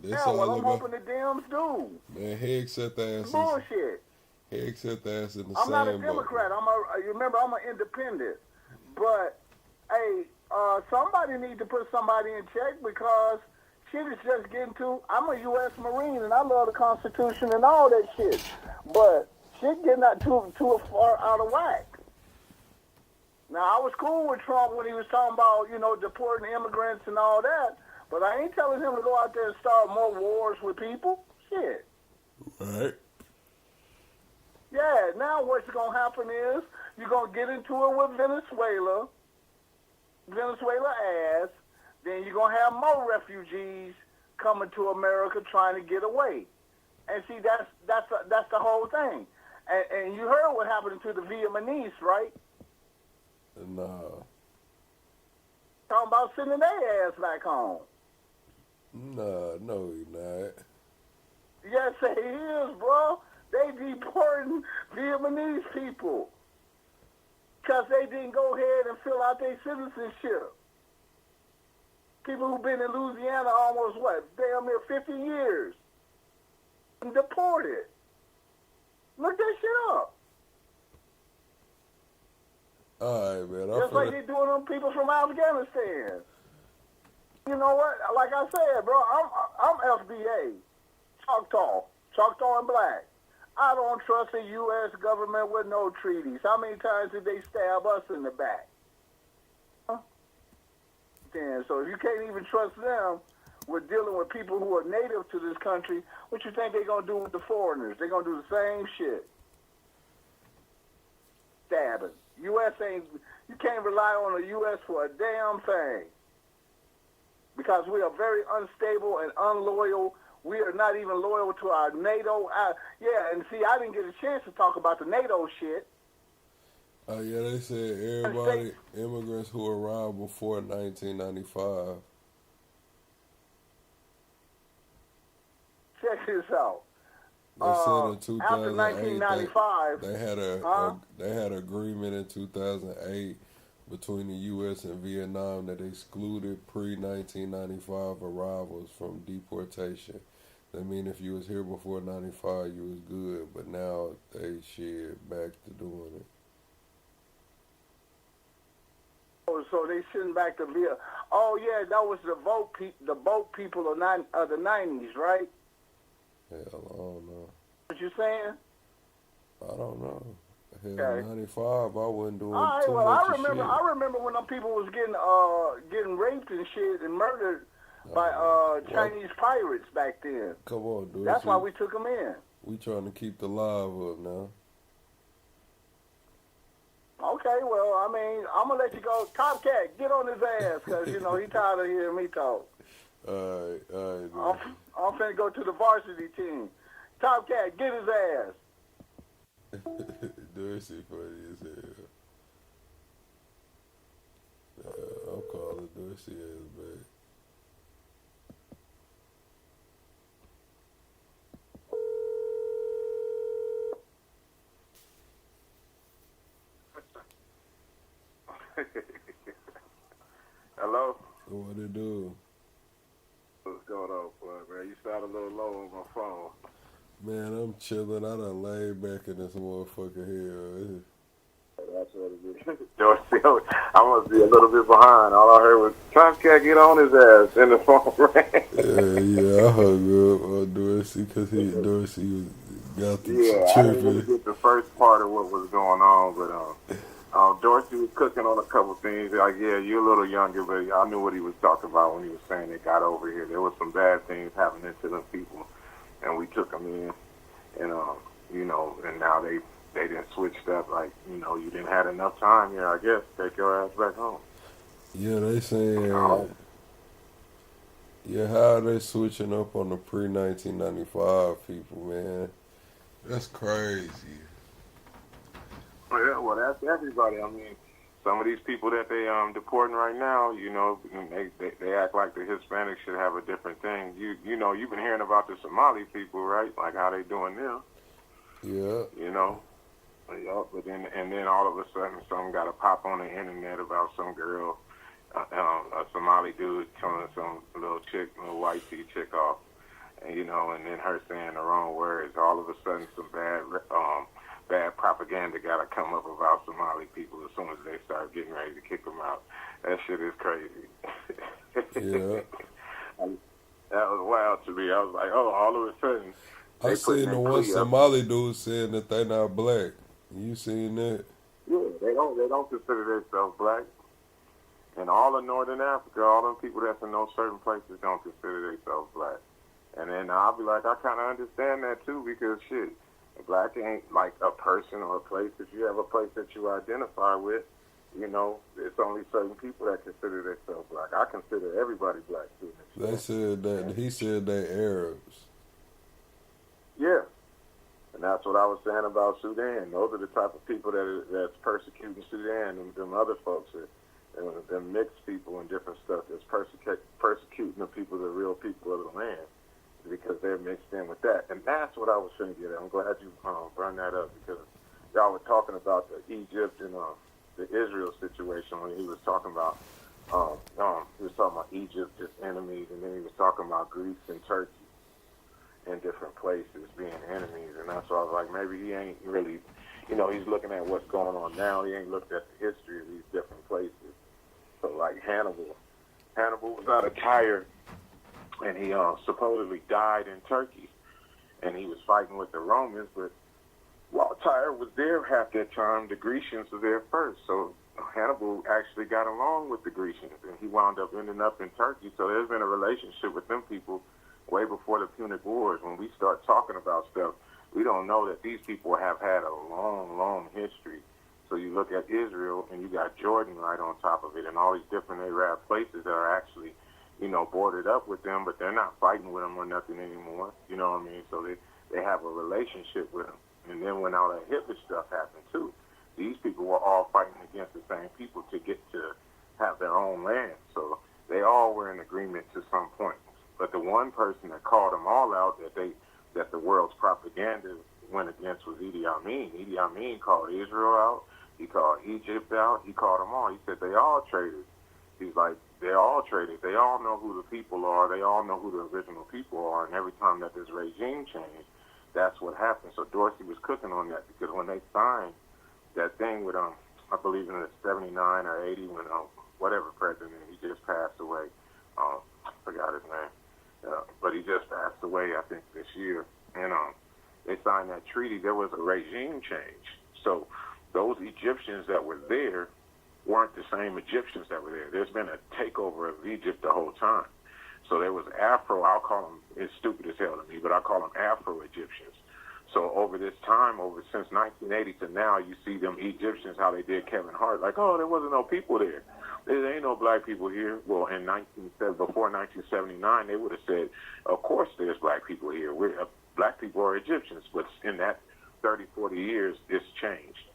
That's Yeah, well, all I'm about. hoping the Dems do. Man, Hegseth ass is Bullshit. Hegseth ass in the I'm not a same boat. Democrat. You remember, I'm an independent. But, hey, somebody need to put somebody in check, because shit is just getting too. I'm a U.S. Marine and I love the Constitution and all that shit. But shit getting out too far out of whack. Now, I was cool with Trump when he was talking about, deporting immigrants and all that. But I ain't telling him to go out there and start more wars with people. Shit. Right. Yeah, now what's going to happen is you're going to get into it with Venezuela ass, then you're going to have more refugees coming to America trying to get away. And see, that's the whole thing. And you heard what happened to the Vietnamese, right? No. Talking about sending their ass back home. No, he not. Yes, he is, bro. They deporting Vietnamese people because they didn't go ahead and fill out their citizenship. People who've been in Louisiana almost, damn near 50 years. And deported. Look that shit up. All right, man. Just like they doing them people from Afghanistan. You know what? Like I said, bro, I'm FBA. Choctaw and black. I don't trust the U.S. government with no treaties. How many times did they stab us in the back? Huh? Then, so if you can't even trust them, we're dealing with people who are native to this country. What you think they're going to do with the foreigners? They're going to do the same shit. Stabbing. U.S. ain't, you can't rely on the U.S. for a damn thing. Because we are very unstable and unloyal. We are not even loyal to our NATO. And see, I didn't get a chance to talk about the NATO shit. Oh, yeah, they said everybody, immigrants who arrived before 1995. Check this out. They said in 2008, after 1995, they had an agreement in 2008 between the U.S. and Vietnam that excluded pre-1995 arrivals from deportation. That mean if you was here before 95, you was good, but now they back to doing it. Oh, so they sitting back to Vietnam. Oh yeah, that was the boat people of the 90s, right? Hell, I don't know. What you saying? I don't know. Hell, 95, I wasn't doing all right, too well, much I remember when them people was getting raped and shit and murdered by Chinese pirates back then. Come on, dude. That's why we took them in. We trying to keep the live up now. Okay, well, I mean, I'm gonna let you go. Top Cat, get on his ass, cause he tired of hearing me talk. All right. I'm finna go to the varsity team. Top Cat, get his ass. Dorsey funny as hell. I'm calling Dorsey ass back. Hello? What it do? What's going on, boy, man? You sound a little low on my phone. Man, I'm chilling. I done laid back in this motherfucker here. That's what it is. Dorsey, I must be a little bit behind. All I heard was, Tomcat get on his ass, and the phone rang. Yeah, I hung up on Dorsey because Dorsey got the Yeah, I didn't really tripping. get the first part of what was going on, but Dorsey was cooking on a couple things. Like, yeah, you're a little younger, but I knew what he was talking about when he was saying they got over here. There was some bad things happening to them people, and we took them in, and and now they didn't switched up. Like, you didn't have enough time here. I guess take your ass back home. Yeah, they saying, yeah, how are they switching up on the pre-1995 people, man? That's crazy. Yeah, well, that's everybody. I mean, some of these people that they deporting right now, they act like the Hispanics should have a different thing. You've been hearing about the Somali people, right? Like how they doing now. Yeah. Yeah, but then all of a sudden, some got to pop on the internet about some girl, a Somali dude telling some little white chick off, and then her saying the wrong words. All of a sudden, some bad propaganda got to come up about Somali people as soon as they start getting ready to kick them out. That shit is crazy. Yeah. That was wild to me. I was like, oh, all of a sudden. I seen the one Somali dude saying that they not black. You seen that? Yeah, they don't consider themselves black. And all of Northern Africa, all them people that's in those certain places don't consider themselves black. And then I'll be like, I kind of understand that too, because shit, black ain't like a person or a place. If you have a place that you identify with, it's only certain people that consider themselves black. I consider everybody black too. They said that he said they Arabs. Yeah. And that's what I was saying about Sudan. Those are the type of people that's persecuting Sudan, and them other folks, them mixed people and different stuff that's persecuting the people, the real people of the land, because they're mixed in with that. And that's what I was trying to get at. I'm glad you brought that up, because y'all were talking about the Egypt and the Israel situation when he was talking about Egypt as enemies, and then he was talking about Greece and Turkey in different places being enemies. And that's why I was like, maybe he ain't really, he's looking at what's going on now. He ain't looked at the history of these different places. So like Hannibal was out of Tyre, and he supposedly died in Turkey, and he was fighting with the Romans, but while Tyre was there half that time, the Grecians were there first. So Hannibal actually got along with the Grecians, and he wound up ending up in Turkey. So there's been a relationship with them people way before the Punic Wars. When we start talking about stuff, we don't know that these people have had a long, long history. So you look at Israel, and you got Jordan right on top of it, and all these different Arab places that are actually, bordered up with them, but they're not fighting with them or nothing anymore. You know what I mean? So they have a relationship with them. And then when all that Hitler stuff happened too, these people were all fighting against the same people to get to have their own land. So they all were in agreement to some point. But the one person that called them all out that the world's propaganda went against was Idi Amin. Idi Amin called Israel out. He called Egypt out. He called them all. He said they all traitors. He's like, they're all traitors. They all know who the people are. They all know who the original people are. And every time that this regime changed, that's what happened. So Dorsey was cooking on that, because when they signed that thing with, I believe in the 79 or 80, when whatever president, he just passed away. I forgot his name. But he just passed away, I think, this year. And they signed that treaty. There was a regime change. So those Egyptians that were there weren't the same Egyptians that were there. There's been a takeover of Egypt the whole time. So there was I'll call them, it's stupid as hell to me, but I call them Afro-Egyptians. So over this time, since 1980 to now, you see them Egyptians, how they did Kevin Hart, like, oh, there wasn't no people there. There ain't no black people here. Well, before 1979, they would have said, of course there's black people here. Black people are Egyptians. But in that 30, 40 years, it's changed.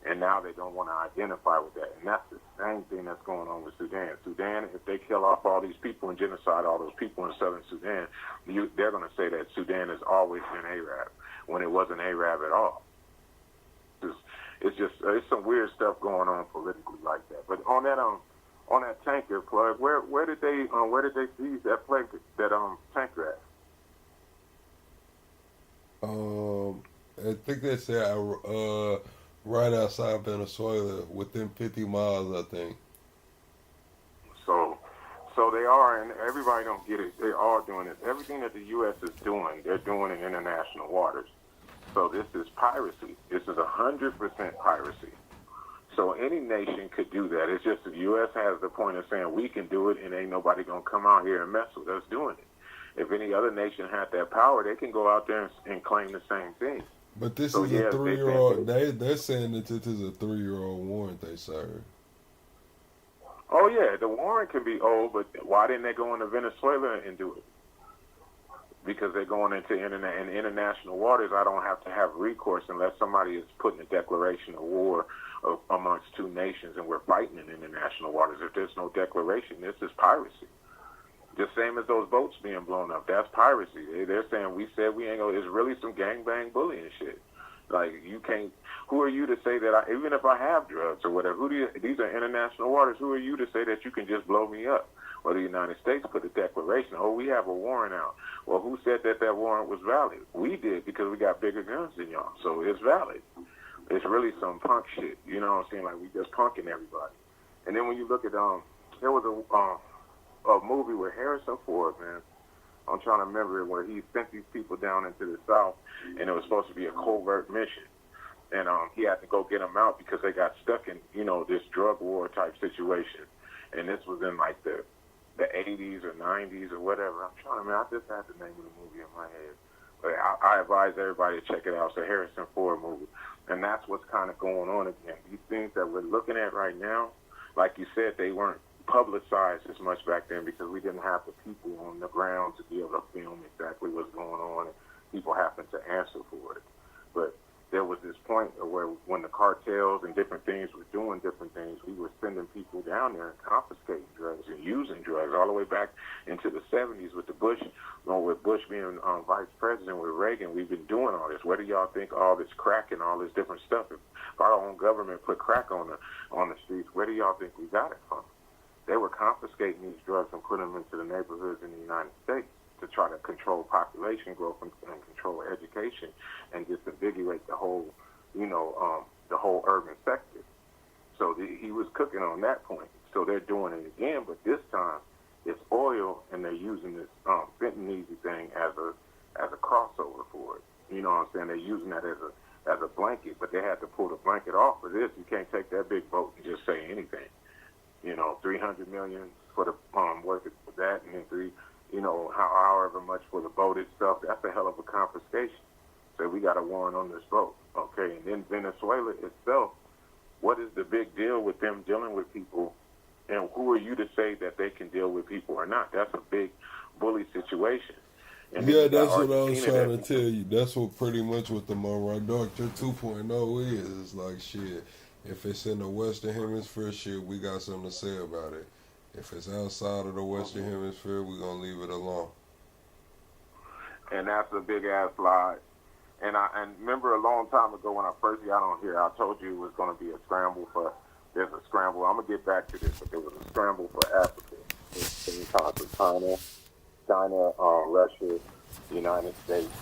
And now they don't want to identify with that. And that's the same thing that's going on with Sudan. Sudan, if they kill off all these people and genocide all those people in southern Sudan, they're going to say that Sudan has always been Arab, when it wasn't Arab at all. It's some weird stuff going on politically like that. But on that tanker plug, where did they seize that tanker at? I think they said Right outside Venezuela, within 50 miles, I think. So, so they are, and everybody don't get it. They are doing it. Everything that the U.S. is doing, they're doing in international waters. So this is piracy. This is 100% piracy. So any nation could do that. It's just the U.S. has the point of saying we can do it, and ain't nobody gonna come out here and mess with us doing it. If any other nation had that power, they can go out there and claim the same thing. But this So is a yeah, three-year-old. They're saying that this is a 3-year-old warrant they served. oh yeah, the warrant can be old, but why didn't they go into Venezuela and do it? Because they're going into international waters. I don't have to have recourse unless somebody is putting a declaration of war amongst two nations, and we're fighting in international waters. If there's no declaration, this is piracy. The same as those boats being blown up. That's piracy. They're saying we said we ain't gonna. It's really some gangbang bullying shit. Like you can't. Who are you to say that? Even if I have drugs or whatever, these are international waters. Who are you to say that you can just blow me up? Well, the United States put a declaration. Oh, we have a warrant out. Well, who said that warrant was valid? We did, because we got bigger guns than y'all. So it's valid. It's really some punk shit. You know what I'm saying? Like we just punking everybody. And then when you look at there was a movie with Harrison Ford, man. I'm trying to remember it, where he sent these people down into the South, and it was supposed to be a covert mission. And he had to go get them out because they got stuck in, this drug war type situation. And this was in like the 80s or 90s or whatever. I'm trying to remember. I just had the name of the movie in my head. But I advise everybody to check it out. It's a Harrison Ford movie. And that's what's kind of going on again. These things that we're looking at right now, like you said, they weren't publicized as much back then because we didn't have the people on the ground to be able to film exactly what's going on, and people happened to answer for it. But there was this point where when the cartels and different things were doing different things, we were sending people down there and confiscating drugs and using drugs all the way back into the 70s with the Bush, with Bush being vice president with Reagan. We've been doing all this. Where do y'all think all this crack and all this different stuff? If our own government put crack on the streets, where do y'all think we got it from? They were confiscating these drugs and putting them into the neighborhoods in the United States to try to control population growth and control education and disambiguate the whole, the whole urban sector. So he was cooking on that point. So they're doing it again, but this time it's oil, and they're using this fentanyl thing as a crossover for it. You know what I'm saying? They're using that as a blanket, but they had to pull the blanket off for this. You can't take that big boat and just say anything. 300 million for the worth of that, and then however much for the boat itself. That's a hell of a confiscation. So we got a warrant on this boat, okay? And then Venezuela itself, what is the big deal with them dealing with people? And who are you to say that they can deal with people or not? That's a big bully situation. And yeah, that's what I was trying to tell you. That's what pretty much what the Monroe Doctor 2.0 is. It's like, shit, if it's in the Western Hemisphere, shit, we got something to say about it. If it's outside of the Western Hemisphere, we're going to leave it alone. And that's a big-ass lie. And remember a long time ago when I first got on here, I told you it was going to be a scramble for, there's a scramble. I'm going to get back to this, but there was a scramble for Africa. In terms of China, Russia, the United States,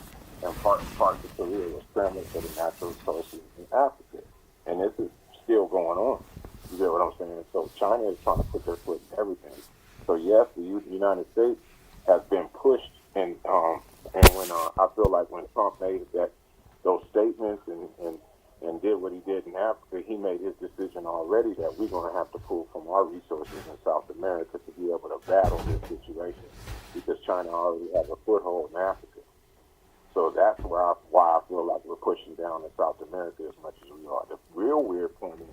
and parts of Korea were scrambling for the natural resources in Africa. And this is still going on. You get what I'm saying? So China is trying to put their foot in everything. So yes, the United States has been pushed, and when I feel like when Trump made those statements and did what he did in Africa, he made his decision already that we're going to have to pull from our resources in South America to be able to battle this situation, because China already has a foothold in Africa. So that's why I feel like we're pushing down in South America as much as we are. The real weird point is,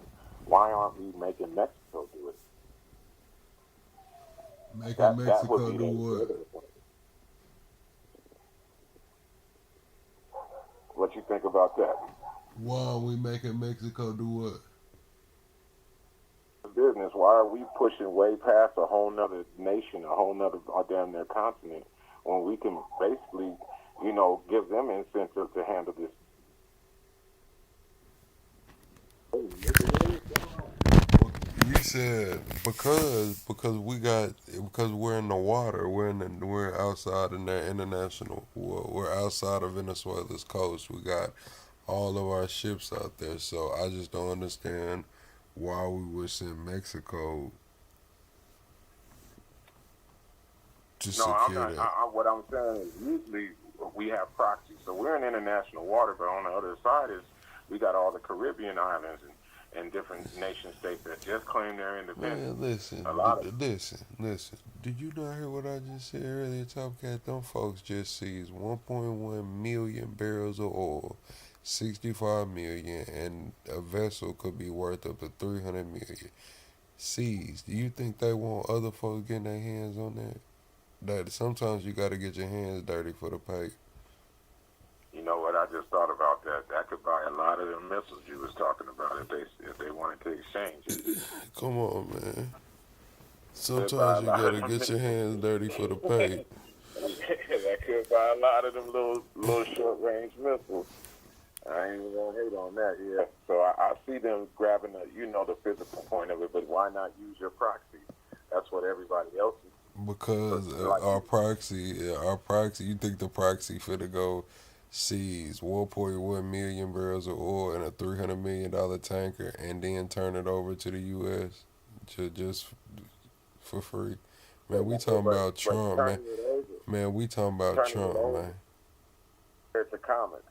why aren't we making Mexico do it? Making Mexico do what? What you think about that? Why are we making Mexico do what? Business. Why are we pushing way past a whole nother nation, a whole nother damn near continent, when we can basically, give them incentive to handle this? You said because we're in the water, we're outside in the international, we're outside of Venezuela's coast. We got all of our ships out there. So I just don't understand why we would send Mexico to No, I'm secure not. that. What I'm saying is usually we have proxies. So we're in international water, but on the other side is we got all the Caribbean islands and different nation states that just claim their independence. Man, listen, A lot of listen. Did you not hear what I just said earlier, Top Cat? Them folks just seized 1.1 million barrels of oil, 65 million, and a vessel could be worth up to 300 million. Seized. Do you think they want other folks getting their hands on that? That sometimes you got to get your hands dirty for the pay. You know what? I just thought about that. That could buy a lot of them missiles you was talking about if they wanted to exchange it. Come on, man. Sometimes you got to get your hands dirty for the pay. That could buy a lot of them little short range missiles. I ain't even gonna hate on that. Yeah. So I see them grabbing the physical point of it, but why not use your proxy? That's what everybody else is. Because our proxy, you think the proxy finna go seize 1.1 million barrels of oil and a $300 million tanker and then turn it over to the U.S. just for free? Man, we talking about Trump, man. Man, we talking about Trump, man. It's a commerce.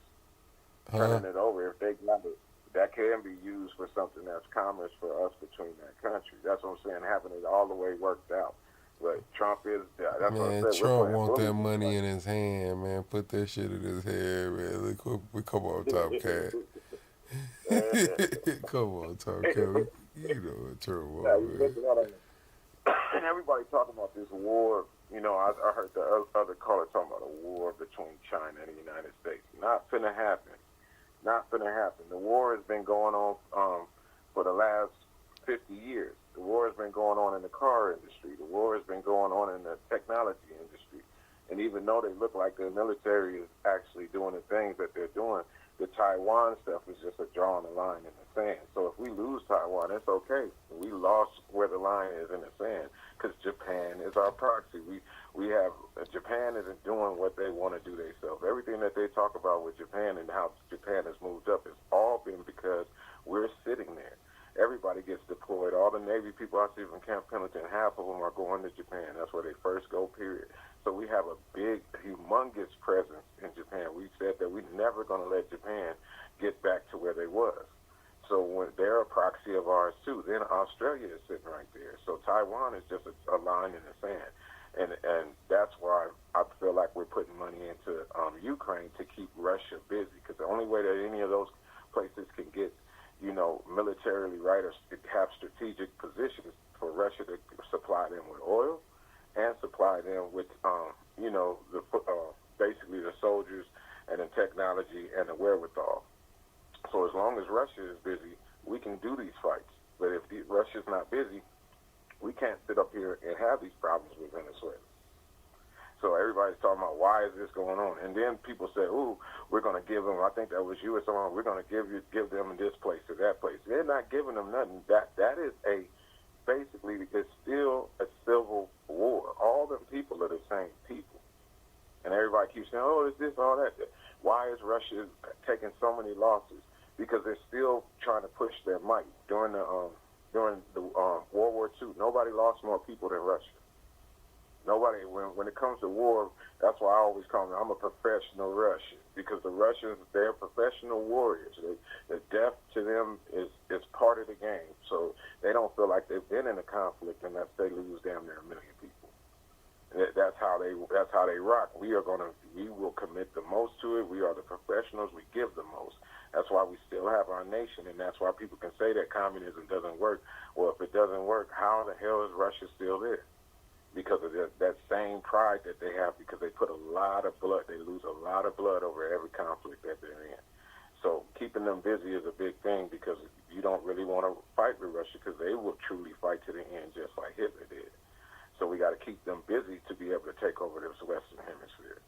Turning it over, if they got it, that can be used for something that's commerce for us between that country. That's what I'm saying, having it all the way worked out. But Trump is, that's Man, what I'm saying. Trump want that money in his hand, man. Put that shit in his head, man. Look, we come on, Top Cat. Come on, Top Cat. You know what Trump want, man. And everybody talking about this war. You know, I heard the other caller talking about a war between China and the United States. Not finna happen. Not finna happen. The war has been going on for the last 50 years. The war has been going on in the car industry. The war has been going on in the technology industry. And even though they look like the military is actually doing the things that they're doing, the Taiwan stuff is just a drawing a line in the sand. So if we lose Taiwan, it's okay. We lost where the line is in the sand because Japan is our proxy. We have Japan isn't doing what they want to do themselves. Everything that they talk about with Japan and how Japan has moved up has all been because we're sitting there. Everybody gets deployed. All the Navy people I see from Camp Pendleton, half of them are going to Japan. That's where they first go, period. So we have a big, humongous presence in Japan. We said that we're never going to let Japan get back to where they was. So when they're a proxy of ours too, then Australia is sitting right there. So Taiwan is just a line in the sand. And that's why I feel like we're putting money into Ukraine to keep Russia busy, because the only way that any of those places can get militarily right or have strategic positions for Russia to supply them with oil and supply them with, basically the soldiers and the technology and the wherewithal. So as long as Russia is busy, we can do these fights. But if Russia's not busy, we can't sit up here and have these problems with Venezuela. So everybody's talking about why is this going on, and then people say, "Ooh, we're going to give them." I think that was you or someone. We're going to give them this place or that place. They're not giving them nothing. That is basically it's still a civil war. All them people are the same people, and everybody keeps saying, "Oh, it's this, all that." Why is Russia taking so many losses? Because they're still trying to push their might. During the World War II, nobody lost more people than Russia. Nobody, when it comes to war, that's why I always call them, I'm a professional Russian, because the Russians, they're professional warriors. The death to them is part of the game. So they don't feel like they've been in a conflict unless they lose damn near 1 million people. That's how they rock. We will commit the most to it. We are the professionals. We give the most. That's why we still have our nation, and that's why people can say that communism doesn't work. Well, if it doesn't work, how the hell is Russia still there? Because of that same pride that they have, because they put a lot of blood, they lose a lot of blood over every conflict that they're in. So keeping them busy is a big thing, because you don't really want to fight with Russia, because they will truly fight to the end, just like Hitler did. So we got to keep them busy to be able to take over this Western Hemisphere.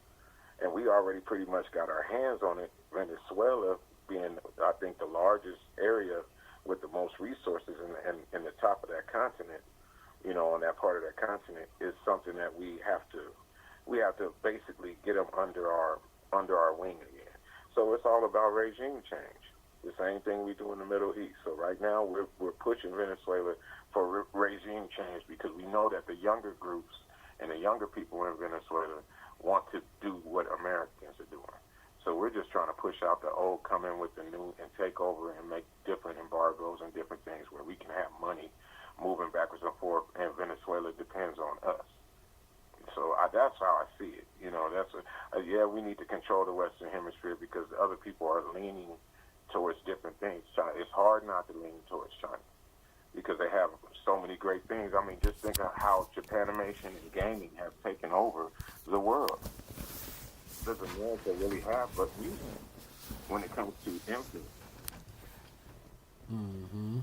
And we already pretty much got our hands on it. Venezuela being, I think, the largest area with the most resources in the top of that continent, on that part of that continent, is something that we have to basically get them under our wing again. So it's all about regime change. The same thing we do in the Middle East. So right now we're pushing Venezuela for regime change because we know that the younger groups and the younger people in Venezuela want to do what Americans are doing. So we're just trying to push out the old, come in with the new, and take over and make different embargoes and different things where we can have money moving backwards and forth, and Venezuela depends on us. So that's how I see it. You know, yeah, we need to control the Western Hemisphere because other people are leaning towards different things. China, it's hard not to lean towards China because they have so many great things. I mean, just think of how Japanimation and gaming have taken over the world. Does America really have but music when it comes to influence? Mm-hmm.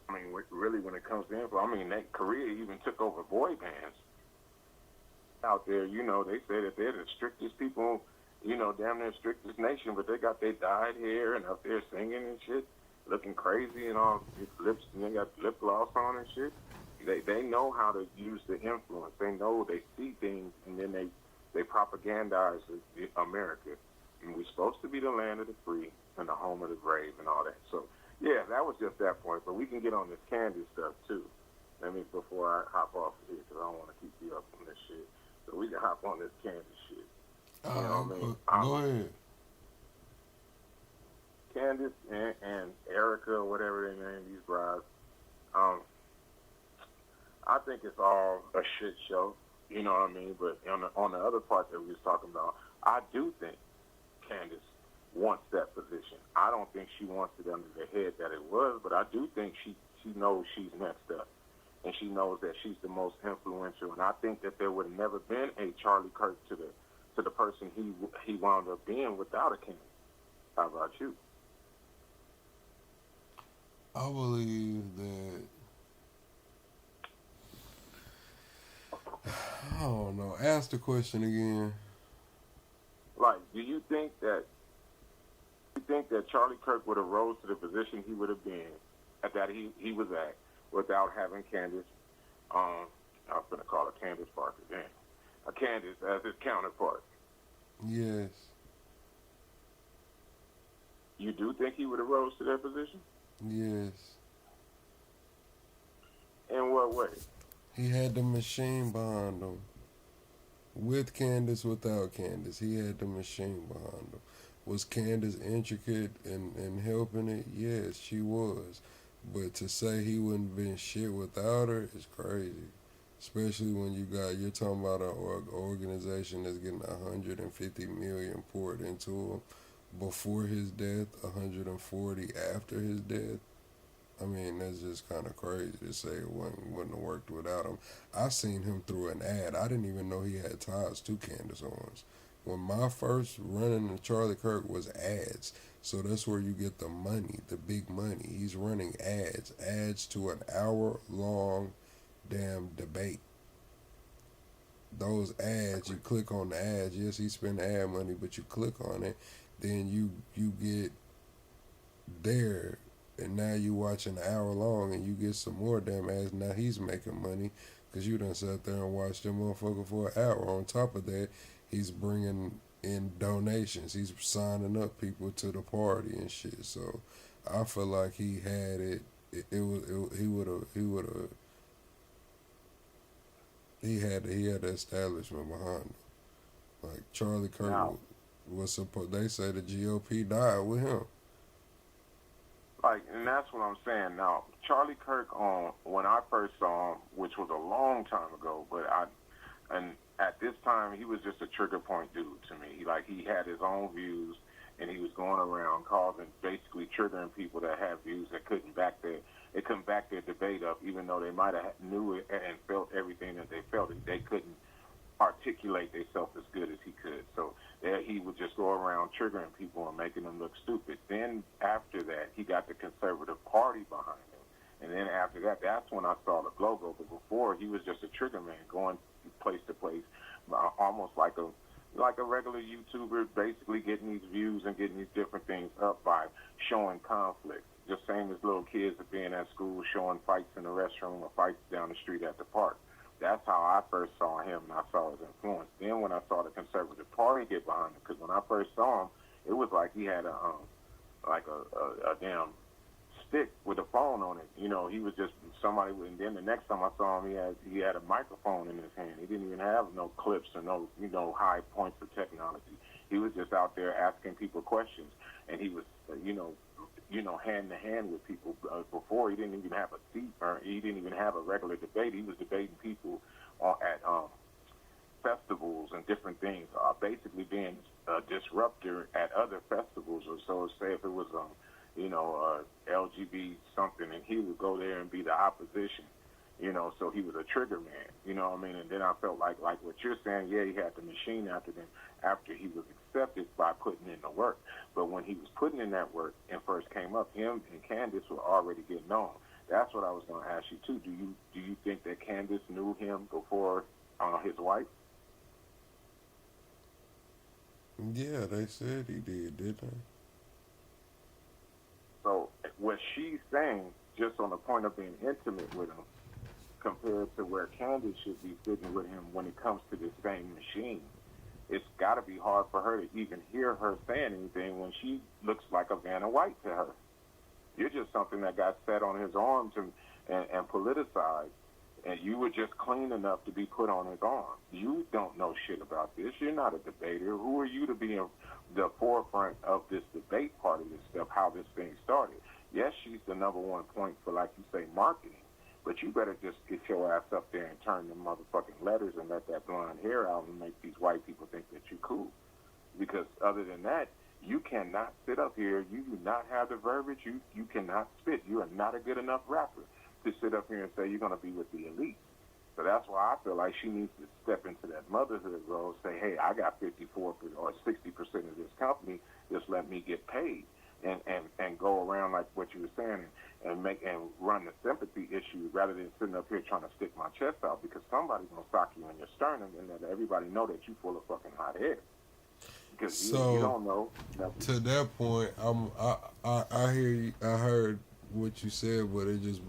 I mean, really, when it comes to influence, I mean, Korea even took over boy bands out there. You know, they say that they're the strictest people, you know, damn near strictest nation, but they got their dyed hair and up there singing and shit, looking crazy and all, lips, and they got lip gloss on and shit. They know how to use the influence. They know, they see things, and then they propagandize America. And we're supposed to be the land of the free and the home of the brave and all that. So, yeah, that was just that point. But we can get on this Candace stuff, too. I mean, before I hop off of here, because I don't want to keep you up on this shit. So we can hop on this Candace shit. You know what I mean? Go ahead. Candace and Erica, or whatever they name, these brides, I think it's all a shit show. You know what I mean? But on the other part that we was talking about, I do think Candace wants that position. I don't think she wants it under the head that it was, but I do think she knows she's next up. And she knows that she's the most influential. And I think that there would have never been a Charlie Kirk to the person he wound up being without a Candace. How about you? I believe that, I don't know. Ask the question again. Like, do you think that Charlie Kirk would have rose to the position he would have been that he was at without having Candace? I was gonna call her Candace Parker. Damn, a Candace as his counterpart. Yes. You do think he would have rose to that position? Yes. In what way? He had the machine behind him. With Candace, without Candace, he had the machine behind him. Was Candace intricate in helping it? Yes, she was. But to say he wouldn't have been shit without her is crazy. Especially when you're talking about an organization that's getting $150 million poured into him before his death, 140 after his death. I mean, that's just kind of crazy to say it wouldn't have worked without him. I seen him through an ad. I didn't even know he had ties to Candace Owens. When my first run into Charlie Kirk was ads. So that's where you get the money, the big money. He's running ads to an hour-long damn debate. Those ads, you click on the ads. Yes, he spent ad money, but you click on it, then you get there. And now you watching an hour long and you get some more damn ads. Now he's making money because you done sat there and watched them motherfucker for an hour. On top of that, he's bringing in donations. He's signing up people to the party and shit. So I feel like he had it. He had the establishment behind him. Like Charlie Kirk was supposed. They say the GOP died with him. Like, and that's what I'm saying. Now, Charlie Kirk, when I first saw him, which was a long time ago, and at this time, he was just a trigger point dude to me. He had his own views, and he was going around basically triggering people that have views that couldn't back their debate up, even though they might have knew it and felt everything that they felt. They couldn't articulate themselves as good as he could. So he would just go around triggering people and making them look stupid. Then after that, he got the conservative party behind him. And then after that, that's when I saw the logo. But before, he was just a trigger man going place to place, almost like a regular YouTuber, basically getting these views and getting these different things up by showing conflict. Just same as little kids being at school showing fights in the restroom or fights down the street at the park. That's how I first saw him, and I saw his influence. Then when I saw the Conservative Party get behind him, because when I first saw him, it was like he had a damn stick with a phone on it. You know, he was just somebody. And then the next time I saw him, he had a microphone in his hand. He didn't even have no clips or no high points of technology. He was just out there asking people questions, and he was hand to hand with people. Before he didn't even have a seat, or he didn't even have a regular debate. He was debating people at festivals and different things, basically being a disruptor at other festivals. Or so, say if it was LGBT something, and he would go there and be the opposition. So he was a trigger man. You know what I mean? And then I felt like what you're saying. Yeah, he had the machine after he was accepted by putting in the work. But when he was putting in that work and first came up, him and Candace were already getting on. That's what I was going to ask you too. Do you think that Candace knew him before his wife? Yeah, they said he did, didn't they? So what she's saying, just on the point of being intimate with him, compared to where Candace should be sitting with him when it comes to the same machine, it's got to be hard for her to even hear her saying anything when she looks like a Vanna White to her. You're just something that got set on his arms and politicized, and you were just clean enough to be put on his arm. You don't know shit about this. You're not a debater. Who are you to be in the forefront of this debate part of this stuff, how this thing started? Yes, she's the number one point for, like you say, marketing, but you better just get your ass up there and turn them motherfucking letters and let that blonde hair out and make these white people think that you're cool. Because other than that, you cannot sit up here. You do not have the verbiage. You cannot spit. You are not a good enough rapper to sit up here and say you're going to be with the elite. So that's why I feel like she needs to step into that motherhood role, say, hey, I got 54 or 60% of this company. Just let me get paid. And go around like what you were saying and run the sympathy issue rather than sitting up here trying to stick my chest out, because somebody's going to sock you in your sternum and let everybody know that you full of fucking hot air. Because you don't know nothing. To that point, I hear you, I heard what you said, but it just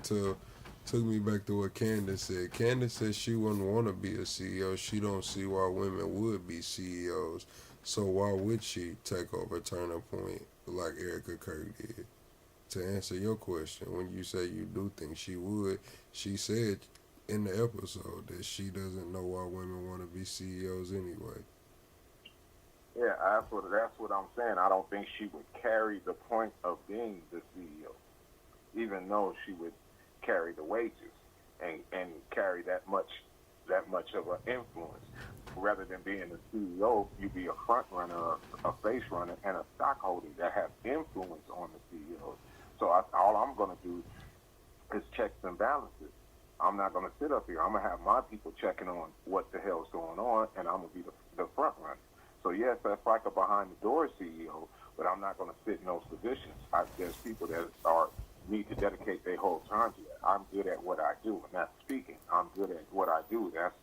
took me back to what Candace said. Candace said she wouldn't want to be a CEO. She don't see why women would be CEOs. So why would she take over Turning Point like Erica Kirk did? To answer your question, when you say you do think she would, she said in the episode that she doesn't know why women want to be CEOs anyway. Yeah, that's what I'm saying. I don't think she would carry the point of being the CEO, even though she would carry the wages and carry that much of an influence. Rather than being a CEO, you be a front runner, a face runner, and a stockholder that has influence on the CEO. So all I'm going to do is checks and balances. I'm not going to sit up here. I'm going to have my people checking on what the hell's going on, and I'm going to be the front runner. So yes, that's like a behind-the-door CEO, but I'm not going to sit in those positions. There's people that need to dedicate their whole time to that. I'm good at what I do, and that's speaking. I'm good at what I do. That's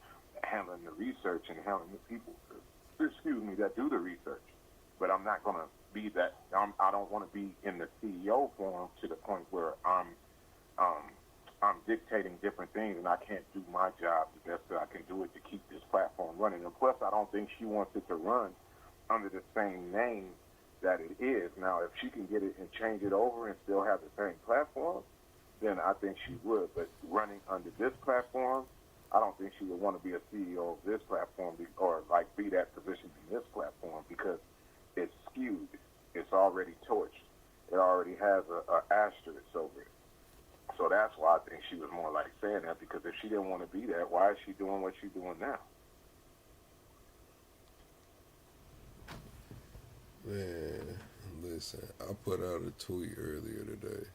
handling the research and handling the people, that do the research. But I'm not going to be that. I don't want to be in the CEO form to the point where I'm dictating different things, and I can't do my job the best that I can do it to keep this platform running. And plus, I don't think she wants it to run under the same name that it is. Now, if she can get it and change it over and still have the same platform, then I think she would. But running under this platform, I don't think she would want to be a CEO of this platform or like be that position in this platform, because it's skewed. It's already torched. It already has a asterisk over it. So that's why I think she was more like saying that, because if she didn't want to be that, why is she doing what she's doing now? Man, listen, I put out a tweet earlier today.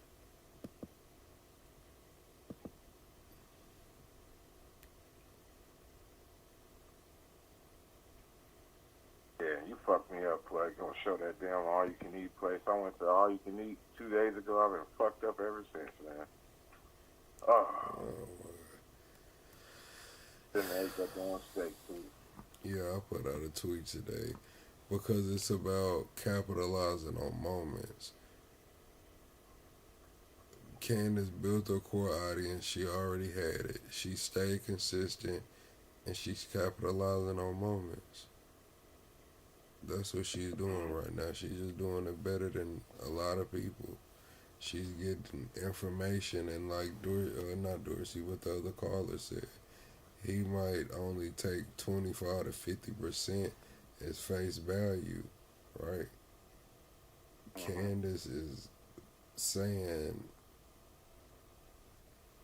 Yeah, you fucked me up, like, gonna show that damn all-you-can-eat place. I went to all-you-can-eat 2 days ago. I've been fucked up ever since, man. Oh. Then they got doing steak, too. Yeah, I put out a tweet today because it's about capitalizing on moments. Candace built her core audience. She already had it. She stayed consistent, and she's capitalizing on moments. That's what she's doing right now. She's just doing it better than a lot of people. She's getting information, and like not Dorsey, what the other caller said, he might only take 25 to 50% as face value, right? Candace is saying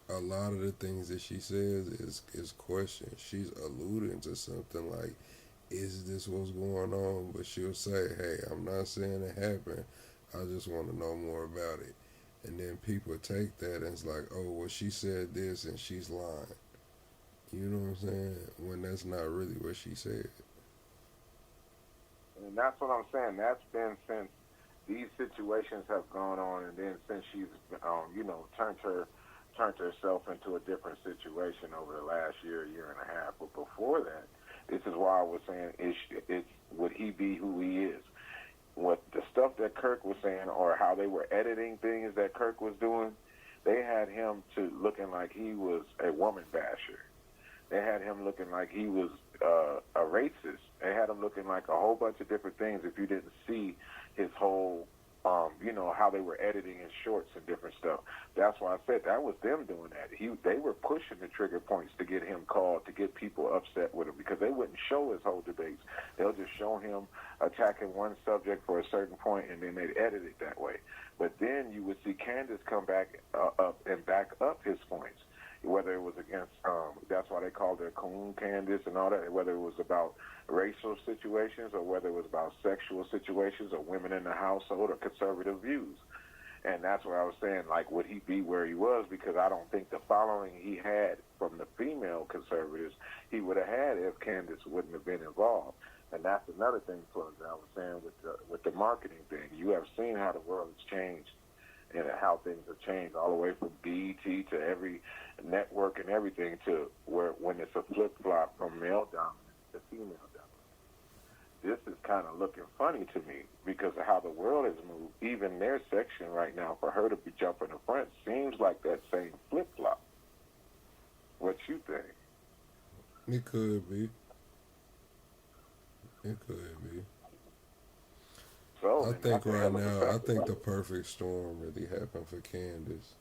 a lot of the things that she says is questions. She's alluding to something like, is this what's going on? But she'll say, hey, I'm not saying it happened. I just want to know more about it. And then people take that and it's like, oh, well, she said this and she's lying. You know what I'm saying? When that's not really what she said. And that's what I'm saying. That's been since these situations have gone on, and then since she's, turned herself into a different situation over the last year and a half. But before that, this is why I was saying, would he be who he is? What the stuff that Kirk was saying, or how they were editing things that Kirk was doing, they had him to looking like he was a woman basher. They had him looking like he was a racist. They had him looking like a whole bunch of different things if you didn't see his whole, how they were editing his shorts and different stuff. That's why I said that was them doing that. They were pushing the trigger points to get him called, to get people upset with him, because they wouldn't show his whole debates. They'll just show him attacking one subject for a certain point, and then they'd edit it that way. But then you would see Candace come back up and back up his points, whether it was against, that's why they called her Coon Candace and all that, whether it was about racial situations or whether it was about sexual situations or women in the household or conservative views. And that's what I was saying, like, would he be where he was? Because I don't think the following he had from the female conservatives he would have had if Candace wouldn't have been involved. And that's another thing, Plug, that I was saying with the marketing thing. You have seen how the world has changed and how things have changed all the way from BET to every network and everything, to where when it's a flip-flop from male dominant to female dominant. This is kind of looking funny to me because of how the world has moved. Even their section right now, for her to be jumping the front, seems like that same flip-flop. What you think? It could be. It could be. So, I think right now, I think the perfect storm really happened for Candace.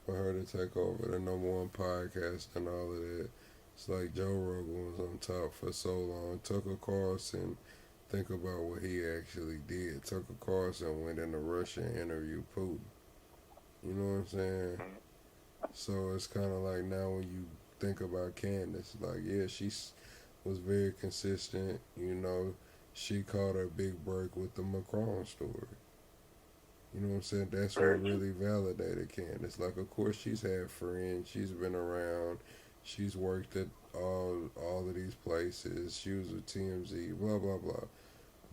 For her to take over the #1 podcast and all of that. It's like Joe Rogan was on top for so long. Tucker Carlson, think about what he actually did. Tucker Carlson went into Russia and interviewed Putin. You know what I'm saying? So it's kind of like now when you think about Candace, like, yeah, she was very consistent. She caught her big break with the Macron story. You know what I'm saying? That's what really validated Candace. Like, of course, she's had friends. She's been around. She's worked at all of these places. She was with TMZ, blah, blah, blah.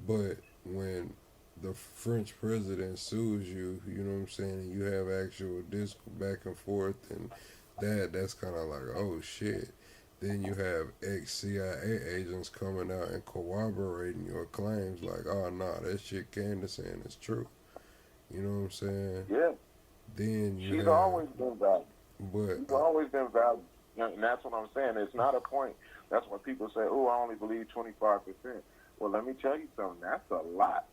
But when the French president sues you, you know what I'm saying, and you have actual disc back and forth, and that's kind of like, oh, shit. Then you have ex-CIA agents coming out and corroborating your claims like, oh, nah, that shit Candace saying is true. You know what I'm saying? Yeah. Then She's always been valued. She's But always been valued. And that's what I'm saying. It's not a point. That's when people say, oh, I only believe 25%. Well, let me tell you something. That's a lot.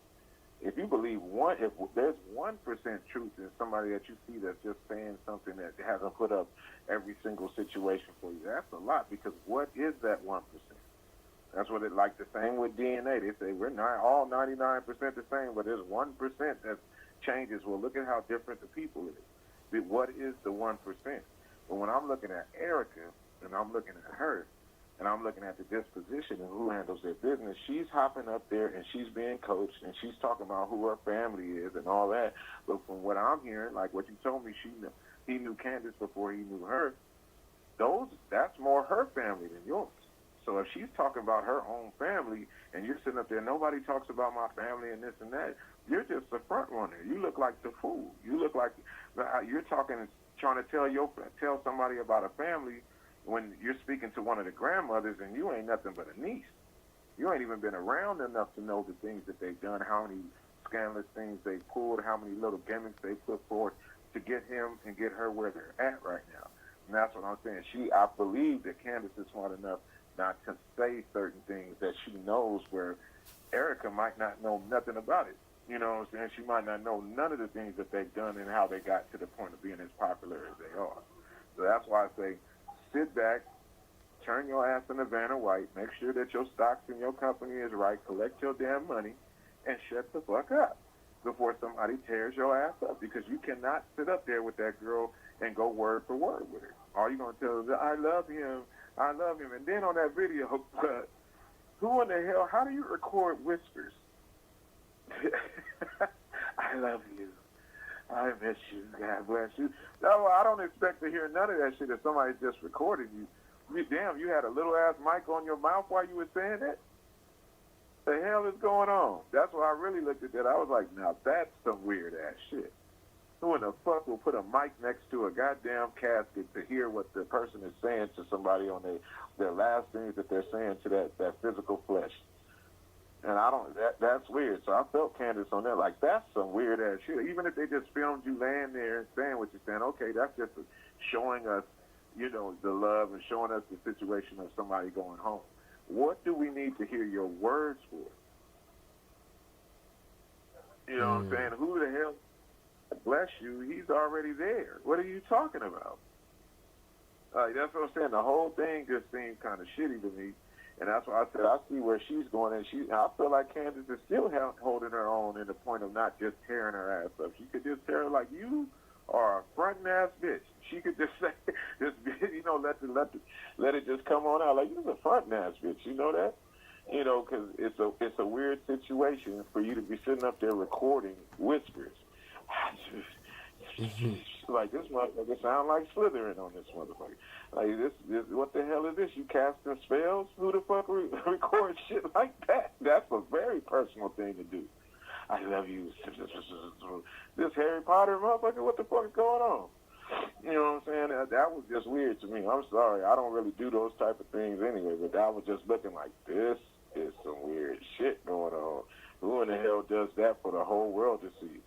If you believe if there's 1% truth in somebody that you see that's just saying something that hasn't put up every single situation for you, that's a lot, because what is that 1%? That's what it, like the same with DNA. They say we're not all 99% the same, but there's 1% that changes. Well, look at how different the people is. What is the 1%? But when I'm looking at Erica and I'm looking at her and I'm looking at the disposition and who handles their business, she's hopping up there and she's being coached and she's talking about who her family is and all that. But from what I'm hearing, like what you told me, he knew Candace before he knew her. That's more her family than yours. So if she's talking about her own family and you're sitting up there, nobody talks about my family and this and that, you're just the front runner. You look like the fool. You look like you're trying to tell somebody about a family when you're speaking to one of the grandmothers and you ain't nothing but a niece. You ain't even been around enough to know the things that they've done, how many scandalous things they pulled, how many little gimmicks they put forth. to get him and get her where they're at right now. And that's what I'm saying. I believe that Candace is smart enough not to say certain things that she knows where Erica might not know nothing about it. You know what I'm saying? She might not know none of the things that they've done and how they got to the point of being as popular as they are. So that's why I say sit back, turn your ass in Vanna White, make sure that your stocks in your company is right, collect your damn money, and shut the fuck up before somebody tears your ass up, because you cannot sit up there with that girl and go word for word with her. All you're going to tell her is, I love him, and then on that video, who in the hell, how do you record whispers? I love you. I miss you. God bless you. No, I don't expect to hear none of that shit if somebody just recorded you. Damn, you had a little ass mic on your mouth while you were saying that? The hell is going on? That's why I really looked at that. I was like, now that's some weird ass shit. Who in the fuck will put a mic next to a goddamn casket to hear what the person is saying to somebody on their last things that they're saying to that physical flesh? And that's weird. So I felt Candace on that. Like, that's some weird ass shit. Even if they just filmed you laying there and saying what you're saying, okay, that's just showing us, the love and showing us the situation of somebody going home. What do we need to hear your words for? You know what I'm saying? Who the hell, bless you, he's already there. What are you talking about? That's what I'm saying. The whole thing just seemed kind of shitty to me. And that's why I said I see where she's going, and I feel like Candace is still holding her own in the point of not just tearing her ass up. She could just tear her like, you are a frontin' ass bitch. She could just say, let it just come on out like, you're a frontin' ass bitch. You know that? Because it's a weird situation for you to be sitting up there recording whispers. Like, this motherfucker sound like Slytherin on this motherfucker. Like, this, what the hell is this? You casting spells? Who the fuck records shit like that? That's a very personal thing to do. I love you. This Harry Potter motherfucker, what the fuck is going on? You know what I'm saying? That was just weird to me. I'm sorry. I don't really do those type of things anyway, but I was just looking like, this is some weird shit going on. Who in the hell does that for the whole world to see?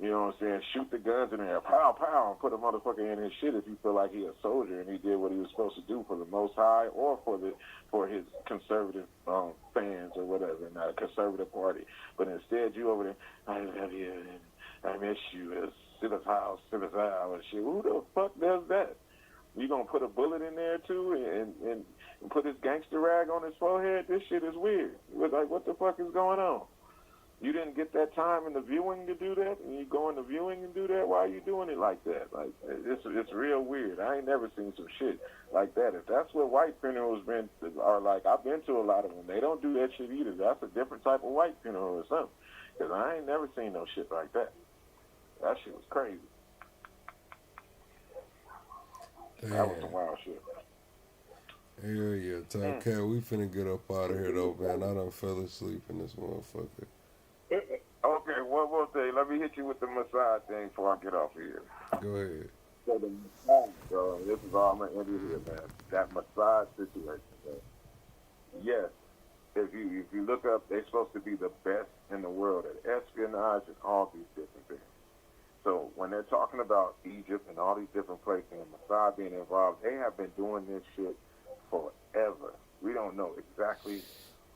You know what I'm saying? Shoot the guns in there, pow, pow, and put a motherfucker in his shit if you feel like he a soldier and he did what he was supposed to do for the Most High or for his conservative fans or whatever, not a conservative party. But instead, you over there, I love you and I miss you, sit us house, and shit. Who the fuck does that? You gonna put a bullet in there too and put his gangster rag on his forehead? This shit is weird. Like, what the fuck is going on? You didn't get that time in the viewing to do that, and you go in the viewing and do that? Why are you doing it like that? Like, it's real weird. I ain't never seen some shit like that. If that's what white funerals are like, I've been to a lot of them. They don't do that shit either. That's a different type of white funeral or something. Because I ain't never seen no shit like that. That shit was crazy. Damn. That was some wild shit. Hell yeah, TANKER, we finna get up out of here though, man. I done fell asleep in this motherfucker. Okay, one more thing. Let me hit you with the massage thing before I get off of here. Go ahead. So the massage, bro, this is all I'm going to end it here, man. That massage situation, man. Yes, if you look up, they're supposed to be the best in the world at espionage and all these different things. So when they're talking about Egypt and all these different places and Mossad being involved, they have been doing this shit forever. We don't know exactly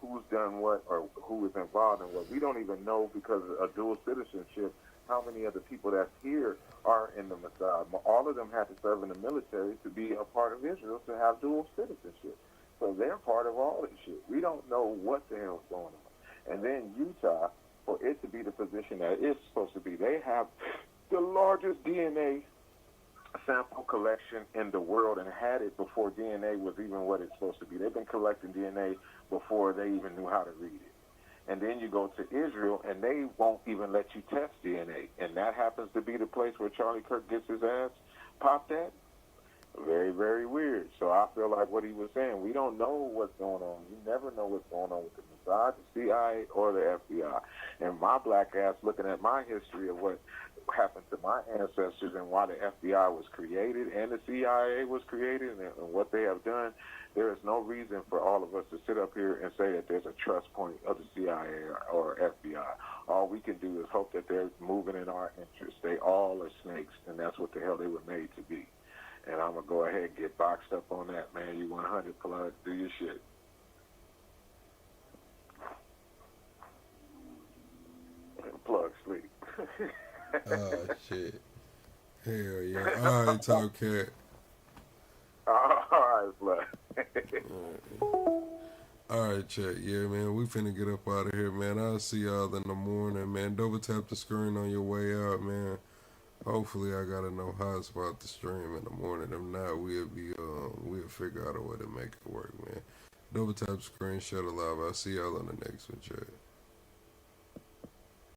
who's done what or who is involved in what. We don't even know, because of dual citizenship, how many of the people that's here are in the Mossad. All of them had to serve in the military to be a part of Israel to have dual citizenship. So they're part of all this shit. We don't know what the hell's going on. And then Utah, for it to be the position that it's supposed to be, they have the largest DNA sample collection in the world and had it before DNA was even what it's supposed to be. They've been collecting DNA before they even knew how to read it. And then you go to Israel, and they won't even let you test DNA. And that happens to be the place where Charlie Kirk gets his ass popped at. Very, very weird. So I feel like what he was saying, we don't know what's going on. You never know what's going on with the Mossad, the CIA, or the FBI. And my black ass, looking at my history of what happened to my ancestors and why the FBI was created and the CIA was created and what they have done, there is no reason for all of us to sit up here and say that there's a trust point of the CIA or FBI. All we can do is hope that they're moving in our interest. They all are snakes, and that's what the hell they were made to be. And I'm going to go ahead and get boxed up on that, man. You 100 plug, do your shit. Plug sleep. Oh, shit. Hell yeah. All right, Top Cat. All right, blood. All right, chat. Yeah, man, we finna get up out of here, man. I'll see y'all in the morning, man. Double tap the screen on your way out, man. Hopefully, I got enough hotspot to stream in the morning. If not, we'll figure out a way to make it work, man. Double tap the screen, shut it live. I'll see y'all on the next one, chat.